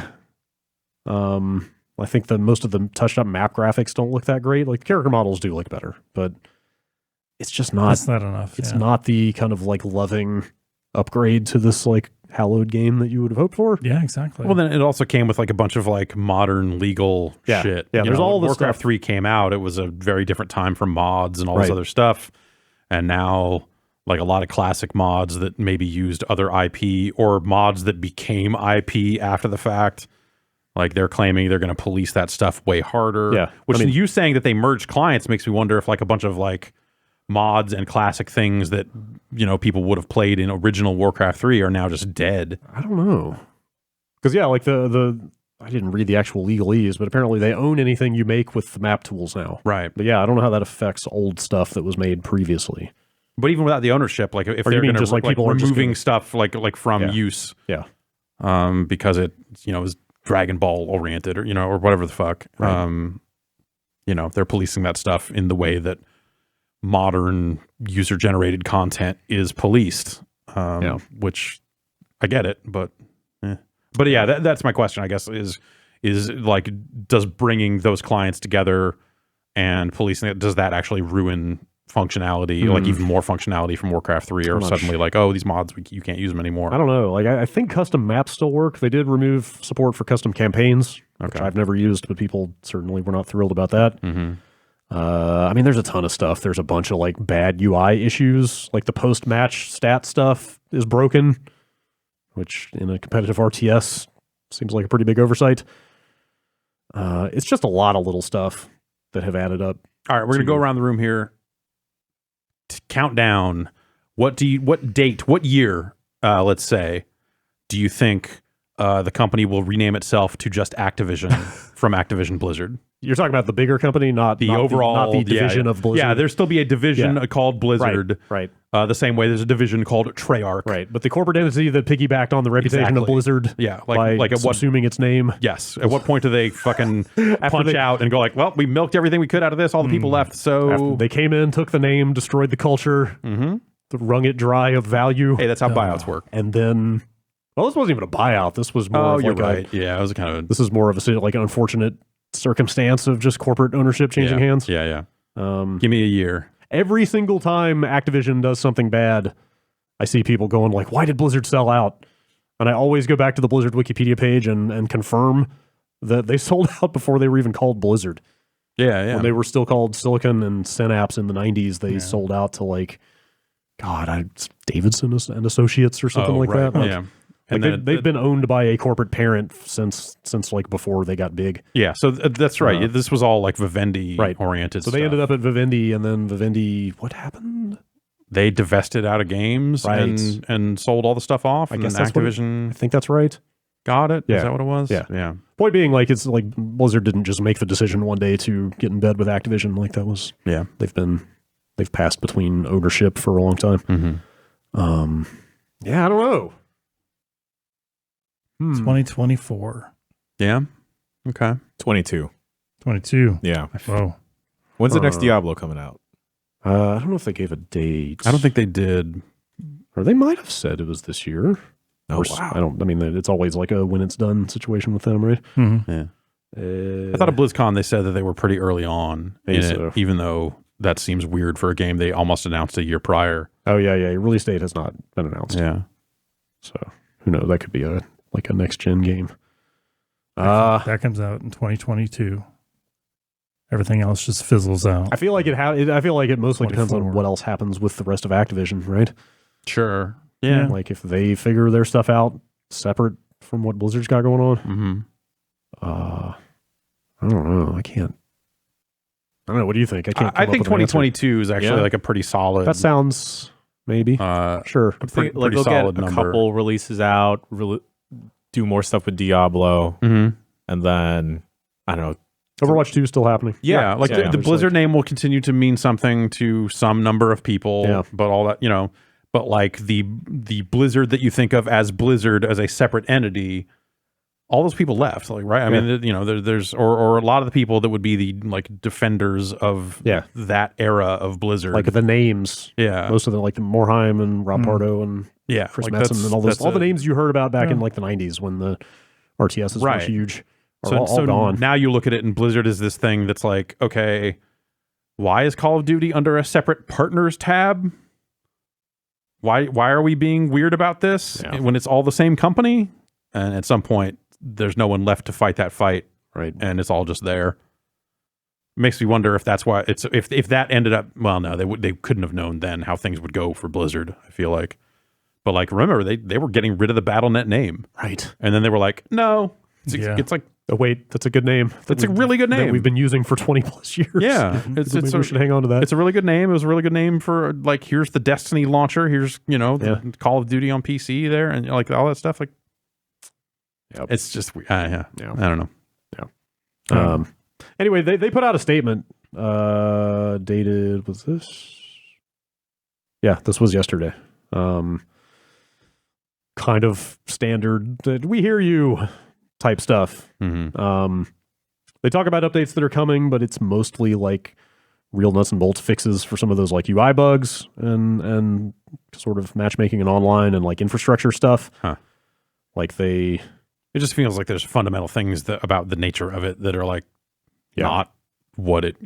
I think that most of the touched up map graphics don't look that great. Like, character models do look better, but it's just not. That's not enough. It's not the kind of like loving upgrade to this like hallowed game that you would have hoped for. Yeah, exactly. Well, then it also came with like a bunch of like modern legal shit. Yeah, there's all when this Warcraft stuff. 3 came out, it was a very different time for mods and all this other stuff. And now like a lot of classic mods that maybe used other IP or mods that became IP after the fact. Like, they're claiming they're going to police that stuff way harder. Yeah. Which, I mean, you saying that they merged clients makes me wonder if like a bunch of like mods and classic things that, you know, people would have played in original Warcraft 3 are now just dead. I don't know. Because yeah, like the I didn't read the actual legalese, but apparently they own anything you make with the map tools now. Right. But yeah, I don't know how that affects old stuff that was made previously. But even without the ownership, like if Or you they're mean going to just, like, like people are just removing gonna- stuff like from use, Yeah. because it, you know, is Dragon Ball oriented or, you know, or whatever the fuck. Right. You know, they're policing that stuff in the way that modern user generated content is policed. Which I get it, but yeah, that's my question, I guess, is like, does bringing those clients together and policing it, does that actually ruin functionality, like even more functionality from Warcraft 3, or suddenly like, oh, these mods, you can't use them anymore? I don't know. Like, I think custom maps still work. They did remove support for custom campaigns, which I've never used, but people certainly were not thrilled about that. I mean, there's a ton of stuff. There's a bunch of like bad UI issues. Like the post-match stat stuff is broken, which in a competitive RTS seems like a pretty big oversight. It's just a lot of little stuff that have added up. All right, we're gonna go around the room here. Count down. What year, let's say, do you think the company will rename itself to just Activision from Activision Blizzard? You're talking about the bigger company, not the division of Blizzard. Yeah, there'll still be a division called Blizzard. Right. The same way there's a division called Treyarch. Right. But the corporate entity that piggybacked on the reputation of Blizzard. Yeah. By like at what, assuming its name. Yes. At what point do they fucking punch out and go like, well, we milked everything we could out of this. All the people left. So After they came in, took the name, destroyed the culture, wrung it dry of value. Hey, that's how buyouts work. And then, well, this wasn't even a buyout. This was more of you're like right. Yeah, it was kind of this is more of a like an unfortunate circumstance of just corporate ownership changing hands. Yeah. Give me a year. Every single time Activision does something bad, I see people going like, why did Blizzard sell out? And I always go back to the Blizzard Wikipedia page and confirm that they sold out before they were even called Blizzard. Yeah. When they were still called Silicon and Synapse in the 90s, they sold out to like, Davidson and Associates or something like that. Yeah. Like they've been owned by a corporate parent since like before they got big. Yeah, so that's right. This was all like Vivendi oriented. So they ended up at Vivendi, and then Vivendi, what happened? They divested out of games and sold all the stuff off. I guess that's Activision. I think that's right. Got it. Yeah. Is that what it was? Yeah. Point being, like, it's like Blizzard didn't just make the decision one day to get in bed with Activision. Like that was they've passed between ownership for a long time. Yeah, I don't know. 2024. Yeah. Okay. 22. 22. Yeah. Whoa. When's the next Diablo coming out? I don't know if they gave a date. I don't think they did. Or they might have said it was this year. Oh, wow. I mean, it's always like a when it's done situation with them, right? Yeah. I thought at BlizzCon they said that they were pretty early on in it, even though that seems weird for a game they almost announced a year prior. Oh, yeah. Release date has not been announced. Yeah. So, who knows? That could be a next-gen game. That comes out in 2022. Everything else just fizzles out. I feel like I feel like it mostly depends on 24. what else happens with the rest of Activision, right? Sure. Yeah. Like if they figure their stuff out separate from what Blizzard's got going on. Mm-hmm. I don't know. I can't I don't know. What do you think? I come up think with an answer. 2022 is actually Yeah. like a pretty solid. That sounds maybe sure. I'm thinking, like pretty they'll solid get a number. couple releases out, do more stuff with Diablo, Mhm. and then I don't know. Overwatch 2 is still happening. Yeah, like the Blizzard name will continue to mean something to some number of people. Yeah. But all that, but like the Blizzard that you think of as Blizzard as a separate entity, all those people left. Like, right? I mean, there's or a lot of the people that would be the like defenders of that era of Blizzard, Like the names. Yeah. Most of them, like the Morheim and Rob Pardo and Chris like Metzen and all the names you heard about back in Yeah. like the 90s when the RTSs were Right. huge. Are So, all gone. now you look at it and Blizzard is this thing that's like, okay, why is Call of Duty under a separate partners tab? Why are we being weird about this when it's all the same company? And at some point, there's no one left to fight that fight, Right. and it's all just there. Makes me wonder if that's why it's if that ended up. Well, no, they couldn't have known then how things would go for Blizzard. I feel like, but like remember they were getting rid of the BattleNet name, Right. and then they were like, no, it's like. Oh, wait, that's a good name. That's a really good That name. we've been using for 20 plus years. Yeah, Maybe we should hang on to that. It's a really good name. It was a really good name for like, here's the Destiny launcher. Here's, the Call of Duty on PC there and like all that stuff. Like, it's just, I don't know. Anyway, they put out a statement dated, was this? Yeah, this was yesterday. Kind of standard that we hear you type stuff. Mm-hmm. They talk about updates that are coming, but it's mostly like real nuts and bolts fixes for some of those like UI bugs and sort of matchmaking and online and like infrastructure stuff. Huh. Like it just feels like there's fundamental things about the nature of it that are like not what it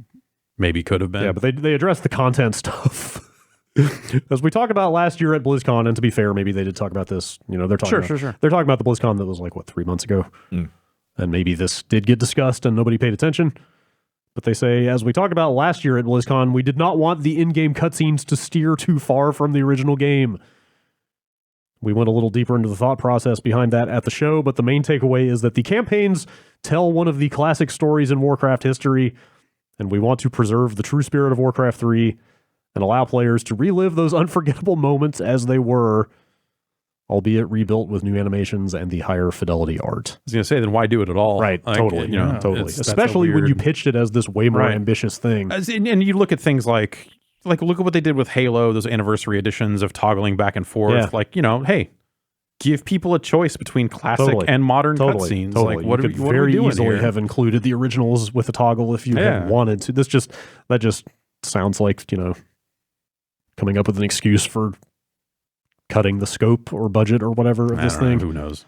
maybe could have been. Yeah, but they address the content stuff. As we talked about last year at BlizzCon, and to be fair, maybe they did talk about this. They're talking Sure. They're talking about the BlizzCon that was like 3 months ago, and maybe this did get discussed and nobody paid attention. But they say, as we talked about last year at BlizzCon, we did not want the in-game cutscenes to steer too far from the original game. We went a little deeper into the thought process behind that at the show, but the main takeaway is that the campaigns tell one of the classic stories in Warcraft history, and we want to preserve the true spirit of Warcraft III and allow players to relive those unforgettable moments as they were, albeit rebuilt with new animations and the higher fidelity art. I was going to say, then why do it at all? Right, Like, totally. Totally. Especially when you pitched it as this way more ambitious thing. And you look at things like look at what they did with Halo, those anniversary editions of toggling back and forth. Yeah. Like, hey, give people a choice between classic and modern cutscenes. Totally. Like, what you are could we very doing easily here? have included the originals with a toggle if you had wanted to. That just sounds like, coming up with an excuse for cutting the scope or budget or whatever of this thing. Who knows?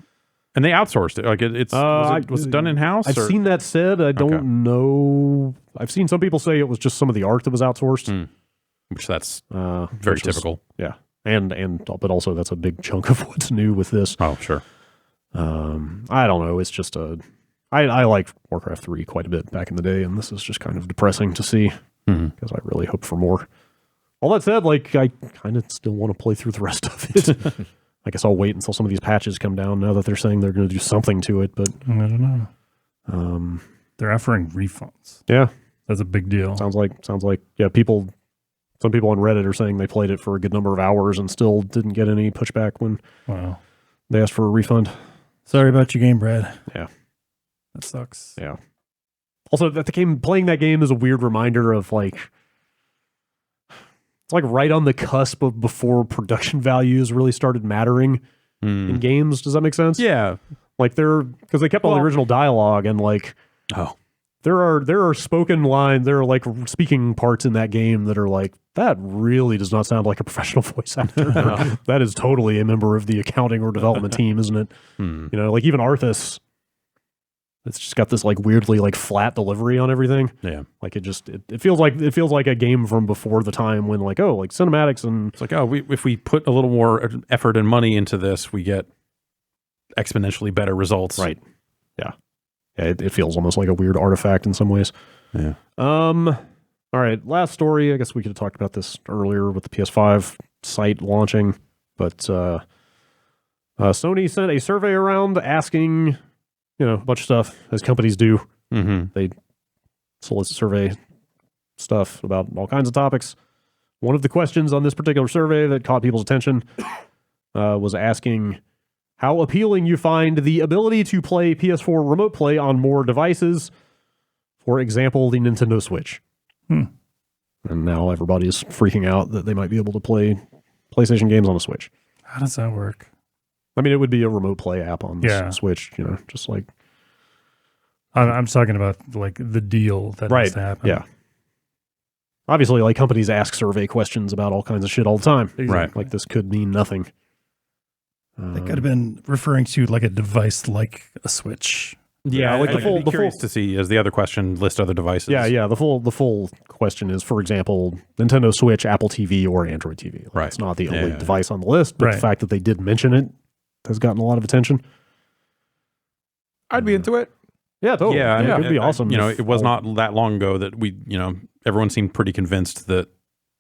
And they outsourced it. Like was it done in house? I've seen that said. I don't know. I've seen some people say it was just some of the art that was outsourced, which that's very typical. Yeah, but also that's a big chunk of what's new with this. Oh, sure. I don't know. It's just I liked Warcraft 3 quite a bit back in the day, and this is just kind of depressing to see because I really hope for more. All that said, like, I kind of still want to play through the rest of it. I guess I'll wait until some of these patches come down now that they're saying they're going to do something to it, but I don't know. They're offering refunds. Yeah. That's a big deal. Sounds like some people on Reddit are saying they played it for a good number of hours and still didn't get any pushback when they asked for a refund. Sorry about your game, Brad. Yeah. That sucks. Yeah. Also, playing that game is a weird reminder of like, it's like right on the cusp of before production values really started mattering in games. Does that make sense? Yeah. Like because they kept all the original dialogue and like, there are spoken lines, there are like speaking parts in that game that are like, that really does not sound like a professional voice actor. That is totally a member of the accounting or development team, isn't it? Like even Arthas, it's just got this like weirdly like flat delivery on everything. Yeah. Like it feels like a game from before the time when like cinematics and it's like, if we put a little more effort and money into this, we get exponentially better results. Right. Yeah. It feels almost like a weird artifact in some ways. Yeah. All right. Last story. I guess we could have talked about this earlier with the PS5 site launching, but Sony sent a survey around asking, a bunch of stuff as companies do. Mm-hmm. They solicit survey stuff about all kinds of topics. One of the questions on this particular survey that caught people's attention was asking how appealing you find the ability to play PS4 Remote Play on more devices. For example, the Nintendo Switch. And now everybody is freaking out that they might be able to play PlayStation games on a Switch. How does that work? I mean, it would be a Remote Play app on the Switch, just like... I'm talking about like the deal that has to happen. Yeah. Obviously, like companies ask survey questions about all kinds of shit all the time. Exactly. Right. Like this could mean nothing. They could have been referring to like a device like a Switch. Yeah, like I'd be curious to see, as the other question, list other devices. Yeah. The full question is, for example, Nintendo Switch, Apple TV, or Android TV. Like, Right. It's not the only device on the list, but the Right. fact that they did mention it has gotten a lot of attention. I'd be into it. Yeah, totally. Yeah, it would be awesome. It was not that long ago that everyone seemed pretty convinced that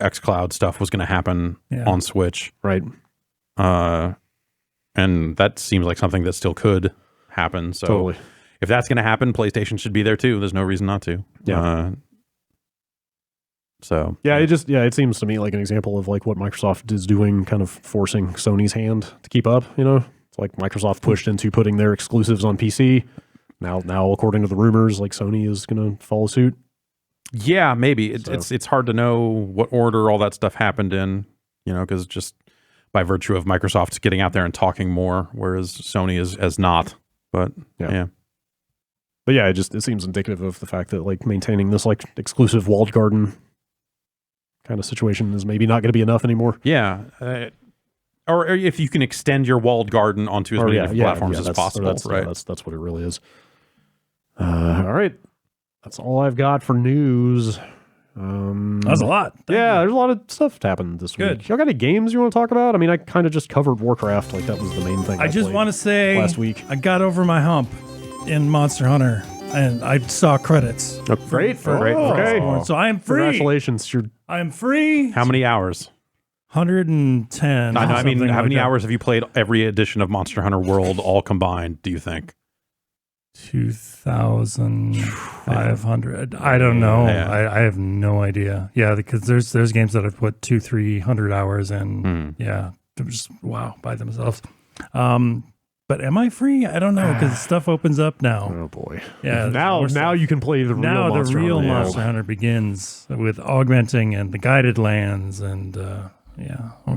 xCloud stuff was going to happen on Switch. Right. And that seems like something that still could happen. So Totally. if that's going to happen, PlayStation should be there too. There's no reason not to. Yeah. It seems to me like an example of like what Microsoft is doing, kind of forcing Sony's hand to keep up. It's like Microsoft pushed into putting their exclusives on PC. Now, according to the rumors, like Sony is going to follow suit. Yeah, maybe it's hard to know what order all that stuff happened in. Because just by virtue of Microsoft getting out there and talking more, whereas Sony has not. But yeah. But yeah, it seems indicative of the fact that like maintaining this like exclusive walled garden kind of situation is maybe not going to be enough anymore. Yeah. Or if you can extend your walled garden onto as many different platforms as possible, right? That's what it really is. All right. That's all I've got for news. That's a lot. There's a lot of stuff happened this Good. week. Y'all got any games you want to talk about? I mean, I kind of just covered Warcraft. Like, that was the main thing. I just want to say last week. I got over my hump in Monster Hunter and I saw credits. Oh, great. Great. Okay. So I am free. Congratulations. I am free. How many hours? 110. I mean, how many that. hours have you played every edition of Monster Hunter World all combined, do you think? 2,500. I don't know. Yeah. I have no idea. Yeah, because there's games that I've put 200-300 hours in. Yeah, they're just wow by themselves. But am I free? I don't know because stuff opens up now. Oh boy. Yeah. Now you can play the real now Monster the real Hunter. Monster Hunter begins with augmenting and the guided lands and all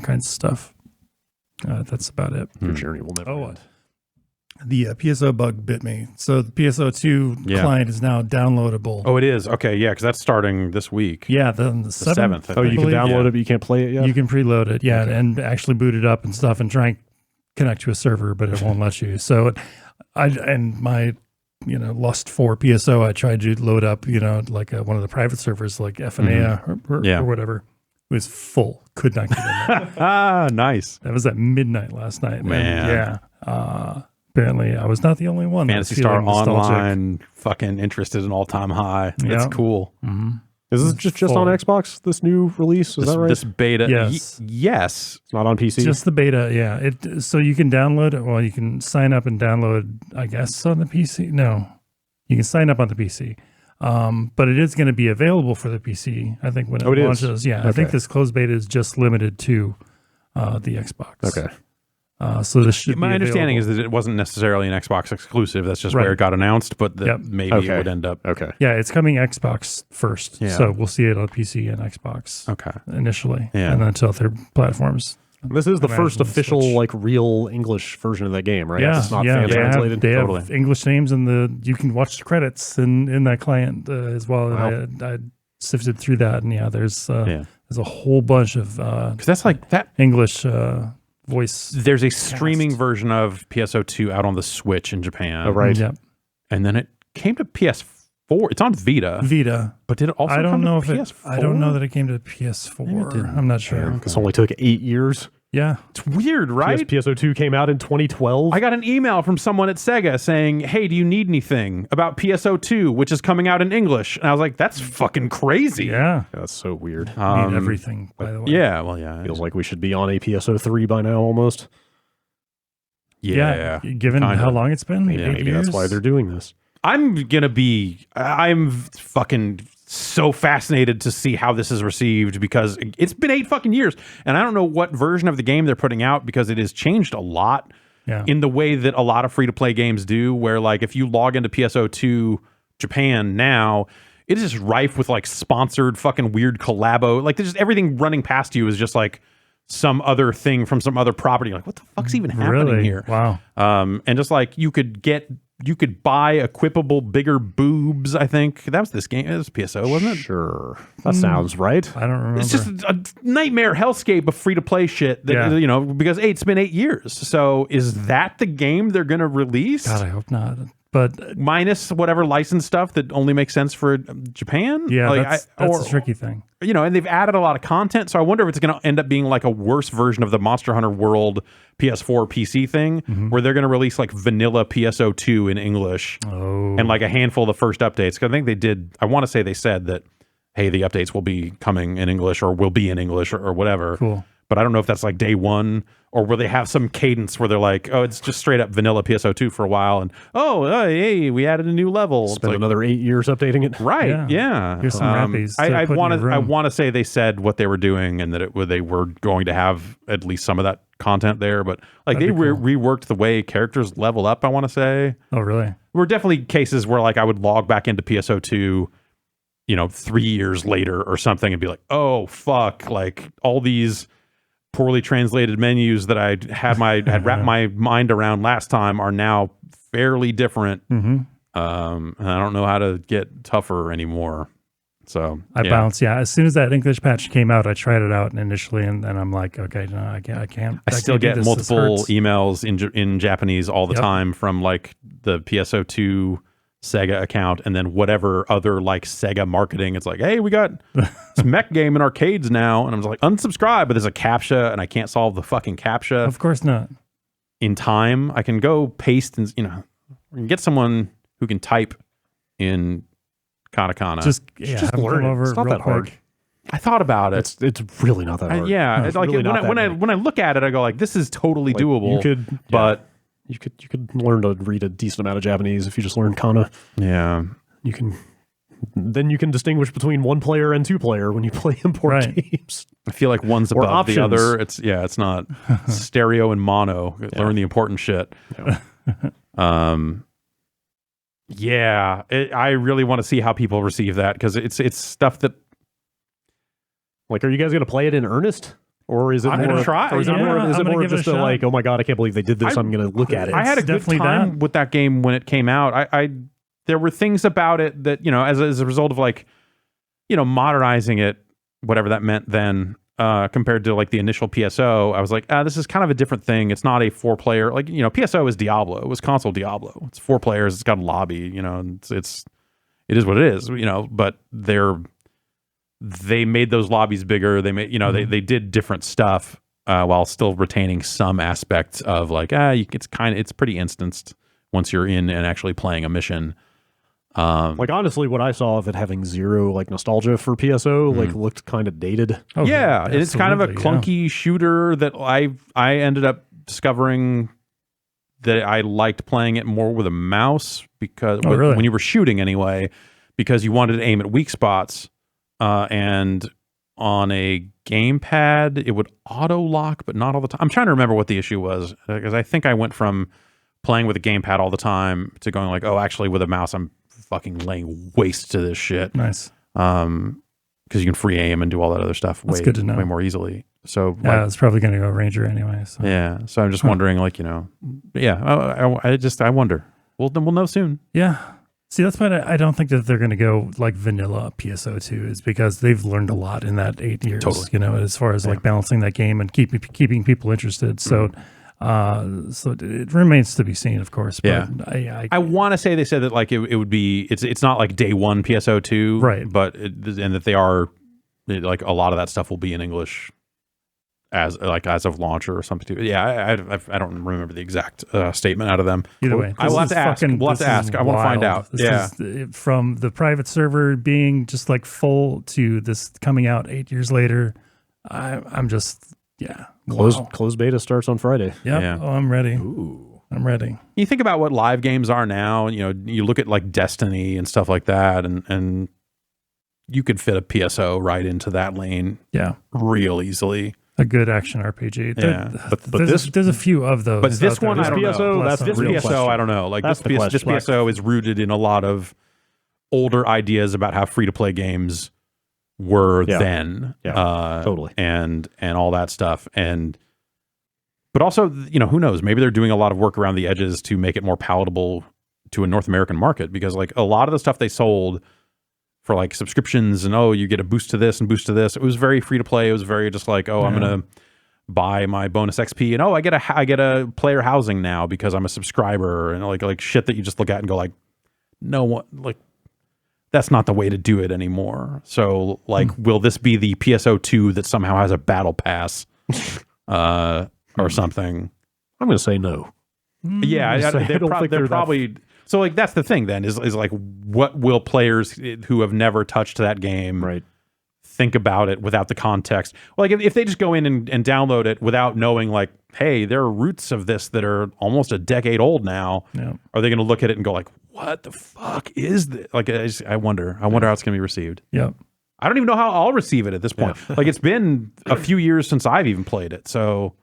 kinds of stuff. That's about it. Your journey will never end. The PSO bug bit me. So the PSO2 client is now downloadable. Oh, it is? Okay, yeah, because that's starting this week. Yeah, the 7th. Oh, you can download it, but you can't play it yet? You can preload it, and actually boot it up and stuff and try and connect to a server, but it won't let you. So my lust for PSO, I tried to load up, like one of the private servers like FNA or whatever. It was full. Could not get in there. Nice. That was at midnight last night. Man. Apparently, I was not the only one. Phantasy Star Online, fucking interested in all-time high. That's cool. Mm-hmm. Is this just on Xbox, this new release? Is that right? This beta? Yes. Yes. It's not on PC? Just the beta, yeah. So you can download it. Well, you can sign up and download, I guess, on the PC. No. You can sign up on the PC. But it is going to be available for the PC, I think, when it launches. Yeah, I think this closed beta is just limited to the Xbox. Okay. So this should My be understanding available. is that it wasn't necessarily an Xbox exclusive. That's just where it got announced, but maybe it would end up. Okay. Yeah, it's coming Xbox first. Yeah. So we'll see it on PC and Xbox initially. Yeah. And then to other platforms. This is the first Imagine official, Switch. like, real English version of that game, right? Yeah, It's not yeah, fan translated. They have English names, and you can watch the credits in that client as well. Wow. I sifted through that, and there's a whole bunch of Because that's like that English voice. There's a streaming version of PSO2 out on the Switch in Japan. Oh, right. Yep. And then it came to PS4. It's on Vita. But did it also I don't come know to if PS4? I don't know that it came to PS4. I'm not sure. This only took 8 years. Yeah. It's weird, right? PSO2 came out in 2012. I got an email from someone at Sega saying, hey, do you need anything about PSO2, which is coming out in English? And I was like, that's fucking crazy. Yeah. That's so weird. Need everything, by the way. Yeah, well, yeah. Feels like we should be on a PSO3 by now almost. Yeah. Given how long it's been, Maybe that's why they're doing this. I'm fucking so fascinated to see how this is received because it's been 8 fucking years. And I don't know what version of the game they're putting out because it has changed a lot in the way that a lot of free-to-play games do, where like if you log into PSO2 Japan now, it is just rife with like sponsored fucking weird collabo. Like there's just everything running past you is just like some other thing from some other property. You're like, what the fuck's even happening here? Wow. And just like you could buy equipable bigger boobs. I think that was this game. It was PSO, wasn't it? Sure, that sounds right. I don't remember. It's just a nightmare hellscape of free to play shit. That you know, because it's been 8 years. So is that the game they're going to release? God, I hope not. But minus whatever license stuff that only makes sense for Japan. Yeah, like, that's a tricky thing. You know, and they've added a lot of content, so I wonder if it's going to end up being like a worse version of the Monster Hunter World PS4 PC thing, where they're going to release like vanilla PSO2 in English and like a handful of the first updates. Because I think they did. I want to say they said that, hey, the updates will be coming in English or will be in English or whatever. Cool. But I don't know if that's like day one or will they have some cadence where they're like, oh, it's just straight up vanilla PSO2 for a while. And, hey, we added a new level. Spend another 8 years updating it. Right. Yeah. Here's some rappies. I want to say they said what they were doing and that they were going to have at least some of that content there. But like they reworked the way characters level up, I want to say. Oh, really? There were definitely cases where like I would log back into PSO2, 3 years later or something and be like, oh, fuck. Like all these poorly translated menus that I had wrapped my mind around last time are now fairly different. And I don't know how to get tougher anymore. So I bounced. Yeah, as soon as that English patch came out, I tried it out initially, and then I'm like, okay, no, I can't. I still get multiple emails in Japanese all the time from like the PSO2 Sega account, and then whatever other like Sega marketing. It's like, hey, we got this mech game in arcades now, and I'm just like, unsubscribe, but there's a CAPTCHA, and I can't solve the fucking CAPTCHA. Of course not. In time, I can go paste and get someone who can type in katakana. Just learn it. It's not that hard. I thought about it. It's really not that hard. It's like really when I look at it, I go like, this is totally doable. But you could learn to read a decent amount of Japanese if you just learn kana. Yeah. You can distinguish between 1-player and 2-player when you play import games. I feel like one's above the other. It's not stereo and mono. Learn the important shit. Yeah. I really want to see how people receive that because it's stuff that. Like, are you guys going to play it in earnest? Or is it I'm gonna try. Or is it more just like, oh my god, I can't believe they did this. I'm going to look at it. I had a good time with that game when it came out. There were things about it that as a result of like, modernizing it, whatever that meant then, compared to like the initial PSO, I was like, this is kind of a different thing. It's not a 4-player like PSO is Diablo. It was console Diablo. It's 4 players. It's got a lobby. It is what it is. But they made those lobbies bigger. They made, they did different stuff while still retaining some aspects of like, it's pretty instanced once you're in and actually playing a mission. Like honestly, what I saw of it having zero like nostalgia for PSO, like looked kind of dated. Oh, yeah, and it's kind of a clunky shooter that I ended up discovering that I liked playing it more with a mouse because when you were shooting anyway, because you wanted to aim at weak spots. And on a gamepad, it would auto lock, but not all the time. I'm trying to remember what the issue was because I think I went from playing with a gamepad all the time to going like, oh, actually with a mouse, I'm fucking laying waste to this shit. Nice. Because you can free aim and do all that other stuff way more easily. So yeah, it's probably going to go Ranger anyway. So. Yeah. So I'm just wondering, like, I wonder. We'll know soon. Yeah. See, that's why I don't think that they're going to go like vanilla PSO2 is because they've learned a lot in that 8 years, as far as like balancing that game and keeping people interested. So, so it remains to be seen, of course. But I want to say they said that like it would be, it's not like day one PSO2, right? But and that they are like a lot of that stuff will be in English as of launch or something too. Yeah, I don't remember the exact statement out of them. Either way, I will have to ask. We'll have to ask. I want to find out. This is, from the private server being just like full to this coming out 8 years later, I'm just Closed beta starts on Friday. Yeah. Oh, I'm ready. Ooh. I'm ready. You think about what live games are now. You look at like Destiny and stuff like that, and you could fit a PSO right into that lane real easily. A good action RPG. Yeah. But There's a few of those. But this one, I don't know. That's This the real PSO, question. I don't know. Like That's this PSO is rooted in a lot of older ideas about how free-to-play games were then. Yeah, totally. And all that stuff. But also, who knows? Maybe they're doing a lot of work around the edges to make it more palatable to a North American market, because like a lot of the stuff they sold for like subscriptions and you get a boost to this and boost to this, it was very free to play. It was very just like I'm gonna buy my bonus XP and I get a player housing now because I'm a subscriber, and like shit that you just look at and go like, no one, like that's not the way to do it anymore. So like, will this be the PSO 2 that somehow has a battle pass or something? I'm gonna say no. Yeah, they're probably. So like that's the thing then is like, what will players who have never touched that game think about it without the context? Like if they just go in and download it without knowing like, hey, there are roots of this that are almost a decade old now. Yeah. Are they going to look at it and go like, what the fuck is this? Like I wonder how it's going to be received. Yeah. I don't even know how I'll receive it at this point. Like it's been a few years since I've even played it, so.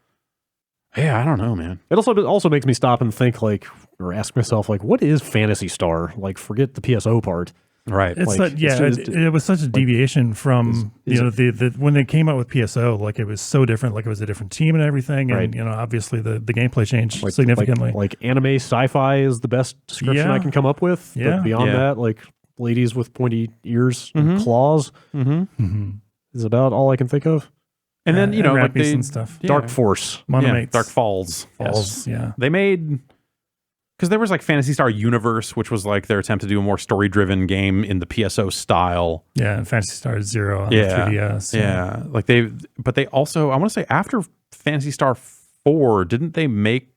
Yeah, I don't know, man. It also makes me stop and think like, or ask myself like, what is Phantasy Star? Like, forget the PSO part. Right. It's like, it was such a deviation from the when they came out with PSO. Like it was so different. Like it was a different team and everything. And obviously the gameplay changed significantly. Like anime sci-fi is the best description I can come up with. Yeah. But beyond that, like ladies with pointy ears and claws is about all I can think of. And then like and stuff. Dark Force, Monomates. Dark Falls. Falls. Yeah. They made, because there was like Phantasy Star Universe, which was like their attempt to do a more story-driven game in the PSO style. Yeah, and Phantasy Star Zero on the 3DS. Yeah, like but they also, I want to say after Phantasy Star 4, didn't they make?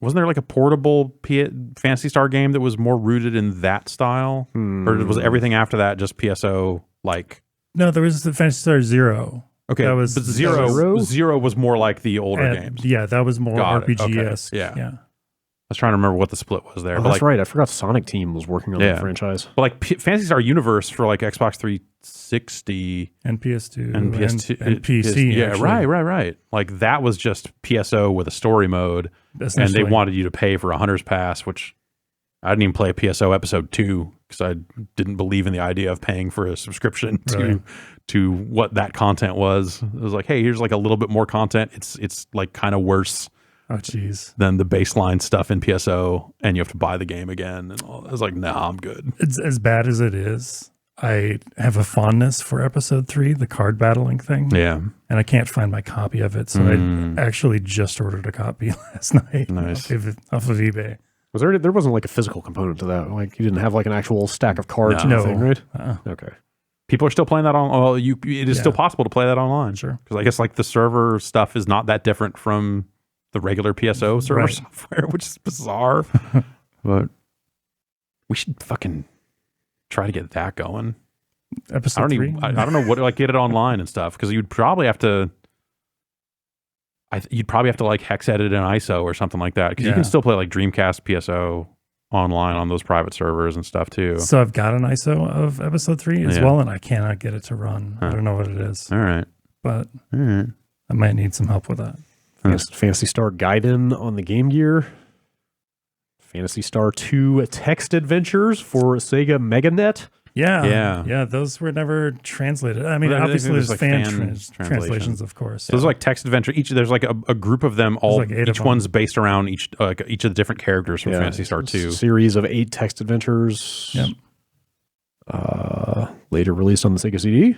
Wasn't there like a portable Phantasy Star game that was more rooted in that style, or was everything after that just PSO like? No, there was the Phantasy Star Zero. Okay, that was Zero was more like the older games. Yeah, that was more RPG-esque. Okay. Yeah. I was trying to remember what the split was there. Oh, but that's right. I forgot Sonic Team was working on the franchise. But like Phantasy Star Universe for like Xbox 360 and PS2 and PS2 and PC. Yeah, right. Like that was just PSO with a story mode, and they wanted you to pay for a Hunter's Pass, which I didn't even play a PSO episode 2 because I didn't believe in the idea of paying for a subscription to what that content was. It was like, hey, here's like a little bit more content. It's like kind of worse than the baseline stuff in PSO, and you have to buy the game again. And all. I was like, nah, I'm good. It's as bad as it is. I have a fondness for episode 3, the card battling thing. Yeah. And I can't find my copy of it. So I actually just ordered a copy last night. Nice. Off of eBay. Was there wasn't like a physical component to that? Like you didn't have like an actual stack of cards or anything, right? Okay. People are still playing that on. Well, it is still possible to play that online. Sure. Because I guess like the server stuff is not that different from the regular PSO server software, which is bizarre. But we should fucking try to get that going. Episode 3? I don't know what to like get it online and stuff, because you'd probably have to. You'd probably have to like hex edit an ISO or something like that, because you can still play like Dreamcast PSO online on those private servers and stuff too. So I've got an ISO of episode 3 as well, and I cannot get it to run. I don't know what it is. All right. But I might need some help with that. Phantasy Star Gaiden on the Game Gear. Phantasy Star 2 Text Adventures for Sega MegaNet. Yeah. Those were never translated. I mean, obviously there's like fan translations, of course. So there's like text adventure. There's like a group of them. All like each one's based around each of the different characters from Phantasy Star 2. Series of 8 text adventures. Yep. Later released on the Sega CD.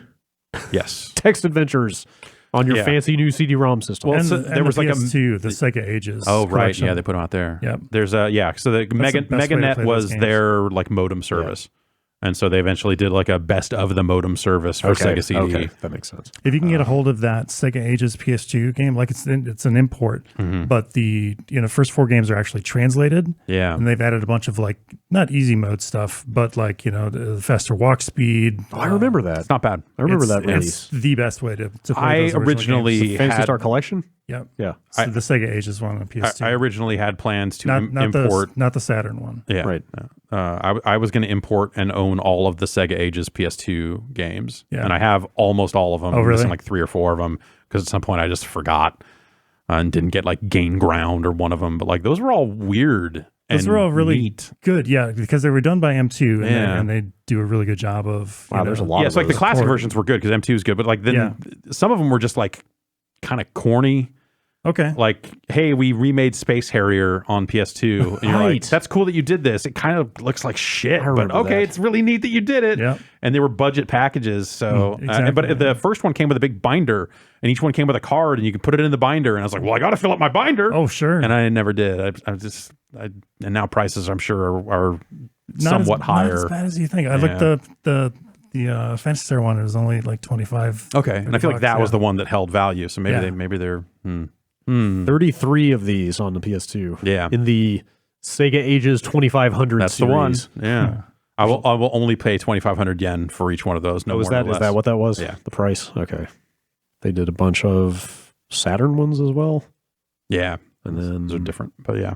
Yes. Text adventures on your fancy new CD-ROM system. Well, there was like PS2, the Sega Ages. Oh, right. Yeah, they put them out there. Yep. There's so the MegaNet was their like modem service. Yeah. And so they eventually did like a best of the modem service for Sega CD. Okay, that makes sense. If you can get a hold of that Sega Ages PS2 game, like it's an import, but the first 4 games are actually translated. Yeah, and they've added a bunch of like not easy mode stuff, but like the faster walk speed. I remember that. It's not bad. I remember that release. It's the best way to play I those originally games. Phantasy Star Collection. Yep. Yeah. So the Sega Ages one on PS2. I originally had plans to not import. not the Saturn one. Yeah, Right. I was going to import and own all of the Sega Ages PS2 games, Yeah. and I have almost all of them. Oh, I'm really? missing like 3 or 4 of them because at some point I just forgot and didn't get like Gain Ground or one of them. But like those were all weird. Those and were all really neat. good, yeah, because they were done by M2, and, Yeah. and they do a really good job of. Wow, there's a lot Yeah, of it's like the those. classic Port. versions were good because M2 is good, but like then Yeah. some of them were just like kind of corny. Okay. Like, hey, we remade Space Harrier on PS2. And you're like, Right. that's cool that you did this. It kind of looks like shit, I but remember okay, that. it's really neat that you did it. Yeah. And they were budget packages. So, exactly, but the first one came with a big binder, and each one came with a card, and you could put it in the binder. And I was like, well, I got to fill up my binder. Oh, sure. And I never did. And now prices, I'm sure, are somewhat Not higher. as bad as you think. I looked the Fantasy Star one. It was only like 25. Okay, and I feel like $30, that was yeah. the one that held value. So maybe Yeah. they're 33 of these on the PS2. Yeah. In the Sega Ages 2500 that's series. the one. Yeah. I will only pay 2,500 yen for each one of those. No Oh, is more, that no is that less. what that was? Yeah. The price? Okay. They did a bunch of Saturn ones as well. Yeah, And those are then different, but yeah.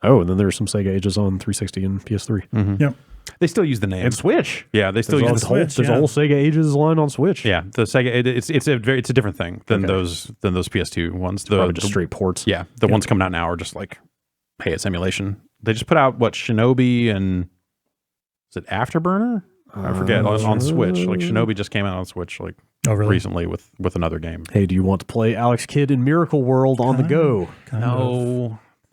Oh, and then there's some Sega Ages on 360 and PS3. Mm-hmm. Yep. They still use the name. And Switch. Yeah, they still There's, use a the whole, Switch, there's yeah. a whole Sega Ages line on Switch. Yeah, the Sega. It's a different thing than Okay. those PS2 ones. Probably just straight ports. Yeah, the ones coming out now are just like, hey, it's emulation. They just put out what Shinobi and is it Afterburner? I forget on Switch. Like Shinobi just came out on Switch like Oh, really? recently with another game. Hey, do you want to play Alex Kidd in Miracle World on the go?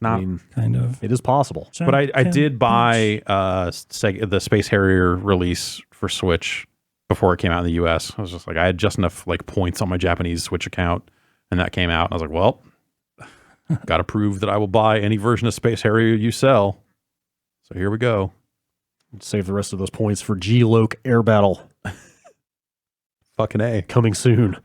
Not. I mean, Kind of. it is possible. But I did buy the Space Harrier release for Switch before it came out in the US. I was just like, I had just enough like points on my Japanese Switch account, and that came out. And I was like, well, got to prove that I will buy any version of Space Harrier you sell. So here we go. Save the rest of those points for G-Loke Air Battle Fucking A. coming soon.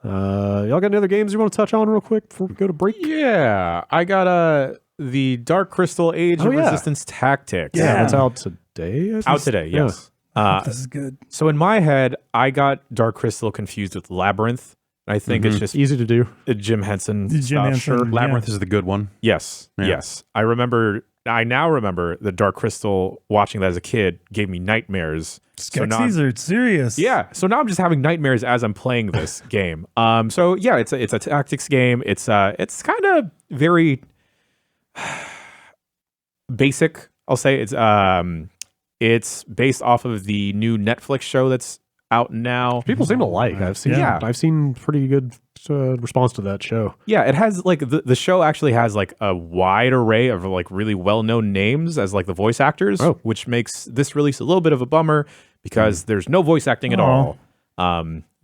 Y'all got any other games you want to touch on real quick before we go to break? Yeah, I got the Dark Crystal Age Oh, of yeah. Resistance Tactics. Yeah. It's out today. I think? Out today, Yeah. yes. This is good. So in my head, I got Dark Crystal confused with Labyrinth. I think it's just Easy to do. Jim Henson Jim stuff. Henson. Sure. Labyrinth is the good one. Yes, Yeah. yes. I now remember the Dark Crystal, watching that as a kid, gave me nightmares. So now Skeksis are serious. yeah, so now I'm just having nightmares as I'm playing this game. So yeah, it's a tactics game. It's kind of very basic. I'll say it's based off of the new Netflix show that's out now. People seem to like. I've seen. Yeah. I've seen pretty good response to that show. Yeah, it has like the show actually has like a wide array of like really well-known names as like the voice actors, which makes this release a little bit of a bummer because there's no voice acting at all.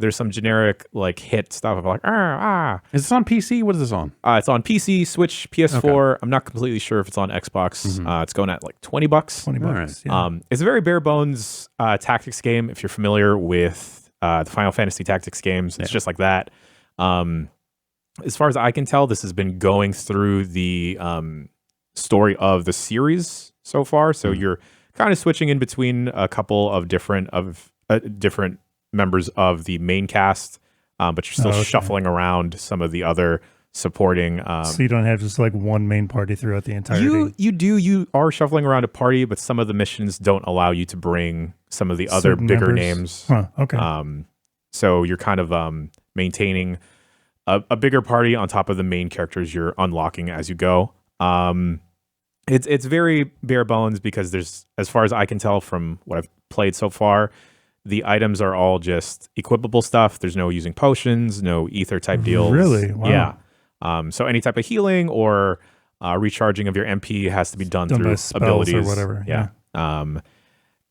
There's some generic like hit stuff of like Is this on PC? What is this on? It's on PC, Switch, PS4. I'm not completely sure if it's on Xbox. It's going at like $20. $20. Yeah. It's a very bare bones tactics game. If you're familiar with the Final Fantasy Tactics games, it's just like that. As far as I can tell, this has been going through the story of the series so far. So you're kind of switching in between a couple of different members of the main cast, but you're still shuffling around some of the other supporting. So you don't have just like one main party throughout the entirety. You are shuffling around a party, but some of the missions don't allow you to bring some of the other Certain bigger members? names. Huh, okay. So you're kind of maintaining a bigger party on top of the main characters you're unlocking as you go. It's very bare bones because there's, as far as I can tell from what I've played so far, the items are all just equipable stuff. There's no using potions, no ether type deals. Really? Wow. Yeah. So any type of healing or recharging of your MP has to be done through by spells abilities or whatever. Yeah.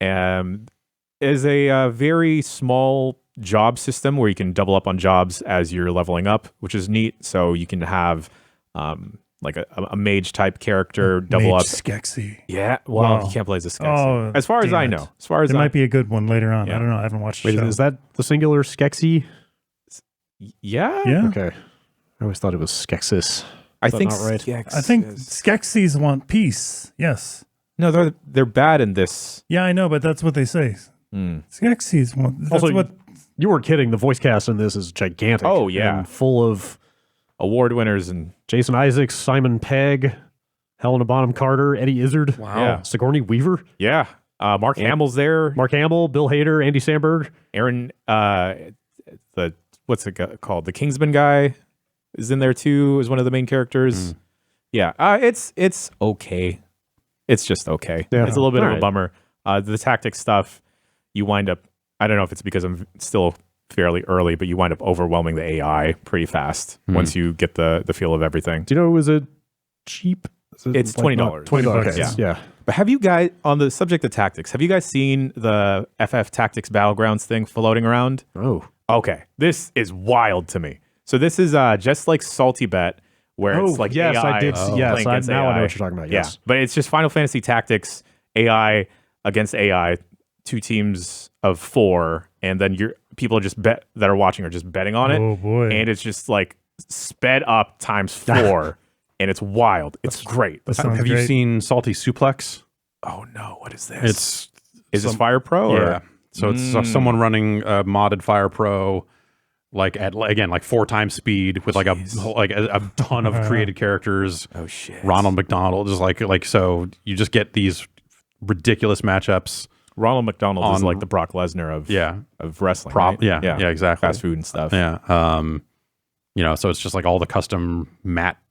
And is a very small job system where you can double up on jobs as you're leveling up, which is neat. So you can have like a mage type character double Mage up. Skeksis. Yeah, well, Wow. you can't play as a Skeksis. Oh, as far as damn I it. know. As far as There might be a good one later on. Yeah. I don't know. I haven't watched the Wait, show. is that the singular Skeksis? Yeah. Yeah. Okay. I always thought it was Skeksis. I Is that think not right? Skeksis. I think Skeksis want peace. Yes. No, they're bad in this. Yeah, I know, but that's what they say. Hmm. Skeksis want. That's Also, what You weren't kidding. The voice cast in this is gigantic. Oh, yeah. And full of award winners and Jason Isaacs, Simon Pegg, Helena Bonham Carter, Eddie Izzard, Yeah. Sigourney Weaver, Mark Hamill's there. Mark Hamill, Bill Hader, Andy Samberg, Aaron, what's it called? The Kingsman guy is in there too. Is one of the main characters. Yeah, it's okay. It's just okay. Yeah. It's a little bit All of right. a bummer. The tactics stuff, you wind up. I don't know if it's because I'm still fairly early, but you wind up overwhelming the AI pretty fast once you get the feel of everything. Do you know, is it cheap? It's $20. $20. $20, Okay. Yeah. But have you guys, on the subject of tactics, have you guys seen the FF Tactics Battlegrounds thing floating around? Oh. Okay, this is wild to me. So this is just like Salty Bet, where it's like yes, AI I did. playing Yes, against now AI. I know what you're talking about. Yes. Yeah, but it's just Final Fantasy Tactics, AI against AI, 2 teams of 4, and then people are just that are watching are just betting on it. Oh boy. And it's just like sped up times 4, and it's wild. It's great. That sounds Have you great. seen Salty Suplex? Oh no, what is this? Is this Fire Pro? Yeah. Or? So it's someone running a modded Fire Pro, like at again like 4 times speed with like a ton of created characters. Oh shit. Ronald McDonald is like so you just get these ridiculous matchups. Ronald McDonald is on- like the Brock Lesnar of wrestling. Prop, right? yeah, exactly. Fast food and stuff. Yeah. So it's just like all the custom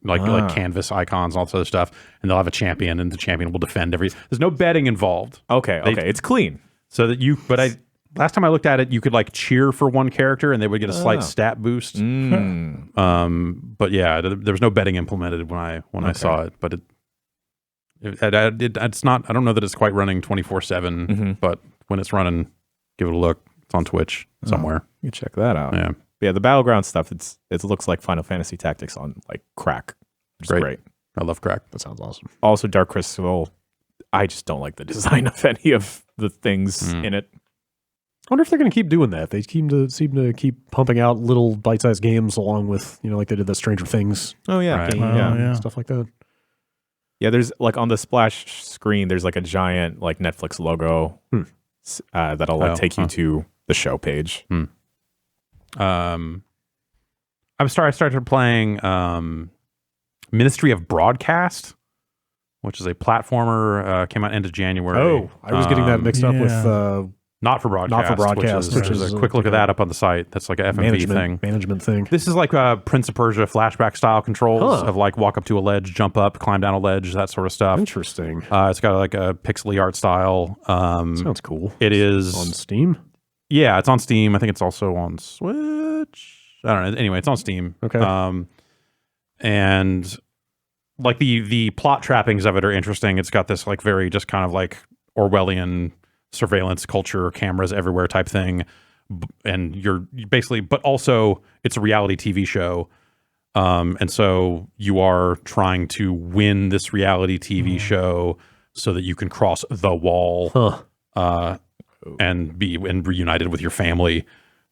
like canvas icons, all this other stuff, and they'll have a champion, and the champion will defend there's no betting involved. Okay. It's clean. So that last time I looked at it, you could like cheer for one character and they would get a slight stat boost. But yeah, there was no betting implemented when I saw it, but it's not, I don't know that it's quite running 24/7, but when it's running, give it a look. It's on Twitch somewhere. You check that out. Yeah. Yeah, the battleground stuff, it looks like Final Fantasy Tactics on like crack. Which is great. I love crack. That sounds awesome. Also Dark Crystal, I just don't like the design of any of the things in it. I wonder if they're going to keep doing that. They seem to keep pumping out little bite-sized games along with, like they did the Stranger Things Oh yeah. Right. game, Oh, yeah. yeah. stuff like that. Yeah, there's like on the splash screen, there's like a giant like Netflix logo that'll like take you to the show page. I started playing Ministry of Broadcast, which is a platformer, came out end of January. Oh, I was getting that mixed up with Not for Broadcast. which There's is a quick look at that up on the site. That's like a FMV management thing. This is like a Prince of Persia flashback style controls of like walk up to a ledge, jump up, climb down a ledge, that sort of stuff. Interesting. It's got like a pixely art style. Sounds cool. It is On Steam? Yeah, it's on Steam. I think it's also on Switch. I don't know. Anyway, it's on Steam. Okay. And like the plot trappings of it are interesting. It's got this like very just kind of like Orwellian surveillance culture, cameras everywhere type thing. And you're basically, but also it's a reality TV show. And so you are trying to win this reality TV show so that you can cross the wall and be reunited with your family.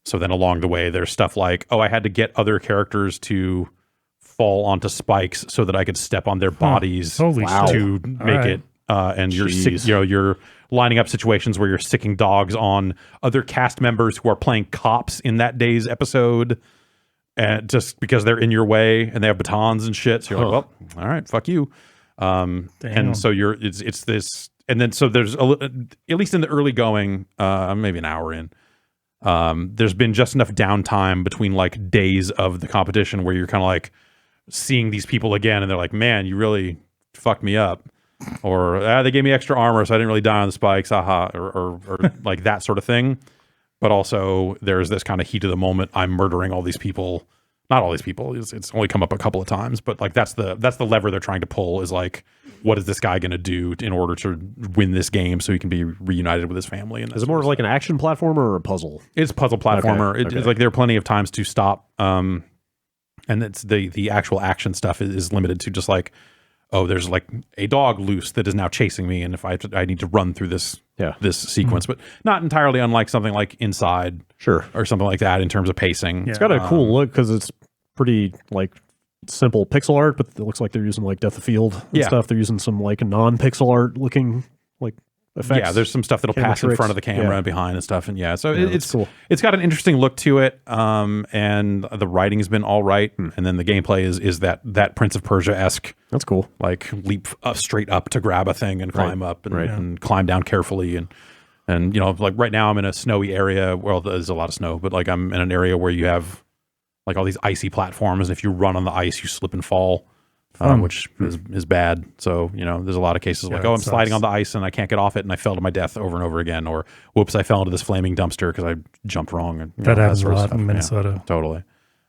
So then along the way, there's stuff like, I had to get other characters to fall onto spikes so that I could step on their bodies Holy to shit. make it. And you're you're lining up situations where you're sicking dogs on other cast members who are playing cops in that day's episode, and just because they're in your way and they have batons and shit. So you're like, well, all right, fuck you. And so it's this, and then so there's at least in the early going, maybe an hour in. There's been just enough downtime between like days of the competition where you're kind of like seeing these people again, and they're like, "Man, you really fucked me up," or "They gave me extra armor, so I didn't really die on the spikes," aha, or like that sort of thing. But also, there's this kind of heat of the moment. I'm murdering all these people. Not all these people. It's only come up a couple of times, but like that's the lever they're trying to pull. Is like, what is this guy going to do in order to win this game so he can be reunited with his family? And Is it more like an action platformer or a puzzle? It's a puzzle platformer. Okay. It's like there are plenty of times to stop, and it's the actual action stuff is limited to just like, there's like a dog loose that is now chasing me, and if I need to run through this sequence, but not entirely unlike something like Inside, or something like that in terms of pacing. It's got a cool look because it's pretty like simple pixel art, but it looks like they're using like Depth of Field and stuff. They're using some like non-pixel art looking like effects. Yeah, there's some stuff that'll camera pass in tricks. front of the camera Yeah. and behind and stuff, and so Yeah, it's cool. It's got an interesting look to it, and the writing's been all right, and then the gameplay is that Prince of Persia-esque, That's cool. like leap up straight up to grab a thing and climb up and, Right. and climb down carefully and like right now I'm in a snowy area. Well, there's a lot of snow, but like I'm in an area where you have like all these icy platforms, and if you run on the ice, you slip and fall. Which is bad. So, there's a lot of cases like, I'm sliding on the ice and I can't get off it and I fell to my death over and over again. Or, whoops, I fell into this flaming dumpster because I jumped wrong. And, That happens a sort of lot stuff. in Yeah, Minnesota. totally.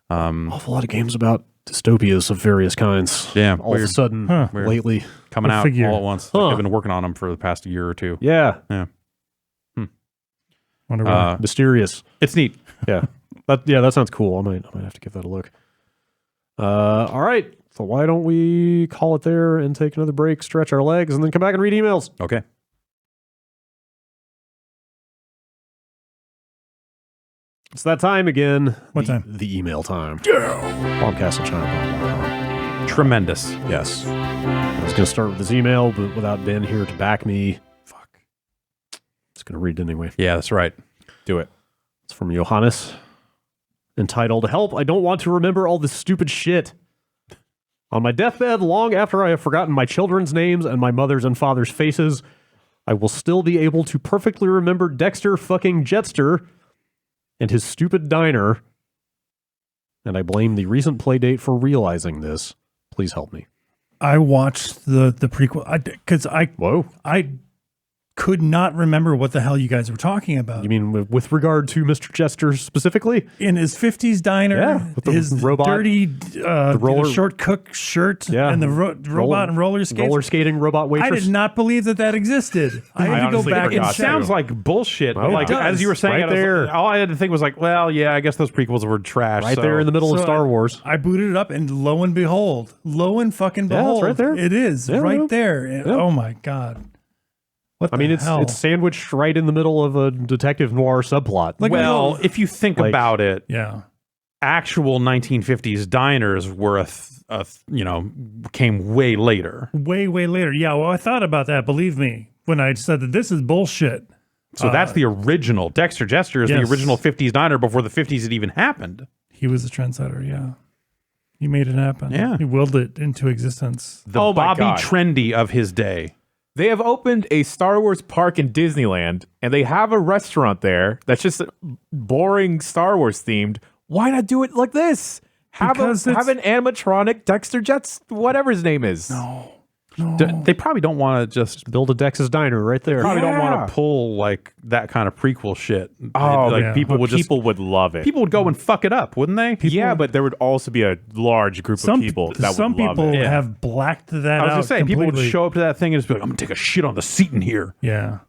Awful lot of games about dystopias of various kinds. Yeah, all of a weird. sudden, Weird. lately. Coming Go out figure. all at once. Huh. Like, I've been working on them for the past year or two. Yeah. Wonder why. Mysterious. It's neat. Yeah. That sounds cool. I might have to give that a look. All right. So why don't we call it there and take another break, stretch our legs, and then come back and read emails. Okay. It's that time again. What time? The email time. Bombcast at China. Tremendous. Yes. I was going to start with this email, but without Ben here to back me, fuck. Just going to read it anyway. Yeah, that's right. Do it. It's from Johannes, entitled, Help, I don't want to remember all this stupid shit. On my deathbed, long after I have forgotten my children's names and my mother's and father's faces, I will still be able to perfectly remember Dexter fucking Jetster and his stupid diner, and I blame the recent playdate for realizing this. Please help me. I watched the prequel because I could not remember what the hell you guys were talking about. You mean with regard to Mr. Chester specifically? In his 50s diner, Yeah, with the his robot, dirty roller- short cook shirt, Yeah, and the robot and roller skates. Roller skating robot I waitress. did not believe that existed. I had to go honestly back and forgot It to. check. sounds like bullshit. Oh, like it does. as you were saying Right it, I was there. like, all I had to think was like, well, yeah, I guess those prequels were trash. Right there in the middle of So Star Wars. I booted it up, and lo and behold, it's behold, right there. it is Yeah, right yeah. there. And- Yeah. Oh my god! What I mean, the hell? it's sandwiched right in the middle of a detective noir subplot. Like, Well, if you think like- about it, yeah. actual 1950s diners were came way later. Way later. Yeah. Well, I thought about that. Believe me, when I said that this is bullshit. So that's the original. Dexter Jester is yes. the original 50s diner before the 50s had even happened. He was a trendsetter. Yeah. He made it happen. Yeah. He willed it into existence. The Oh my Bobby God. Trendy of his day. They have opened a Star Wars park in Disneyland, and they have a restaurant there that's just boring Star Wars themed. Why not do it like this? Because Have an animatronic Dexter Jets, whatever his name is. No. They probably don't want to just Build a Dex's Diner right there. probably don't Yeah. want to pull like that kind of prequel shit. Oh, like yeah. people would people would love it. people would go and fuck it up, wouldn't they? Yeah, but there would also be a large group of people that some would love people it. Yeah. have blacked that I was out gonna say people would completely. show up to that thing and just be like, "I'm gonna take a shit on the seat in here." Yeah.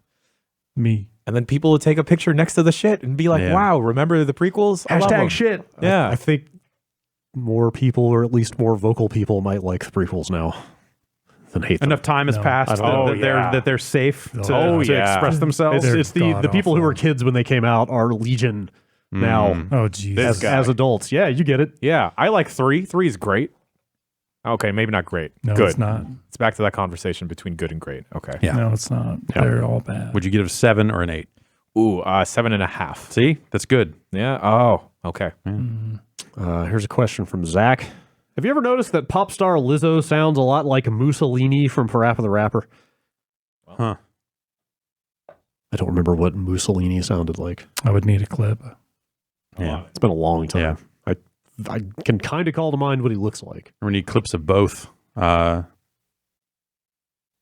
Me. And then people would take a picture next to the shit and be like, Yeah. wow, remember the prequels? I love them." Hashtag shit. Yeah. I think more people, or at least more vocal people, might like the prequels now than hate them. Enough time has No. passed I that, don't know. that they're safe to, Oh, to yeah. express themselves. They're It's the people who were god-awful. kids when they came out are legion now Oh, geez. This guy. as adults. Yeah, you get it. Yeah, I like 3. 3 is great. Okay, maybe not great. No, good. it's not. It's back to that conversation between good and great. Okay. Yeah. No, it's not. Yeah. They're all bad. Would you give it a 7 or an 8? Ooh, 7.5. See, that's good. Yeah. Oh, okay. Here's a question from Zach. Have you ever noticed that pop star Lizzo sounds a lot like Mussolini from Parappa the Rapper? Huh? I don't remember what Mussolini sounded like. I would need a clip. Yeah. It's been a long time. I can kind of call to mind what he looks like. We need clips of both.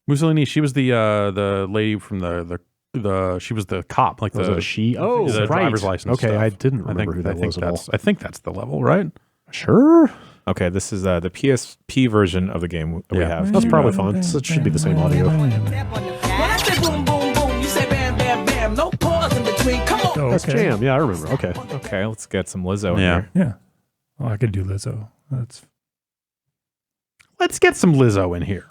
Mussolini, she was the lady from the she was the cop, like Was the it a she? Oh, the right. driver's license. Okay, stuff. I didn't remember who that was at all. I think that's the level, right? Sure. Okay, this is the PSP version of the game that we Yeah. have. That's probably fun. So it should be the same audio. When I say boom, boom, boom, you say bam, bam, bam. No pause in between. Come on. Oh, That's okay. Jam. Yeah, I remember. Okay. Okay, let's get some Lizzo in Yeah. here. Yeah. Oh, I could do Lizzo. That's Let's get some Lizzo in here.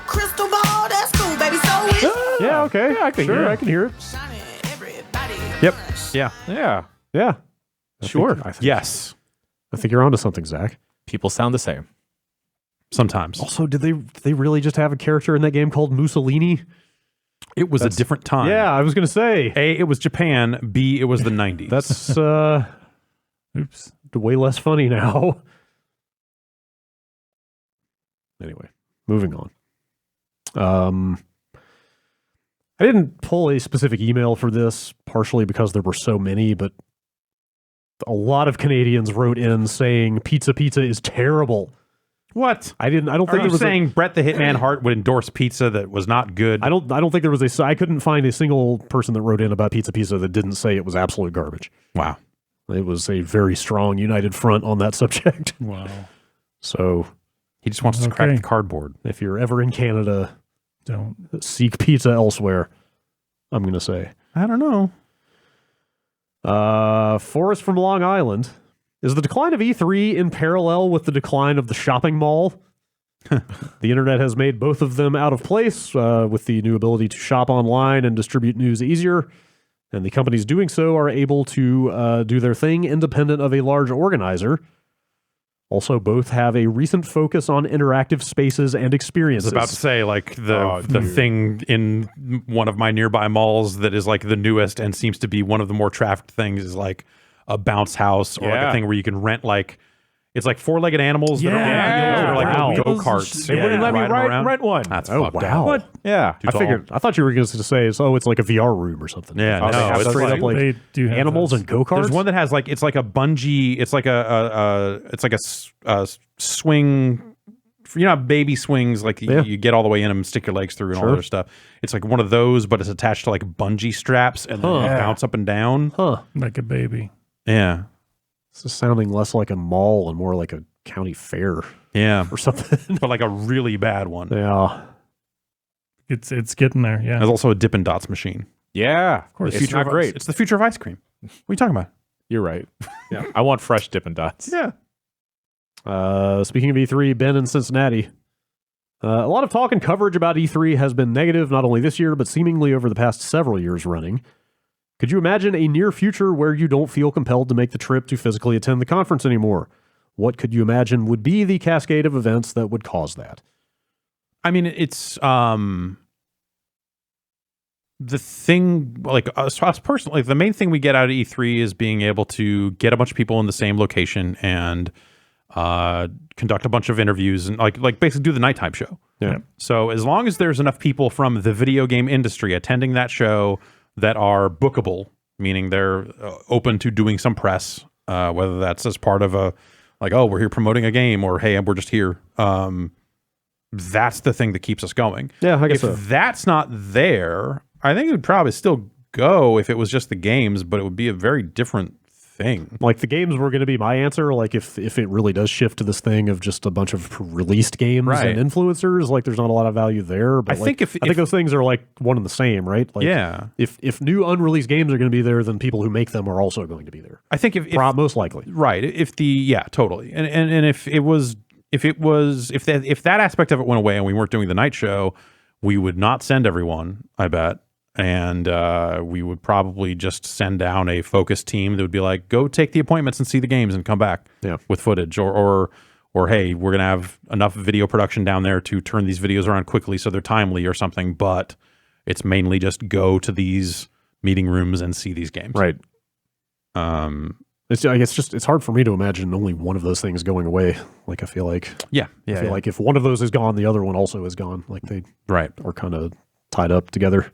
Crystal ball, that's cool, baby. So it's Yeah, okay. Yeah, I can sure, hear it. I can hear it. shining everybody. Yep. Yeah. Yeah. Yeah. Sure. I think Yes. you're onto something, Zach. People sound the same. sometimes. Also, did they really just have a character in that game called Mussolini? It was a different time. Yeah, I was going to say. A, it was Japan. B, it was the 90s. That's Oops. way less funny now. Anyway, moving on. I didn't pull a specific email for this, partially because there were so many, but a lot of Canadians wrote in saying pizza is terrible. What? I don't Are think there you was saying Brett the Hitman Hart would endorse pizza that was not good? I don't think there was I couldn't find a single person that wrote in about pizza that didn't say it was absolute garbage. Wow. It was a very strong united front on that subject. Wow. So He just wants to crack the cardboard. if you're ever in Canada, Don't. seek pizza elsewhere, I'm going to say. I don't know. Forrest from Long Island. Is the decline of E3 in parallel with the decline of the shopping mall? The internet has made both of them out of place with the new ability to shop online and distribute news easier. And the companies doing so are able to do their thing independent of a large organizer. Also, both have a recent focus on interactive spaces and I experiences. was about to say, like, the thing in one of my nearby malls that is like the newest and seems to be one of the more trafficked things is like a bounce house or like a thing where you can rent like it's like four-legged animals that are on wheels that are like wow. go-karts. They wouldn't let me rent one. That's Oh, fucked wow. out. What? Yeah. I thought you were going to say, it's like a VR room or something. Yeah, They no, have it's straight like- up like They do have animals those. and go-karts. There's one that has like it's like a bungee. It's like a swing. You know, how baby swings like you get all the way in them, stick your legs through, and all that other stuff. It's like one of those, but it's attached to like bungee straps, and then you bounce up and down. Huh. Like a baby. Yeah, This is sounding less like a mall and more like a county fair yeah, or something. but like a really bad one. Yeah. It's getting there. Yeah. There's also a Dippin' Dots machine. Yeah. Of course. The It's future not of- great. It's the future of ice cream. What are you talking about? You're right. Yeah. I want fresh Dippin' Dots. Yeah. Speaking of E3, Ben in Cincinnati. A lot of talk and coverage about E3 has been negative, not only this year, but seemingly over the past several years running. Could you imagine a near future where you don't feel compelled to make the trip to physically attend the conference anymore? What could you imagine would be the cascade of events that would cause that? I mean, it's the thing, like us personally, the main thing we get out of E3 is being able to get a bunch of people in the same location and conduct a bunch of interviews and like basically do the nighttime show. Yeah. So as long as there's enough people from the video game industry attending that show that are bookable, meaning they're open to doing some press, whether that's as part of a like, oh, we're here promoting a game, or hey, we're just here. That's the thing that keeps us going. Yeah, I guess if so. that's not there, I think it would probably still go if it was just the games, but it would be a very different thing. Like the games were going to be my answer. Like if it really does shift to this thing of just a bunch of released games Right. and influencers, like there's not a lot of value there. But I think if- I think those things are like one and the same, right? Like Yeah. If new unreleased games are going to be there, then people who make them are also going to be there. I think if Most likely. right, if the yeah, totally, and if that aspect of it went away and we weren't doing the night show, we would not send everyone, I bet. And we would probably just send down a focus team that would be like, go take the appointments and see the games and come back with footage. Or hey, we're going to have enough video production down there to turn these videos around quickly so they're timely or something. But it's mainly just go to these meeting rooms and see these games. Right. It's hard for me to imagine only one of those things going away. Like I feel like like if one of those is gone, the other one also is gone. Like they right. are kind of tied up together.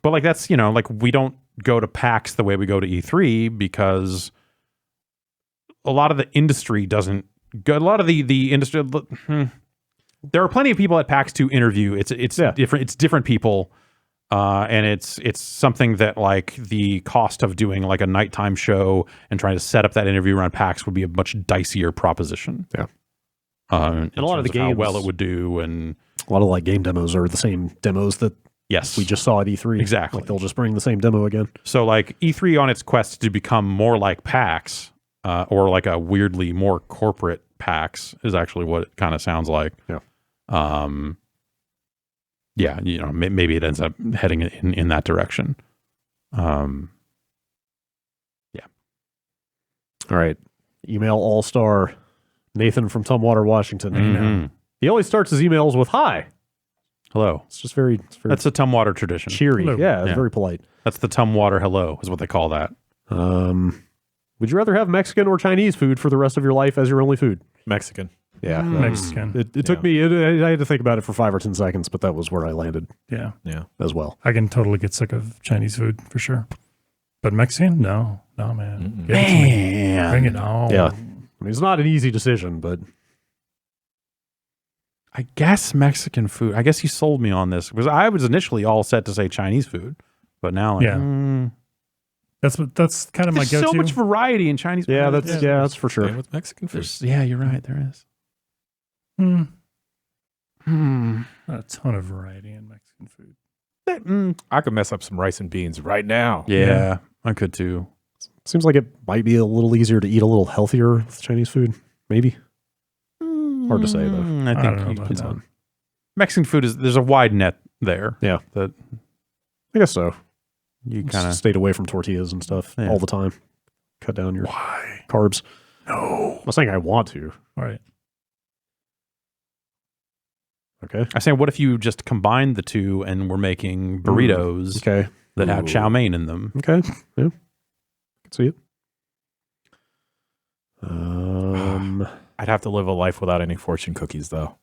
But like that's, like we don't go to PAX the way we go to E3 because a lot of the industry doesn't go. A lot of the industry, there are plenty of people at PAX to interview. It's different. It's different people. And it's something that like the cost of doing like a nighttime show and trying to set up that interview around PAX would be a much dicier proposition. Yeah. And a lot of the how games, well it would do. And a lot of like game demos are the same demos that yes, we just saw at E3. Exactly. Like they'll just bring the same demo again. So like E3 on its quest to become more like PAX, or like a weirdly more corporate PAX is actually what it kind of sounds like. Yeah. Yeah, maybe it ends up heading in that direction. Yeah. All right. Email All-Star Nathan from Tumwater, Washington. He always starts his emails with "Hi." Hello. It's just very That's a Tumwater tradition. cheery. Hello. Yeah, it's Yeah. very polite. That's the Tumwater hello is what they call that. Would you rather have Mexican or Chinese food for the rest of your life as your only food? Mexican. Yeah. Mexican. It took me, I had to think about it for 5 or 10 seconds, but that was where I landed Yeah. Yeah. as well. I can totally get sick of Chinese food for sure. But Mexican? No, man. Give it to me. Bring it on. Yeah. I mean, it's not an easy decision, but I guess Mexican food. I guess you sold me on this because I was initially all set to say Chinese food, but now like, Yeah. That's kind of my there's go-to. so much variety in Chinese food. yeah, that's for sure. Same with Mexican food. Yeah, you're right. There is. Not a ton of variety in Mexican food. I could mess up some rice and beans right now. Yeah, I could too. Seems like it might be a little easier to eat a little healthier with Chinese food. Maybe. Hard to say, though. I I think don't know you about could- that. Mexican food there's a wide net there. Yeah. That I guess so. you Just kind of stayed away from tortillas and stuff Yeah. all the time. Cut down your carbs. No. I'm not saying I want to. All right. Okay. I say, what if you just combined the two and were making burritos Okay. that have chow mein in them? Okay. Yeah. Can see it. I'd have to live a life without any fortune cookies, though,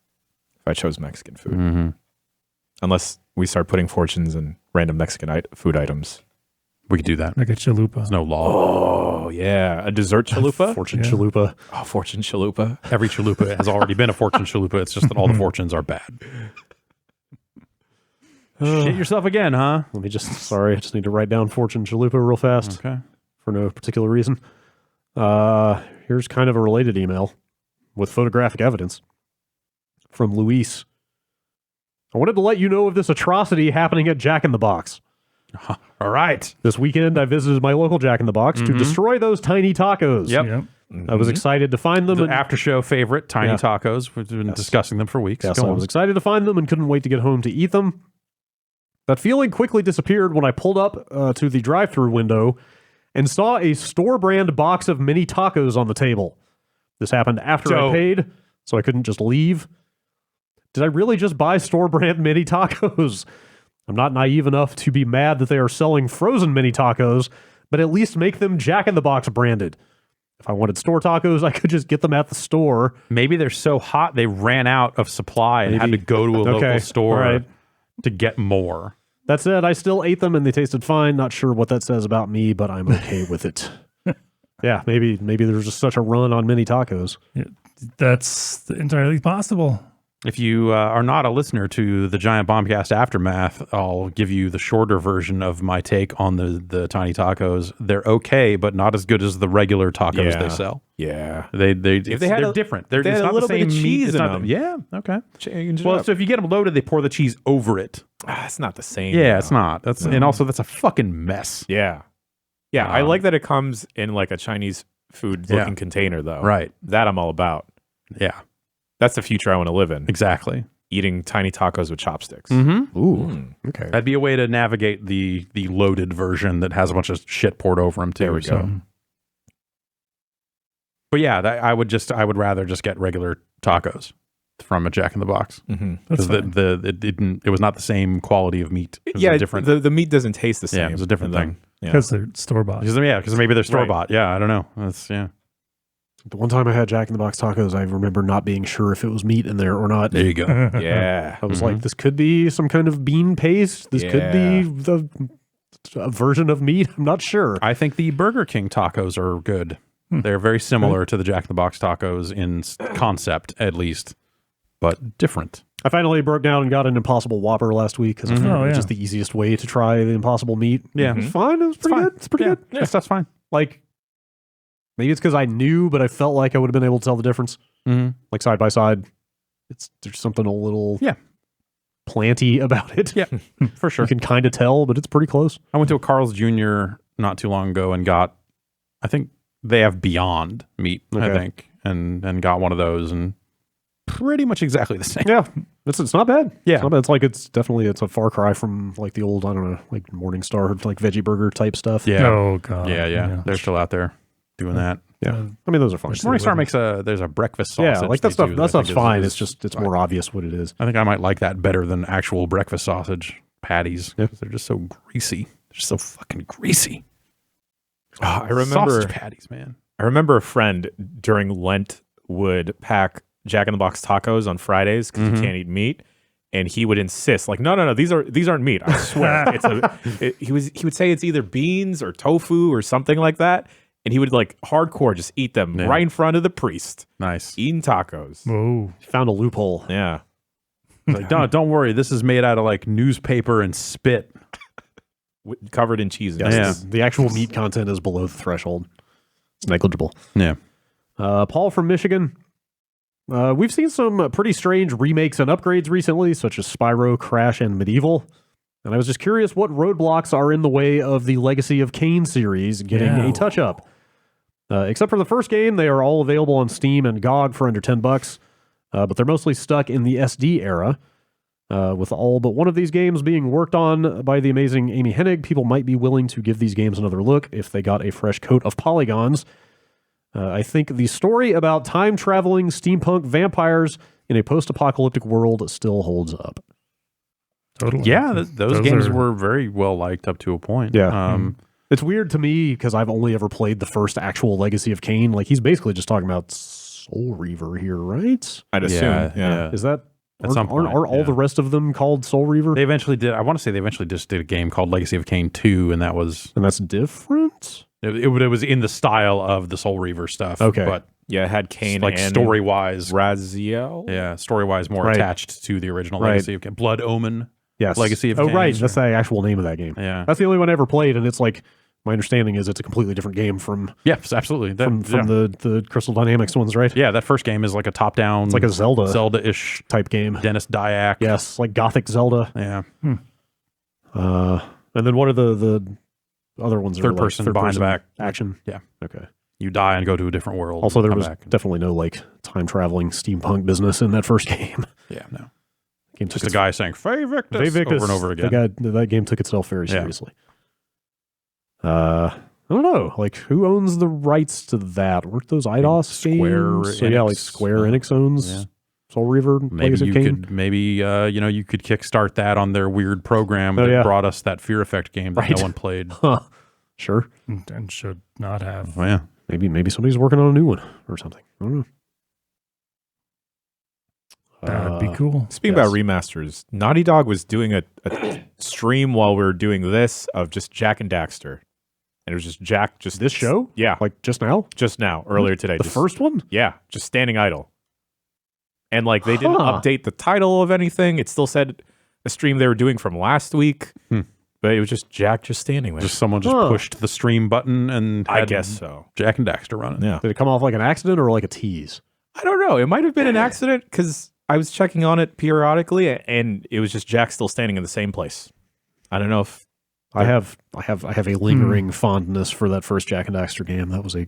if I chose Mexican food. Mm-hmm. Unless we start putting fortunes in random Mexican food items. We could do that. Like a chalupa. There's no law. Oh, yeah. A dessert chalupa? Fortune Yeah. chalupa. Oh, fortune chalupa. Every chalupa has already been a fortune chalupa. It's just that all the fortunes are bad. Shit yourself again, huh? Let me sorry, I just need to write down fortune chalupa real fast Okay. for no particular reason. Here's kind of a related email with photographic evidence from Luis. I wanted to let you know of this atrocity happening at Jack in the Box. All right. This weekend, I visited my local Jack in the Box to destroy those tiny tacos. Yep. Yep. I was excited to find them. The and- after show favorite, tiny Yeah. tacos. We've been discussing them for weeks. Yes, Go I on. was excited to find them and couldn't wait to get home to eat them. That feeling quickly disappeared when I pulled up to the drive-thru window and saw a store-brand box of mini tacos on the table. This happened after I Dope. paid, so I couldn't just leave. Did I really just buy store-brand mini tacos? I'm not naive enough to be mad that they are selling frozen mini tacos, but at least make them Jack in the Box branded. If I wanted store tacos, I could just get them at the store. Maybe they're so hot they ran out of supply and had to go to a local store all right. to get more. That said, I still ate them and they tasted fine. Not sure what that says about me, but I'm okay with it. Yeah, maybe there's just such a run on mini tacos. That's entirely possible. If you are not a listener to the Giant Bombcast Aftermath, I'll give you the shorter version of my take on the tiny tacos. They're okay, but not as good as the regular tacos Yeah. they sell. Yeah. They're had different. They're they had it's a not little the bit same of meat. cheese It's in not them. Yeah, okay. Change it Well, up. so if you get them loaded, they pour the cheese over it. It's not the same. Yeah, though. it's not. That's and also that's a fucking mess. Yeah. Yeah. I like that it comes in like a Chinese food looking container, though. Right. That I'm all about. Yeah, That's the future I want to live in. exactly. Eating tiny tacos with chopsticks. Mm-hmm. Ooh, okay. That'd be a way to navigate the loaded version that has a bunch of shit poured over them too. There we go. But yeah, I would rather just get regular tacos from a Jack in the Box Mm-hmm. That's because fine. it was not the same quality of meat. It was Yeah, a different. The meat doesn't taste the same. Yeah, it was a different And then- thing. Yeah. Because they're store-bought. Because maybe they're store bought. Yeah, I don't know. That's The one time I had Jack in the Box tacos, I remember not being sure if it was meat in there or not. There you go. Yeah. I was like, this could be some kind of bean paste. This could be a version of meat. I'm not sure. I think the Burger King tacos are good. They're very similar to the Jack in the Box tacos in concept, at least, but different. I finally broke down and got an Impossible Whopper last week because I figured Oh, it was yeah. just the easiest way to try the Impossible meat. Yeah. It was fine. It was pretty good. It's pretty good. Yeah, that's fine. Like, maybe it's because I knew, but I felt like I would have been able to tell the difference. Mm-hmm. Like side by side, there's something a little planty about it. Yeah, for sure. You can kind of tell, but it's pretty close. I went to a Carl's Jr. not too long ago and got, I think they have Beyond meat, I Okay. think, and got one of those and pretty much exactly the same. Yeah, it's not bad. Yeah. It's not bad. It's like it's a far cry from like the old, I don't know, like Morningstar like veggie burger type stuff. Yeah. Oh, God. Yeah. They're still out there doing that. Yeah, I mean those are fine. Morningstar makes there's a breakfast sausage. Yeah, like that they stuff. do That I stuff's think fine. is It's more obvious what it is. I think I might like that better than actual breakfast sausage patties. Yeah. They're just so greasy. They're so fucking greasy. I remember sausage patties, man. I remember a friend during Lent would pack Jack in the Box tacos on Fridays because you can't eat meat, and he would insist, like, no, these aren't meat. I swear, he would say it's either beans or tofu or something like that, and he would like hardcore just eat them right in front of the priest. Nice. Eating tacos. Whoa. Found a loophole. Yeah. Like, don't worry. This is made out of like newspaper and spit. Covered in cheese. Yes, Yeah. the actual meat content is below the threshold. It's negligible. Yeah. Paul from Michigan. We've seen some pretty strange remakes and upgrades recently, such as Spyro, Crash, and Medieval. And I was just curious what roadblocks are in the way of the Legacy of Kain series getting a touch-up. Except for the first game, they are all available on Steam and GOG for under $10, but they're mostly stuck in the SD era. With all but one of these games being worked on by the amazing Amy Hennig, people might be willing to give these games another look if they got a fresh coat of polygons. I think the story about time-traveling steampunk vampires in a post-apocalyptic world still holds up. Totally. Yeah, those games were very well liked up to a point. Yeah. It's weird to me because I've only ever played the first actual Legacy of Kain. Like, he's basically just talking about Soul Reaver here, right? I'd assume. Yeah. Is that... At some point, aren't all the rest of them called Soul Reaver? They eventually did. I want to say they eventually just did a game called Legacy of Kain 2, and that's different? it was in the style of the Soul Reaver stuff. Okay. But Yeah, it had Cain like and story-wise, Raziel. yeah, story-wise more Right. attached to the original Right. Legacy of Kain. Blood Omen. Yes. Legacy of Oh, Kain. right. That's the actual name of that game. Yeah. That's the only one I ever played, and it's like, my understanding is it's a completely different game from Yes, absolutely. from the Crystal Dynamics ones, right? Yeah, that first game is like a top-down, It's like a Zelda-ish type game. Dennis Dyack. Yes, like Gothic Zelda. Yeah. And then what are the other ones? Third person, behind the back. action. Yeah. Okay. You die and go to a different world. Also, there come was back. definitely no like time traveling steampunk business in that first game. Yeah, no. Game Just a guy saying, Faye Victus, Victus over and over again. That game took itself very Yeah. seriously. I don't know. Like, who owns the rights to that? Weren't those IDOS Square games? So yeah, like Enix, Square Enix owns yeah. Soul Reaver. Maybe Legacy you of Kain. could, you could kickstart that on their weird program that yeah. brought us that Fear Effect game that Right. no one played. Huh. Sure. And should not have. Oh, yeah. Maybe somebody's working on a new one or something. I don't know. That would be cool. Speaking about remasters, Naughty Dog was doing a stream while we were doing this of just Jack and Daxter. And it was just Jack, just This show? Yeah. Like just now? Just now, earlier today. The just, first one? Yeah. Just standing idle. And like they didn't Huh. update the title of anything. It still said a stream they were doing from last week. But it was just Jack just standing there. Just someone just pushed the stream button and I had guess so. Jack and Daxter running. Yeah. Did it come off like an accident or like a tease? I don't know. It might have been an accident because I was checking on it periodically and it was just Jack still standing in the same place. I don't know if I have a lingering fondness for that first Jack and Daxter game. That was a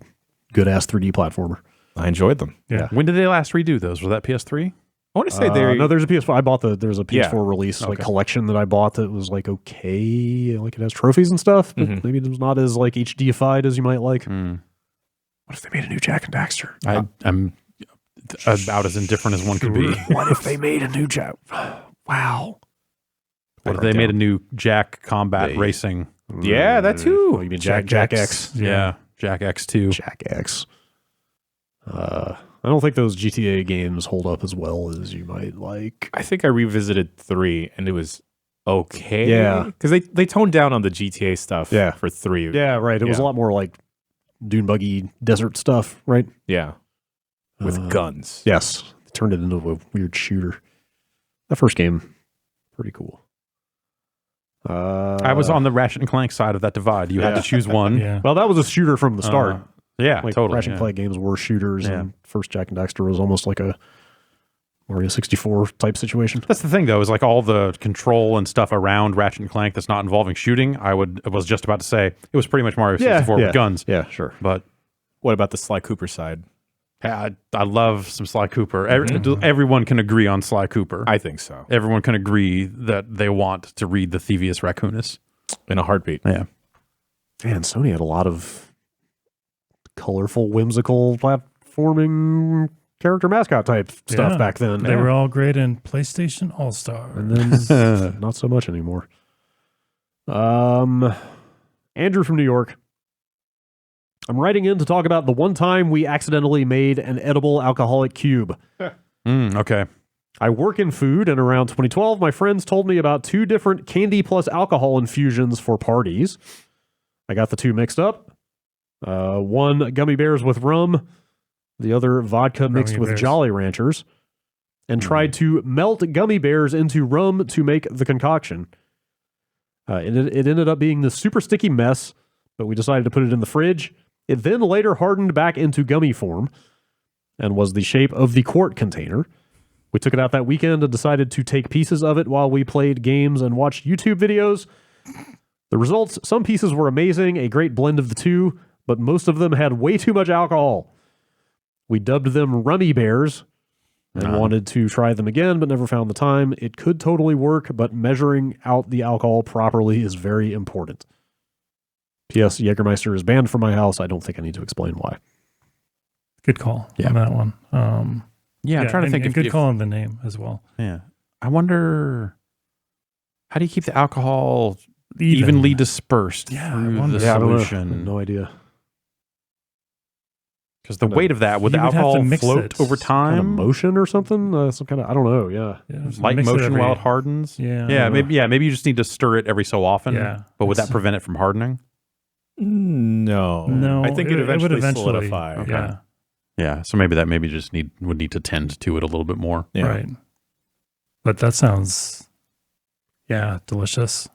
good ass 3D platformer. I enjoyed them. Yeah. When did they last redo those? Was that PS3? I want to say they No, there's a PS4. I bought there's a PS4 Yeah. release like collection that I bought that was like okay, like it has trophies and stuff, but maybe it was not as like HDified as you might like. What if they made a new Jack and Daxter? I'm about as indifferent as one could be. What if they made a new Jack? Wow. What if they made a new Jack Combat Racing? Yeah, that too. Oh, you mean Jack X? Yeah. Jack X2. Jack X. I don't think those GTA games hold up as well as you might like. I think I revisited 3 and it was okay. Yeah. Because they toned down on the GTA stuff for 3. Yeah, right. It was a lot more like dune buggy desert stuff, right? Yeah. With guns. Yes. They turned it into a weird shooter. That first game, pretty cool. I was on the Ratchet and Clank side of that divide. You had to choose one. Yeah. Well, that was a shooter from the start. Yeah, Like totally. Ratchet and Clank games were shooters, and first Jack and Daxter was almost like a Mario 64 type situation. That's the thing, though, is like all the control and stuff around Ratchet and Clank that's not involving shooting. I was just about to say it was pretty much Mario 64 with guns. Yeah, sure. But What about the Sly Cooper side? I love some Sly Cooper. Everyone can agree on Sly Cooper. I think so. Everyone can agree that they want to read the Thievius Raccoonus. In a heartbeat. Yeah. Man, Sony had a lot of colorful, whimsical platforming character mascot type stuff Yeah. back then. They were all great in PlayStation All-Star. And then not so much anymore. Andrew from New York. I'm writing in to talk about the one time we accidentally made an edible alcoholic cube. Okay. I work in food, and around 2012, my friends told me about 2 different candy plus alcohol infusions for parties. I got the 2 mixed up. One gummy bears with rum, the other vodka mixed with bears. Jolly Ranchers, and tried to melt gummy bears into rum to make the concoction. It ended up being this super sticky mess, but we decided to put it in the fridge. It then later hardened back into gummy form and was the shape of the quart container. We took it out that weekend and decided to take pieces of it while we played games and watched YouTube videos. The results, some pieces were amazing, a great blend of the 2, but most of them had way too much alcohol. We dubbed them Rummy Bears and wanted to try them again, but never found the time. It could totally work, but measuring out the alcohol properly is very important. P.S. Jägermeister is banned from my house. I don't think I need to explain why. Good call on that one. Yeah, I'm trying to think and if good call on the name as well. Yeah. I wonder, how do you keep the alcohol evenly dispersed Yeah, I through wonder. the I don't know. solution? No idea. Because the weight of that, would You the would have to alcohol mix float it. over Kind of time? motion or something? Some kind of, I don't know. Yeah. Light mix it motion every- while it hardens? Yeah. Yeah, maybe you just need to stir it every so often. Yeah. But would that It's- prevent it from hardening? No. No, I think it would eventually solidify. Okay. Yeah. Yeah. So maybe you just would need to tend to it a little bit more. Yeah. Right. But that sounds, delicious.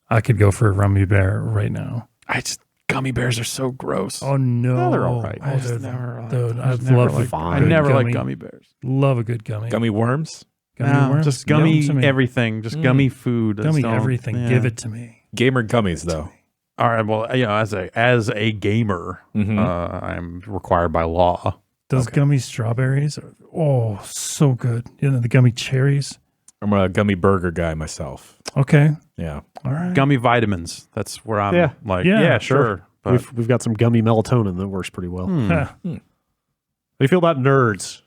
I could go for a rummy bear right now. Gummy bears are so gross. Oh no, they're all right. Oh, Dude, I love like, a I good never like gummy. gummy bears. Love a good gummy. Gummy worms? Gummy worms? Just gummy Give 'em to me. everything. Just gummy food. Gummy Just don't- everything. yeah. Give it to me. Gamer gummies, though. All right. Well, as a gamer, I'm required by law. Those gummy strawberries are so good. The gummy cherries. I'm a gummy burger guy myself. Okay. Yeah. All right. Gummy vitamins. That's where I'm Yeah. like, Yeah, yeah, sure. But We've got some gummy melatonin that works pretty well. How Huh. do you feel about nerds?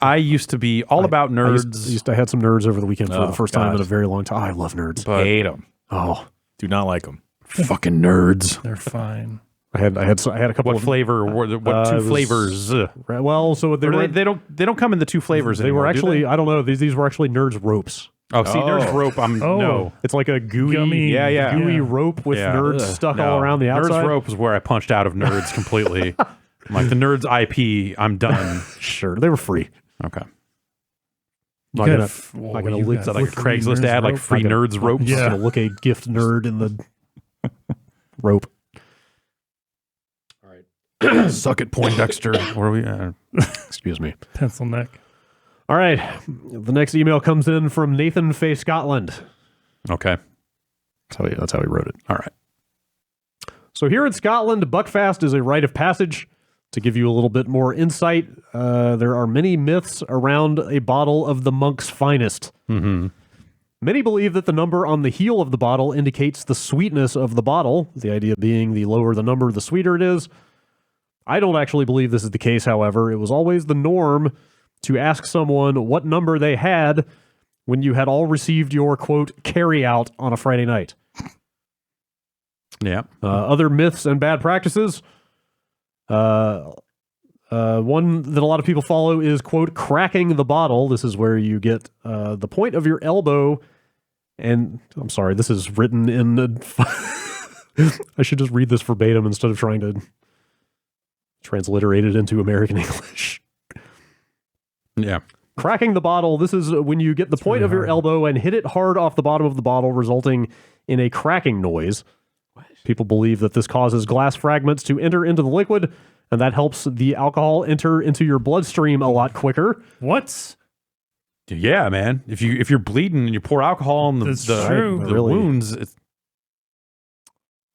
I used to be all about nerds. I had some nerds over the weekend for Oh, the first time gosh. in a very long time. I love nerds. But Hate them. Oh, Do not like them. fucking nerds. They're fine. I had a couple What of flavor? What it two was- flavors? Well, so they were They don't come in the 2 flavors. they were anymore, do actually they? I don't know, these were actually nerds ropes. Oh, see, nerds rope. No. It's like a gooey Gummy- gooey yeah. rope with Yeah. nerds stuck all around the outside. Nerds rope is where I punched out of nerds completely. I'm like the nerds IP. I'm done. Sure, they were free. Okay. Not gonna lick Is that like a Craigslist ad, like free nerds rope? Just Yeah. gonna look a gift nerd in the rope. Suck it, Poindexter. Where are we? Excuse me. Pencil neck. All right. The next email comes in from Nathan Fay Scotland. Okay. That's how he wrote it. All right. So here in Scotland, Buckfast is a rite of passage. To give you a little bit more insight, there are many myths around a bottle of the monk's finest. Mm-hmm. Many believe that the number on the heel of the bottle indicates the sweetness of the bottle, the idea being the lower the number, the sweeter it is. I don't actually believe this is the case, however. It was always the norm to ask someone what number they had when you had all received your, quote, carry-out on a Friday night. Yeah. Other myths and bad practices. One that a lot of people follow is, quote, cracking the bottle. This is where you get the point of your elbow, and I'm sorry, this is written in. I should just read this verbatim instead of trying to transliterate it into American English. Yeah. Cracking the bottle. This is when you get the point of your elbow and hit it hard off the bottom of the bottle, resulting in a cracking noise. People believe that this causes glass fragments to enter into the liquid, and that helps the alcohol enter into your bloodstream a lot quicker. What? Yeah, man. If you're bleeding and you pour alcohol on That's true. the Really. wounds, it's,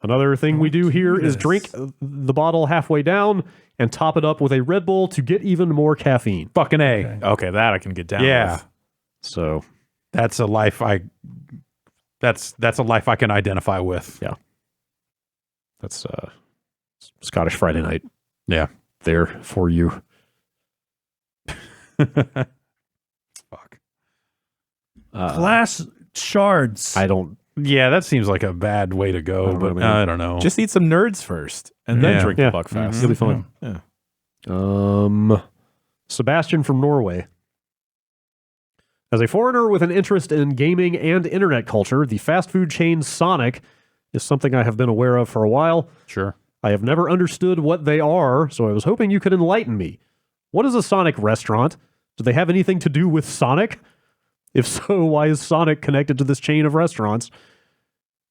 Another thing we do here is this. drink the bottle halfway down and top it up with a Red Bull to get even more caffeine. fucking A. Okay. Okay, that I can get down Yeah. with. So That's a life that's a life I can identify with. that's Scottish Friday night. Yeah. there for you. Fuck. Glass shards. I don't. Yeah, that seems like a bad way to go, but I don't know. Just eat some nerds first, and then Yeah. drink Yeah. the Buckfast. It'll be fun. Yeah. Sebastian from Norway. As a foreigner with an interest in gaming and internet culture, the fast food chain Sonic is something I have been aware of for a while. Sure. I have never understood what they are, so I was hoping you could enlighten me. What is a Sonic restaurant? Do they have anything to do with Sonic? If so, why is Sonic connected to this chain of restaurants?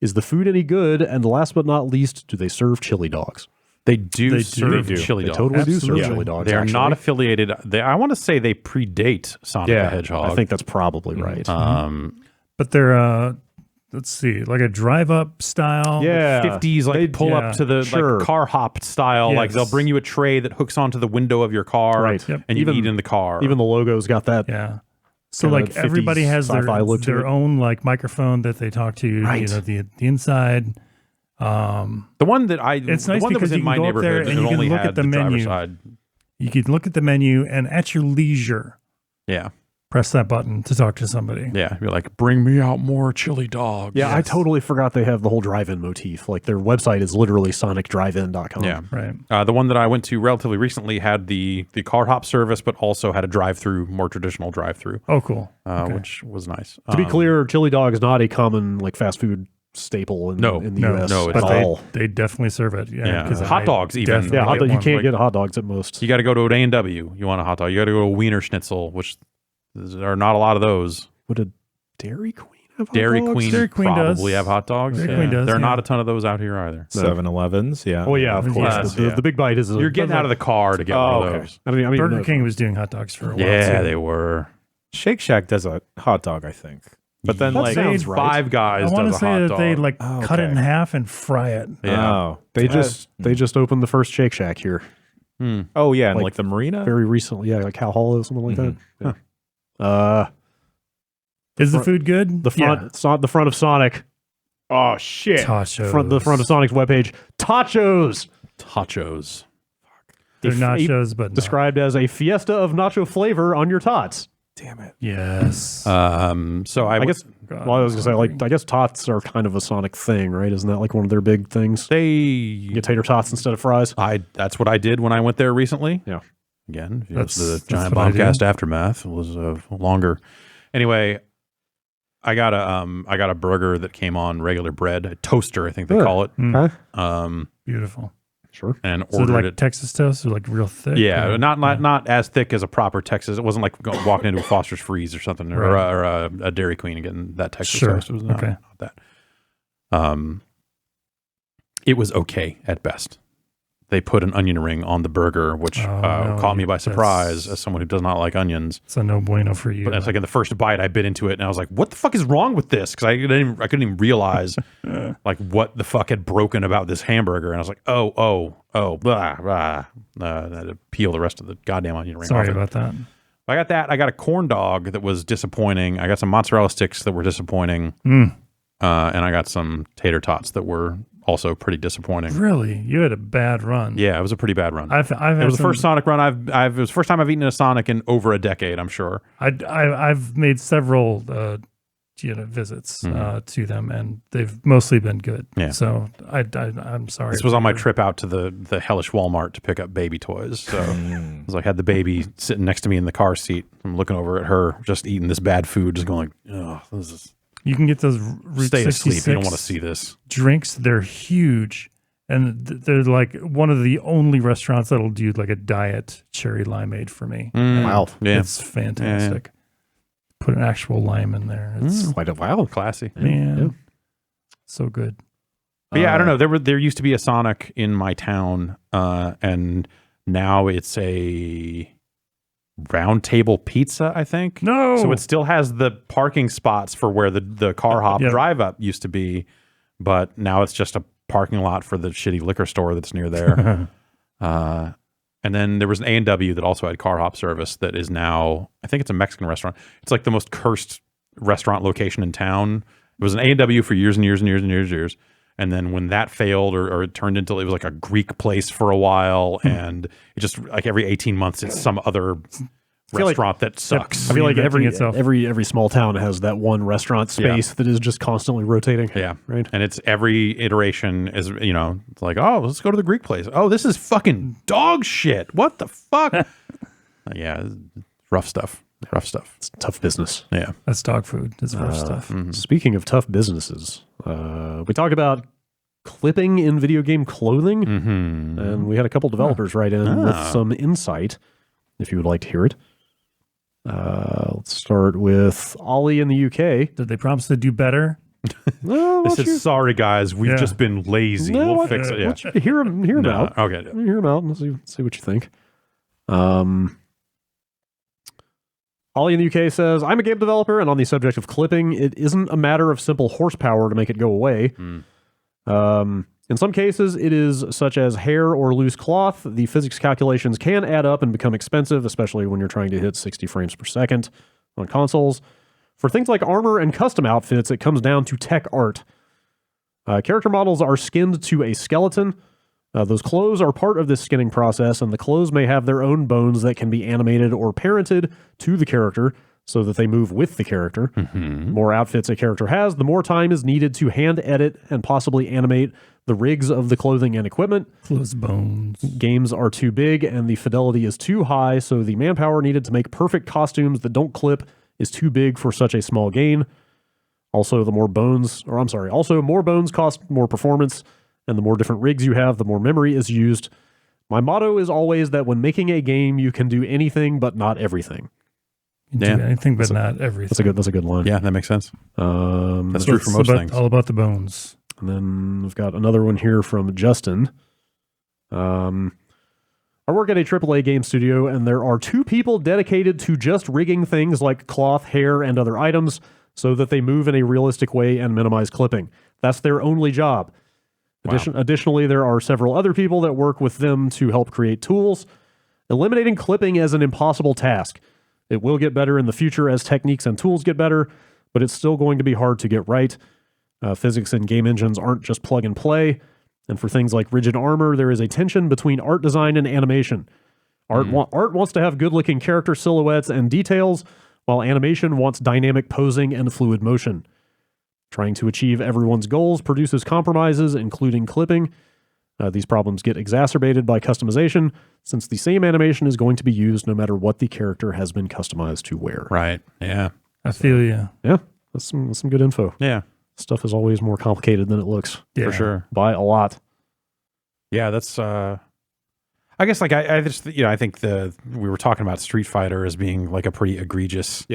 Is the food any good? And last but not least, do they serve chili dogs? They do They serve do. chili They dogs. totally do serve Absolutely. chili dogs. They are actually. not affiliated. I want to say they predate Sonic the Hedgehog. I think that's probably right. But they're let's see, like a drive-up style. Yeah. 50s, like They- pull up to the sure. like car hop style. Like Yes. they'll bring you a tray that hooks onto the window of your car, Right. Yep. and you Even- eat in the car. Even the logo's got that. Yeah. So Kinda like everybody 50s has sci-fi look to their it. own like microphone that they talk to. Right. You know, the inside. the one that It's the nice one that was because in you my can go up there neighborhood, and it you can only look had at the driver's menu. side. You can look at the menu and at your leisure Yeah, press that button to talk to somebody. yeah. You're like, bring me out more chili dogs. Yeah, I totally forgot they have the whole drive-in motif. Like their website is literally sonicdrivein.com. Yeah. Right. The one that I went to relatively recently had the car hop service, but also had a drive-through, more traditional drive-through, Oh, cool. which was nice. To be clear, chili dog is not a common like fast food staple in the U.S. no, it's at But all. they definitely serve it. Yeah. Yeah. 'cause Hot I dogs even. definitely Yeah, get you one. can't get hot dogs at most. You got to go to an A&W. You want a hot dog. You got to go to a Wiener Schnitzel, which there are not a lot of those. Would a Dairy Queen have hot Dairy dogs? Queen, Dairy Queen probably does. have hot dogs. Dairy Queen does, There are yeah. not a ton of those out here either. 7-Elevens, yeah. Oh yeah, of course. Yes, The big bite is. You're getting out of the car to get one of okay. those. I mean, Burger King was doing hot dogs for a while. Yeah, too. they were. Shake Shack does a hot dog, I think. But then, That like, sounds right. Five Guys I want to does a say hot that dog. they like Oh, cut it okay. in half and fry it. Yeah. oh, They just opened the first Shake Shack here oh yeah, and like, like the marina. very recently. Yeah, like Cal Hollow, something like that. Yeah. Is the food good? The front, the front of Sonic. Oh shit! Tachos. The front of Sonic's webpage. Tachos. Tachos. They're A- nachos, but Described as a fiesta of nacho flavor on your tots. Damn it. yes. So I guess. God, Well, I was gonna say, like, I guess tots are kind of a Sonic thing, right? Isn't that like one of their big things? You they. get tater tots instead of fries. That's what I did when I went there recently. Yeah. Again, That's- the that's giant what I do. Bombcast aftermath was longer. Anyway, I got a burger that came on regular bread, a toaster, I think they Good. call it. Okay. Beautiful. Sure. And So ordered like it. Texas toast or like real thick? Yeah, or- not as thick as a proper Texas. It wasn't like walking into a Foster's Freeze or something, or, Right. or a Dairy Queen and getting that Texas Sure. toast. It was not, Okay. not that. It was okay at best. They put an onion ring on the burger, which Oh, no, caught me by that's- surprise as someone who does not like onions. It's a no bueno for you. But that's like in the first bite, I bit into it and I was like, "What the fuck is wrong with this?" Because I couldn't even realize like what the fuck had broken about this hamburger. And I was like, "Oh, blah blah." I had to peel the rest of the goddamn onion ring Sorry off it. about that. I got that. I got a corn dog that was disappointing. I got some mozzarella sticks that were disappointing, Mm. and I got some tater tots that were also pretty disappointing. Really? You had a bad run. Yeah, it was a pretty bad run. I've It had was the some- first Sonic run it was the first time I've eaten a Sonic in over a decade, I'm sure. I've made several visits to them, and they've mostly been good. Yeah. So I'm sorry. This was on my trip out to the hellish Walmart to pick up baby toys. So I was like, had the baby sitting next to me in the car seat. I'm looking over at her, just eating this bad food, just going, "Oh, this is You can get those Route stay asleep. You don't 66 want to see this." drinks. They're huge, and they're like one of the only restaurants that'll do like a diet cherry limeade for me. Wow. Yeah, It's fantastic. Put an actual lime in there. It's Quite a while. classy. man, so good. But yeah, I don't know. There used to be a Sonic in my town, and now it's a Round Table Pizza, I think. No, So it still has the parking spots for where the car hop Yeah. drive up used to be, but now it's just a parking lot for the shitty liquor store that's near there. And then there was an A&W that also had car hop service that is now, I think it's a Mexican restaurant. It's like the most cursed restaurant location in town. It was an A&W for years and years and years and years and years. And then when that failed, or it turned into, it was like a Greek place for a while, and it just like every 18 months, it's some other restaurant that sucks. I feel like Reinventing every small town has that one restaurant space that is just constantly rotating. Yeah. Right. And it's every iteration is, it's like, oh, let's go to the Greek place. Oh, this is fucking dog shit. What the fuck? Yeah. Rough stuff. Rough stuff. It's tough business. Yeah. That's dog food. It's rough stuff. Speaking of tough businesses, we talk about clipping in video game clothing, and we had a couple developers write in with some insight, if you would like to hear it. Let's start with Ollie in the UK. Did they promise to do better? This is sorry, guys. We've just been lazy. We'll fix it. Yeah. Hear him out. Okay. Hear him out and see what you think. Ollie in the UK says, I'm a game developer, and on the subject of clipping, it isn't a matter of simple horsepower to make it go away. In some cases, it is such as hair or loose cloth. The physics calculations can add up and become expensive, especially when you're trying to hit 60 frames per second on consoles. For things like armor and custom outfits, it comes down to tech art. Character models are skinned to a skeleton. Those clothes are part of this skinning process, and the clothes may have their own bones that can be animated or parented to the character so that they move with the character. The more outfits a character has, the more time is needed to hand edit and possibly animate the rigs of the clothing and equipment. Close bones. Games are too big and the fidelity is too high, so the manpower needed to make perfect costumes that don't clip is too big for such a small gain. Also, more bones cost more performance, and the more different rigs you have, the more memory is used. My motto is always that when making a game, you can do anything but not everything. Do anything but not everything. That's a good line. Yeah, that makes sense. That's true for most things. All about the bones. And then we've got another one here from Justin. I work at a AAA game studio, and there are 2 people dedicated to just rigging things like cloth, hair, and other items so that they move in a realistic way and minimize clipping. That's their only job. Additionally, there are several other people that work with them to help create tools. Eliminating clipping is an impossible task. It will get better in the future as techniques and tools get better, but it's still going to be hard to get right. Physics and game engines aren't just plug and play. And for things like rigid armor, there is a tension between art design and animation. Art wants to have good-looking character silhouettes and details, while animation wants dynamic posing and fluid motion. Trying to achieve everyone's goals produces compromises, including clipping. These problems get exacerbated by customization, since the same animation is going to be used no matter what the character has been customized to wear. Right. Yeah. I feel you. Yeah. That's some good info. Yeah. Stuff is always more complicated than it looks. Yeah. For sure. By a lot. Yeah, that's I guess like I just I think we were talking about Street Fighter as being like a pretty egregious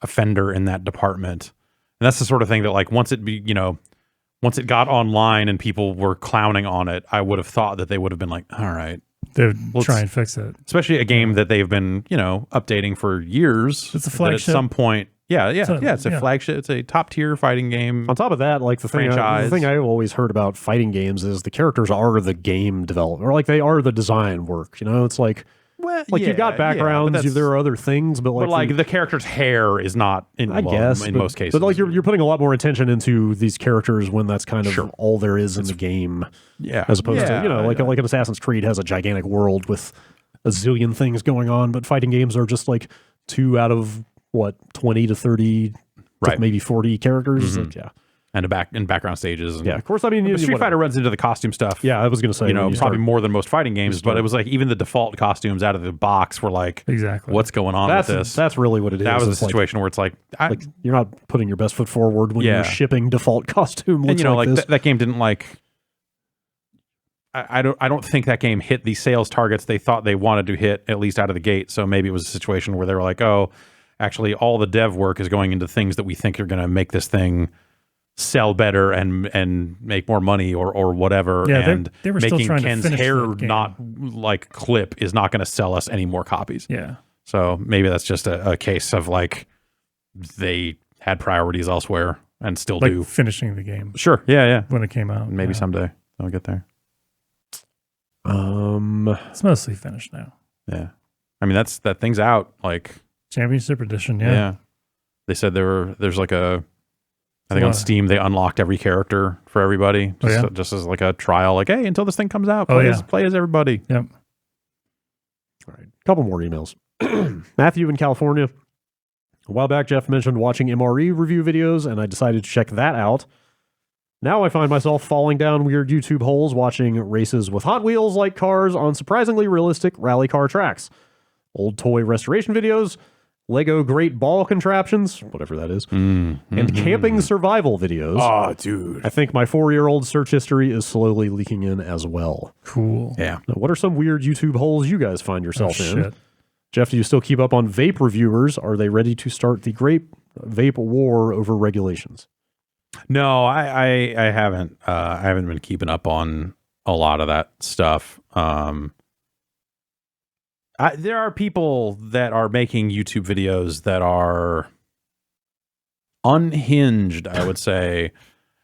offender in that department. And that's the sort of thing that like once it got online and people were clowning on it, I would have thought that they would have been like, all right, they'll try and fix it. Especially a game that they've been, updating for years. It's a flagship. At some point, it's a flagship. It's a top tier fighting game. On top of that, like the thing I've always heard about fighting games is the characters are the game development, or like they are the design work. It's like. Well, you've got backgrounds, there are other things, but the character's hair is not involved in most cases. But like you're putting a lot more attention into these characters when that's kind of all there is in the game. Yeah. As opposed to, like an Assassin's Creed has a gigantic world with a zillion things going on, but fighting games are just like 2 out of 20 to 30 to maybe 40 characters. Mm-hmm. Like, and background stages. And, of course. I mean, Street Fighter runs into the costume stuff. Yeah, I was going to say, probably more than most fighting games. But it was like even the default costumes out of the box were like, exactly, what's going on with this? That's really what it is. That was a situation where it's like you're not putting your best foot forward when you're shipping default costume. And that game didn't like. I don't think that game hit the sales targets they thought they wanted to hit, at least out of the gate. So maybe it was a situation where they were like, oh, actually, all the dev work is going into things that we think are going to make this thing sell better and make more money or whatever. Yeah, and they were still making trying Ken's to finish hair the game. not like clip is not going to sell us any more copies. Yeah. So maybe that's just a case of like they had priorities elsewhere and still like do. Finishing the game. Sure. Yeah. When it came out. Maybe someday they'll get there. It's mostly finished now. Yeah. I mean, that thing's out. Like Championship Edition. yeah. They said there's like a I think on Steam they unlocked every character for everybody, just as like a trial. Like, hey, until this thing comes out, play as everybody. Yep. All right, a couple more emails. Matthew in California. A while back, Jeff mentioned watching MRE review videos, and I decided to check that out. Now I find myself falling down weird YouTube holes watching races with Hot Wheels-like cars on surprisingly realistic rally car tracks. Old toy restoration videos, Lego Great Ball contraptions, whatever that is, and camping survival videos. Oh, dude. I think my 4-year-old search history is slowly leaking in as well. Cool. Yeah. Now, what are some weird YouTube holes you guys find yourself in? Shit. Jeff, do you still keep up on vape reviewers? Are they ready to start the great vape war over regulations? No, I haven't. I haven't been keeping up on a lot of that stuff. There are people that are making YouTube videos that are unhinged, I would say,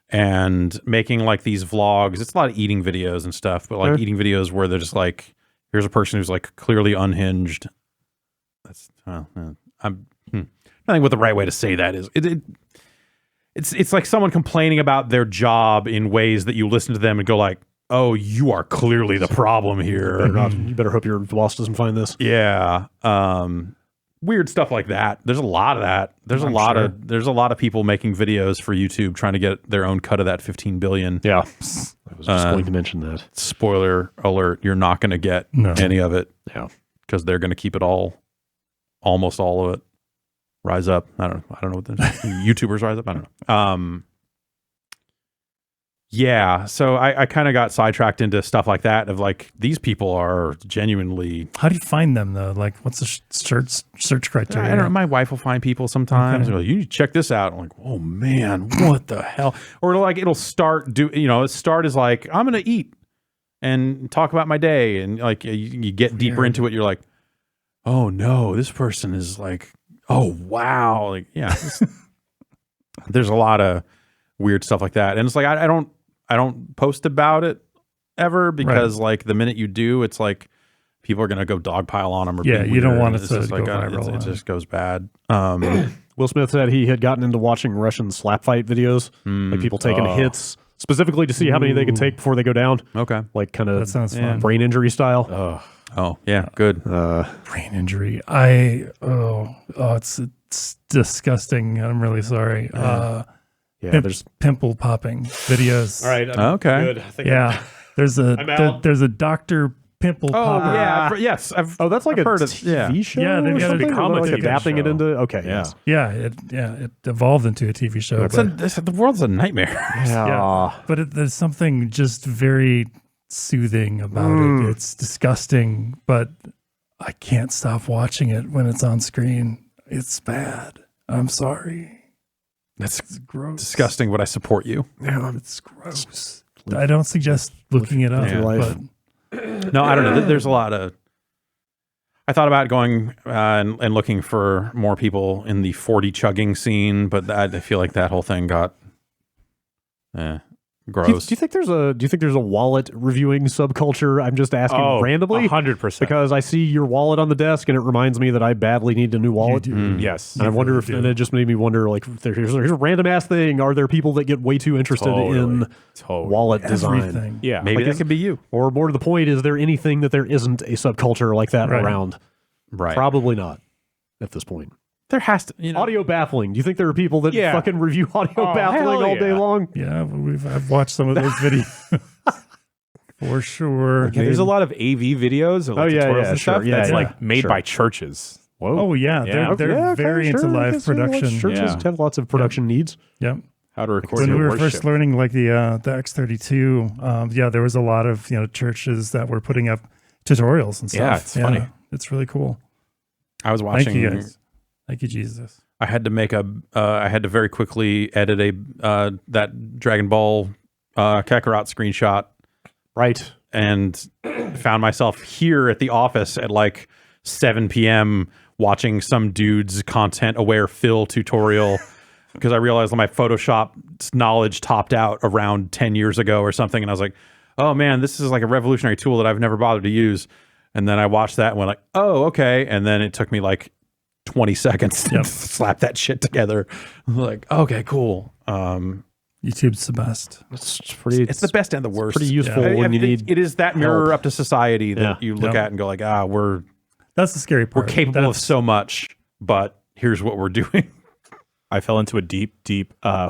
and making like these vlogs. It's a lot of eating videos and stuff, but like eating videos where they're just like, here's a person who's like clearly unhinged. That's I think what the right way to say that is. It's like someone complaining about their job in ways that you listen to them and go like, oh, you are clearly the problem here. You better hope your boss doesn't find this. Yeah. Weird stuff like that. There's a lot of that. There's a lot of people making videos for YouTube trying to get their own cut of that 15 billion. Yeah. I was just going to mention that. Spoiler alert, you're not going to get any of it. Yeah. Because they're going to keep it almost all of it. Rise up. I don't know what the YouTubers rise up. I don't know. Yeah, so I kind of got sidetracked into stuff like that of like, these people are genuinely... How do you find them though? Like, what's the search criteria? I don't know. My wife will find people sometimes. Okay. Like, you need to check this out. I'm like, oh man, what the hell? Or like it'll start as like, I'm going to eat and talk about my day. And like you get deeper into it. You're like, oh no, this person is like, oh wow. Like, yeah, there's a lot of weird stuff like that. And it's like, I don't post about it ever because like the minute you do, it's like people are going to go dogpile on them. Or you don't want it to just go like, viral. it just goes bad. Will Smith said he had gotten into watching Russian slap fight videos, like people taking hits specifically to see how many they can take before they go down. Okay. Like kind That of sounds fun. brain injury style. Oh yeah. Good. Brain injury. It's disgusting. I'm really sorry. There's pimple popping videos. all right. Okay. Good. I think Yeah. There's a I'm out. there's a Dr. Pimple popper. yeah. Yes. that's like I've a heard of- TV show. Yeah, they've or got to something? become Or a like TV adapting it show. into. Okay. Yeah. It evolved into a TV show. The world's a nightmare. Yeah. But there's something just very soothing about it. It's disgusting, but I can't stop watching it when it's on screen. It's bad. I'm sorry. That's Gross. disgusting, but I support you. Yeah, it's gross. I don't suggest looking it up. your life. But No, I don't know. There's a lot of... I thought about going and looking for more people in the 40 chugging scene, but I feel like that whole thing got gross. Do you think there's a wallet reviewing subculture? I'm just asking randomly 100%. because I see your wallet on the desk and it reminds me that I badly need a new wallet. Yes. And I wonder if, and it just made me wonder, like, here's a random ass thing. Are there people that get way too interested in wallet design? everything. Yeah. Maybe like, that could be you. Or more to the point, is there anything that there isn't a subculture like that Right. around? Right. Probably not at this point. There has to... Audio baffling. Do you think there are people that fucking review audio baffling all day long? Yeah, I've watched some of those videos for sure. Yeah, there's a lot of AV videos of like tutorials and sure. stuff Yeah, that's yeah. like made Sure. by churches. Whoa. Oh yeah, Yeah. they're very into live production. Churches Yeah. have lots of production needs. Yep. How to record When your we were worship. first learning like the X32, there was a lot of churches that were putting up tutorials and stuff. Yeah, it's funny. It's really cool. I was watching... Thank you guys. Thank you, Jesus. I had to make I had to very quickly edit that Dragon Ball Kakarot screenshot. Right. And found myself here at the office at like 7 p.m. watching some dude's content-aware fill tutorial because I realized that my Photoshop knowledge topped out around 10 years ago or something. And I was like, oh man, this is like a revolutionary tool that I've never bothered to use. And then I watched that and went like, oh, okay. And then it took me like 20 seconds to Yep. slap that shit together. Like, okay, cool. YouTube's the best. It's pretty. It's the best and the worst. pretty useful I when you think need. it is that mirror help. up to society that Yeah. you look Yep. at and go like, we're That's the scary part. capable of That's- so much, but here's what we're doing. I fell into a deep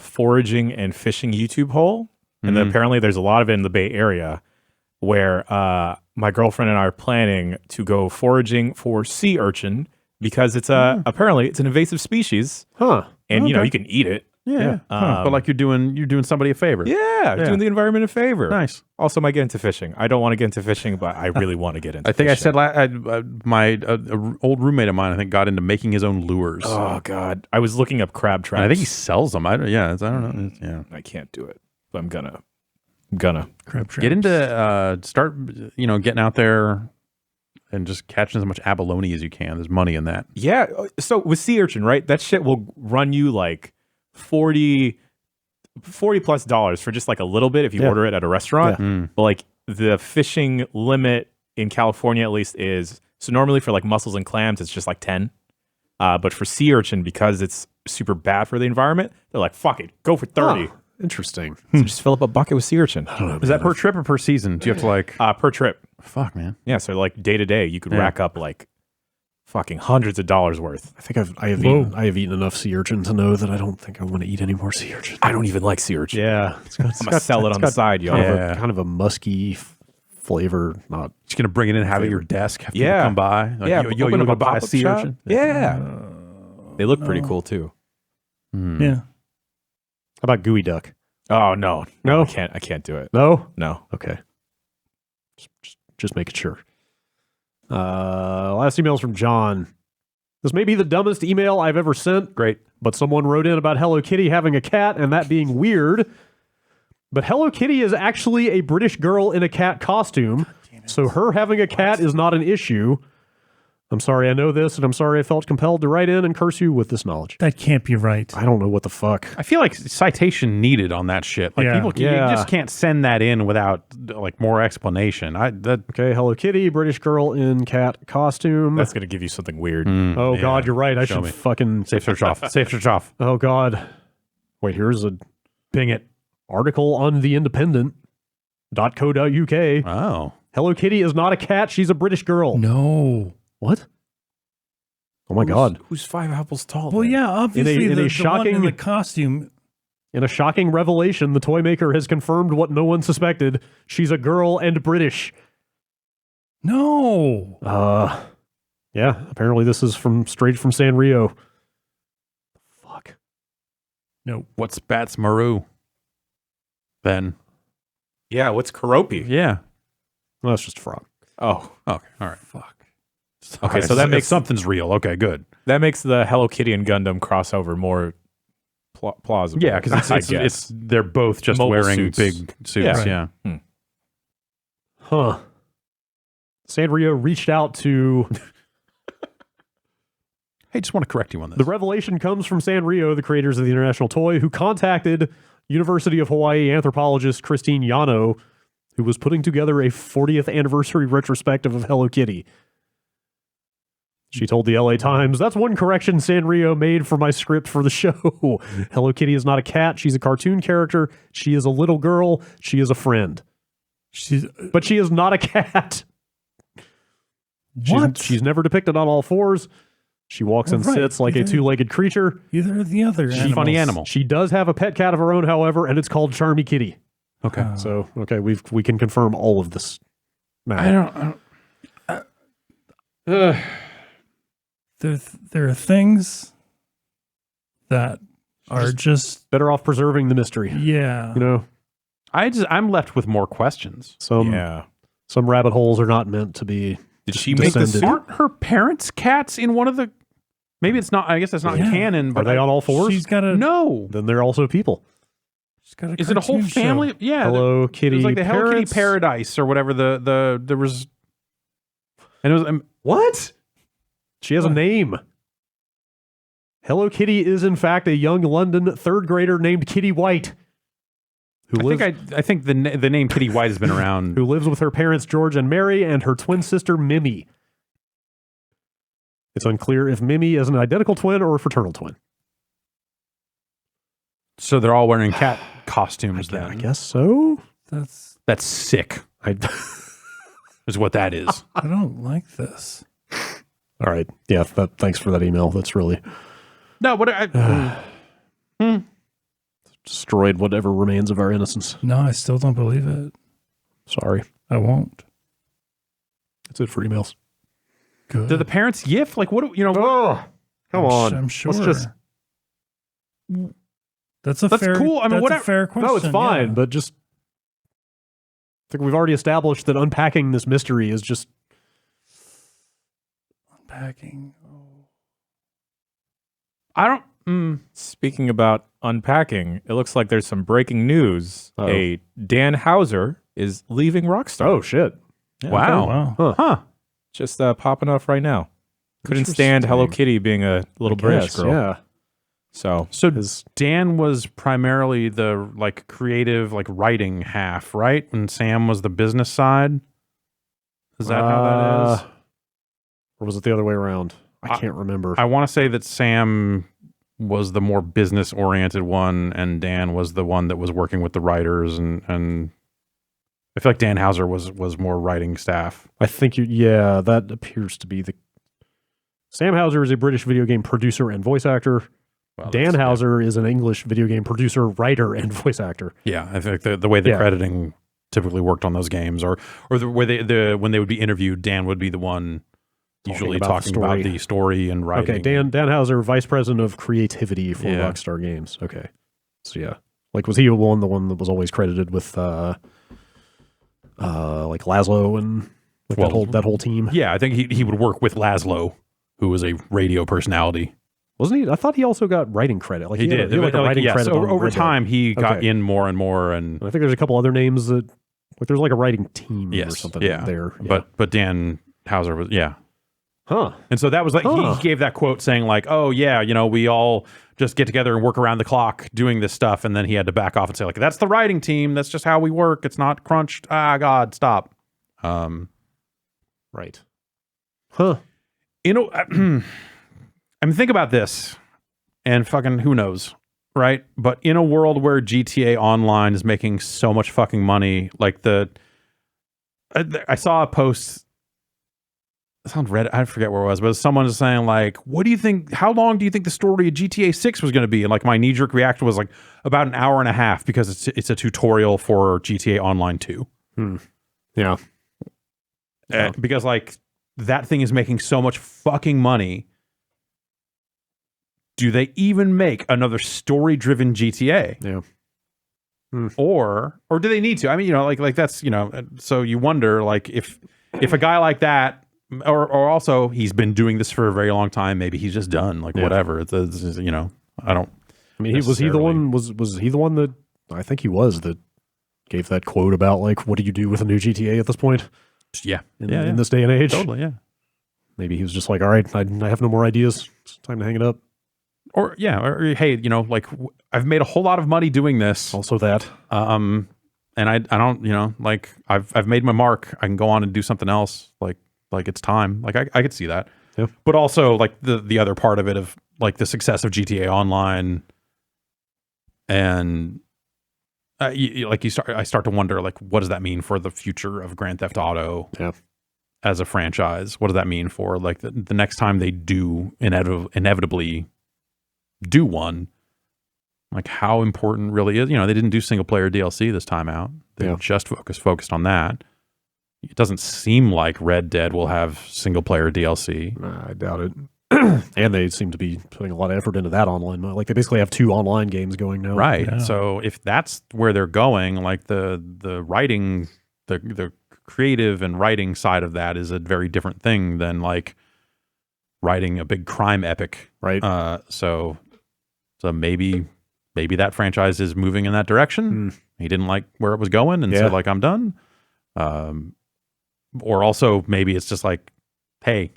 foraging and fishing YouTube hole. And then apparently there's a lot of it in the Bay Area where my girlfriend and I are planning to go foraging for sea urchin because it's apparently it's an invasive species. Huh. And, you know, you can eat it. Yeah. But like you're doing somebody a favor. Yeah, doing the environment a favor. Nice. Also, might get into fishing. I don't want to get into fishing, but I really want to get into I think fishing. I said my old roommate of mine, I think, got into making his own lures. Oh, God. I was looking up crab traps. And I think he sells them. I don't know. Yeah. I can't do it. But I'm gonna. Crab traps. Get into start, getting out there and just catching as much abalone as you can. There's money in that. Yeah. So with sea urchin, right? That shit will run you like $40 plus for just like a little bit if you order it at a restaurant. But like the fishing limit in California at least is, so normally for like mussels and clams, it's just like 10. But for sea urchin, because it's super bad for the environment, they're like, fuck it, go for 30. Interesting. So just fill up a bucket with sea urchin. Is that per trip or per season? Do you have to like? Per trip. Fuck, man. Yeah, so like day to day, you could rack up like fucking hundreds of dollars worth. I think I have eaten enough sea urchin to know that I don't think I want to eat any more sea urchin. I don't even like sea urchin. Yeah, I'm gonna sell it on the side, yo. Kind of a musky flavor. Not Just gonna bring it in, have it at your desk. Have people Yeah. come by. Like, Yeah, you open want up to a buy a pop-up sea shop. urchin? Yeah. They look pretty cool too. Yeah. how about gooey duck? Oh no. No? I can't do it. No. No. Okay. Just making sure. Last email's from John. This may be the dumbest email I've ever sent. Great. But someone wrote in about Hello Kitty having a cat and that being weird. But Hello Kitty is actually a British girl in a cat costume, so her having a cat is not an issue. I'm sorry I know this, and I'm sorry I felt compelled to write in and curse you with this knowledge. That can't be right. I don't know what the fuck. I feel like citation needed on that shit. Like Yeah. you just can't send that in without like more explanation. Okay, Hello Kitty, British girl in cat costume. That's gonna give you something weird. Oh yeah. God, you're right. I Show should me. fucking safe search off. Safe search off. Oh God. Wait, here's a Bing it. article on the Independent.co.uk. Oh. Hello Kitty is not a cat, she's a British girl. No. What? Oh my God. Who's 5 apples tall? Well, then? yeah, obviously in a the one in shocking- the costume. In a shocking revelation, the toy maker has confirmed what no one suspected. She's a girl and British. No. Yeah, apparently this is straight from Sanrio. Fuck. No. What's Bats Maru? Then. Yeah, what's Karopi? Yeah. Well, that's just a frog. Oh. Okay. All right. Fuck. Okay, so that makes something's real. Okay, good. that makes the Hello Kitty and Gundam crossover more plausible. Yeah, because I guess. it's they're both just Mobile wearing suits. big suits. Yeah. Yeah. Huh. Sanrio reached out to... Hey, just want to correct you on this. The revelation comes from Sanrio, the creators of the International Toy, who contacted University of Hawaii anthropologist Christine Yano, who was putting together a 40th anniversary retrospective of Hello Kitty. She told the LA Times, "That's one correction Sanrio made for my script for the show. Hello Kitty is not a cat. She's a cartoon character. She is a little girl. She is a friend. But she is not a cat. What? She's never depicted on all fours. She walks and Right. sits like a two-legged creature. Either of the other. She's a funny animal. She does have a pet cat of her own, however, and it's called Charmy Kitty. Okay. So, okay, we can confirm all of this now. I don't. There are things that are just Better off preserving the mystery. yeah. You know, I'm left with more questions. some rabbit holes are not meant to be. Did she make the descended. suit? Aren't her parents cats in one of the? Maybe it's not. I guess that's not Yeah. canon. Are But they on all fours? She's got a No. Then they're also people. she's got a Is it a whole cartoon show. family? Yeah. Hello It Kitty. was like the Hello Kitty parrots. Paradise or whatever. There was. And it was. What? She has a name. Hello Kitty is in fact a young London third grader named Kitty White, I think the name Kitty White has been around. who lives with her parents George and Mary and her twin sister Mimi. It's unclear if Mimi is an identical twin or a fraternal twin. So they're all wearing cat costumes then. I guess so. That's sick. Is what that is. I don't like this. All right. Yeah. Thanks for that email. That's really No, what destroyed whatever remains of our innocence. No, I still don't believe it. Sorry. I won't. That's it for emails. Good. do the parents yiff? Like what? You know? Oh, come on. I'm sure. Let's just. That's That's cool. I mean, that's whatever. a fair question. No, it's fine, yeah. but just. I think we've already established that unpacking this mystery is just. Unpacking. I don't. Speaking about unpacking, it looks like there's some breaking news. Uh-oh. A Dan Houser is leaving Rockstar. Oh shit! Yeah, Wow. Wow. Huh. just popping off right now. Couldn't stand Hello Interesting. Kitty being a little British Yes, girl. Yeah. So So His- Dan was primarily the like creative, like writing half, right? And Sam was the business side. Is that how that is? Or was it the other way around? I can't remember. I want to say that Sam was the more business oriented one, and Dan was the one that was working with the writers, and I feel like Dan Houser was more writing staff. I think that appears to be the. Sam Houser is a British video game producer and voice actor. Well, Dan that's- Houser is an English video game producer, writer, and voice actor. Yeah, I think the way the Yeah. crediting typically worked on those games, or when they would be interviewed, Dan would be the one usually talking about the story and writing. Okay, Dan Houser, vice president of creativity for Yeah. Rockstar Games. Okay, so yeah, like was he the one that was always credited with like Laszlo and like Well, that whole team? Yeah, I think he would work with Laszlo, who was a radio personality. Wasn't he? I thought he also got writing credit. Like He had did. like a writing yes, credit on over Red Dead. time, he got Okay. in more and more, and I think there's a couple other names that like there's like a writing team or yes, something yeah, there. Yeah. But Dan Houser was huh? and so that was like he gave that quote saying like, oh yeah, we all just get together and work around the clock doing this stuff, and then he had to back off and say like, that's the writing team, that's just how we work, it's not crunched. God, stop. Right. Huh? I mean, think about this, and fucking who knows, right? But in a world where GTA Online is making so much fucking money, like I saw a post. It sounds Reddit. I forget where it was, but someone was saying like, "What do you think? How long do you think the story of GTA 6 was going to be?" And like my knee jerk reaction was like about an hour and a half because it's a tutorial for GTA Online 2. Yeah. Because like that thing is making so much fucking money. Do they even make another story-driven GTA? Yeah. Or do they need to? I mean, like that's, so you wonder like if a guy like that, or also he's been doing this for a very long time, maybe he's just done, like whatever. It's I don't. I mean, was he the one? Was he the one that I think he was that gave that quote about like, what do you do with a new GTA at this point? Yeah. In this day and age, Totally. Yeah. Maybe he was just like, all right, I have no more ideas. It's time to hang it up. Or hey, like I've made a whole lot of money doing this. Also that. And I don't, like I've made my mark. I can go on and do something else. Like it's time. Like I could see that. Yeah. But also like the other part of it of like the success of GTA Online, and I start to wonder like, what does that mean for the future of Grand Theft Auto? Yeah. As a franchise, what does that mean for like the next time they do inevitably do one? Like how important really is, they didn't do single player DLC this time out. They just focused on that. It doesn't seem like Red Dead will have single player DLC. I doubt it. And they seem to be putting a lot of effort into that online. Like they basically have 2 online games going now. Right. Yeah. So if that's where they're going, like the writing, the creative and writing side of that is a very different thing than like writing a big crime epic. Right. So maybe that franchise is moving in that direction. He didn't like where it was going and said like, I'm done. Or also maybe it's just like, hey,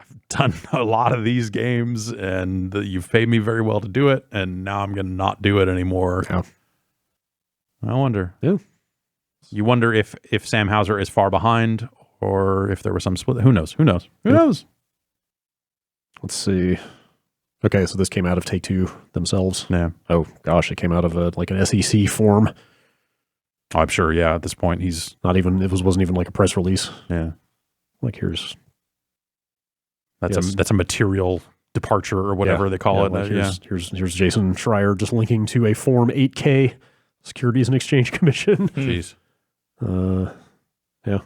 I've done a lot of these games and you've paid me very well to do it, and now I'm going to not do it anymore. Yeah. I wonder. Yeah. You wonder if Sam Houser is far behind or if there was some split. Who knows? Who knows? Let's see. Okay, so this came out of Take-Two themselves. Yeah. Oh gosh, it came out of like an SEC form. Oh, I'm sure. Yeah. At this point, he's Not even wasn't even like a press release. yeah. Like here's That's a material departure or whatever they call it. Like here's Jason Schreier just linking to a Form 8K, Securities and Exchange Commission. Jeez. Yeah.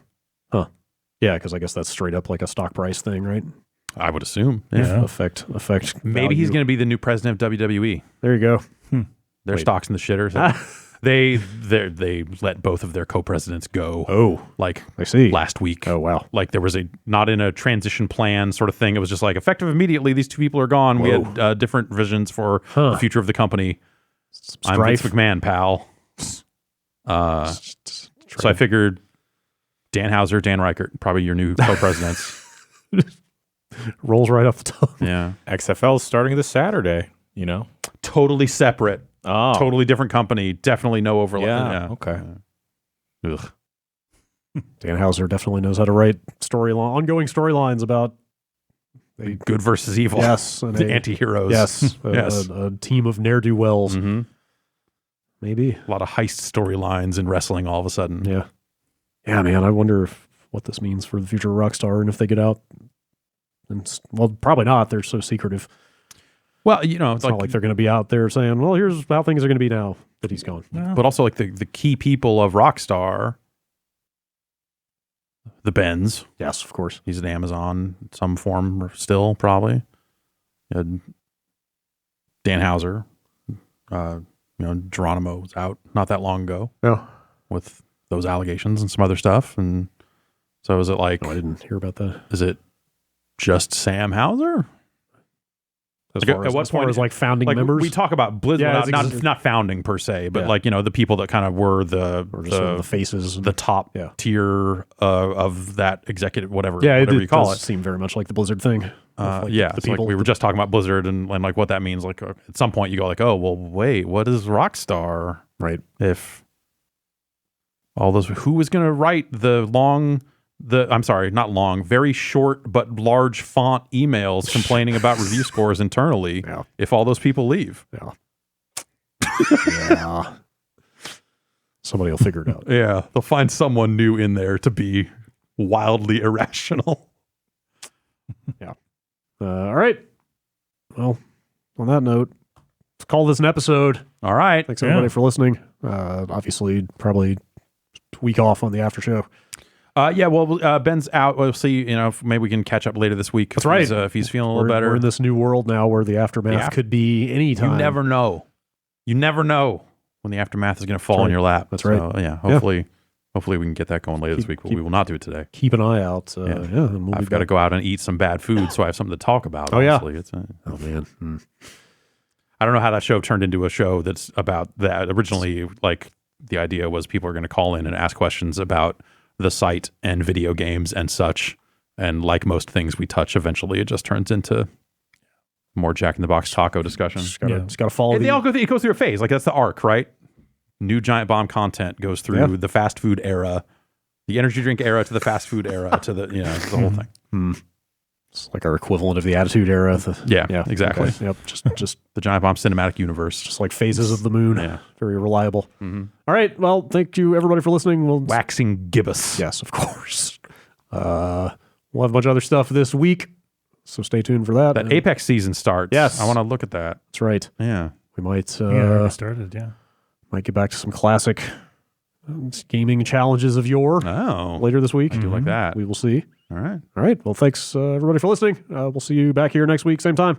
Huh. Yeah, because I guess that's straight up like a stock price thing, right? I would assume. Yeah. Affect. Maybe he's going to be the new president of WWE. There you go. Their stocks in the shitters. They let both of their co-presidents go. Oh, Like I see. last week. Oh wow. Like there was not in a transition plan sort of thing. It was just like effective immediately. These two people are gone. Whoa. We had different visions for the future of the company. I'm Vince McMahon, pal. So I figured Dan Houser, Dan Reichert, probably your new co-presidents. Rolls right off the tongue. Yeah. XFL is starting this Saturday, you know? Totally separate. Oh. Totally different company. Definitely no overlap. Yeah. Okay. Ugh. Dan Houser definitely knows how to write ongoing storylines about Good versus evil. yes, and The anti-heroes. yes, Yes. a team of ne'er-do-wells. Mhm. Maybe. A lot of heist storylines in wrestling all of a sudden. Yeah. Yeah, man. I wonder what this means for the future of Rockstar and if they get out. And well, probably not. They're so secretive. Well, you know, It's not like they're going to be out there saying, "Well, here's how things are going to be now that he's gone." but also like the key people of Rockstar, the Benz. Yes, of course. He's at Amazon in some form still, probably. Dan Houser. Geronimo was out not that long ago Yeah. with those allegations and some other stuff. And so is it like, No, I didn't hear about that. is it just Sam Houser? As Like, far at as, what as far point- as like founding Like members, we talk about Blizzard, Yeah, not founding per se, but Yeah. like, the people that kind of were the or just sort of the faces. the top Yeah. tier of that executive, whatever yeah, whatever it you call does it. seem very much like the Blizzard thing. Of, like, Yeah, the it's like people. we were just talking about Blizzard and like what that means. Like at some point you go like, oh, well, wait, what is Rockstar? Right. If all those, who is going to write I'm sorry, not long, very short but large font emails complaining about review scores internally Yeah. if all those people leave? Yeah. Yeah. Somebody will figure it out. Yeah, they'll find someone new in there to be wildly irrational. All right. Well, on that note, let's call this an episode. All right. Thanks everybody for listening. Obviously, probably week off on the after show. Ben's out. We'll see. Maybe we can catch up later this week. That's right. If he's feeling a little better. We're in this new world now where the aftermath could be anytime. You never know. You never know when the aftermath is going to fall in your lap. That's right. So, yeah. Hopefully we can get that going later this week, but we will not do it today. Keep an eye out. And we'll I've got to go out and eat some bad food, so I have something to talk about. Oh, yeah. Honestly. Oh, man. I don't know how that show turned into a show that's about that. Originally, like, the idea was people are going to call in and ask questions about the site and video games and such. And like most things we touch, eventually it just turns into more Jack in the Box taco discussion. Just got to follow And it goes through a phase. Like, that's the arc, right? New Giant Bomb content goes through the fast food era, the energy drink era to the fast food era to the, the whole thing. It's like our equivalent of the Attitude Era. Yeah, exactly. Okay. Yep. Just The Giant Bomb cinematic universe. just like phases of the moon. Yeah. Very reliable. All right. Well, thank you everybody for listening. We'll Waxing gibbous. Yes, of course. We'll have a bunch of other stuff this week, so stay tuned for that. That Apex season starts. Yes. I want to look at that. That's right. Yeah. We might already started, yeah. might get back to some classic gaming challenges of yore Oh. later this week. I do like that. We will see. All right. All right. Well, thanks everybody for listening. We'll see you back here next week, same time.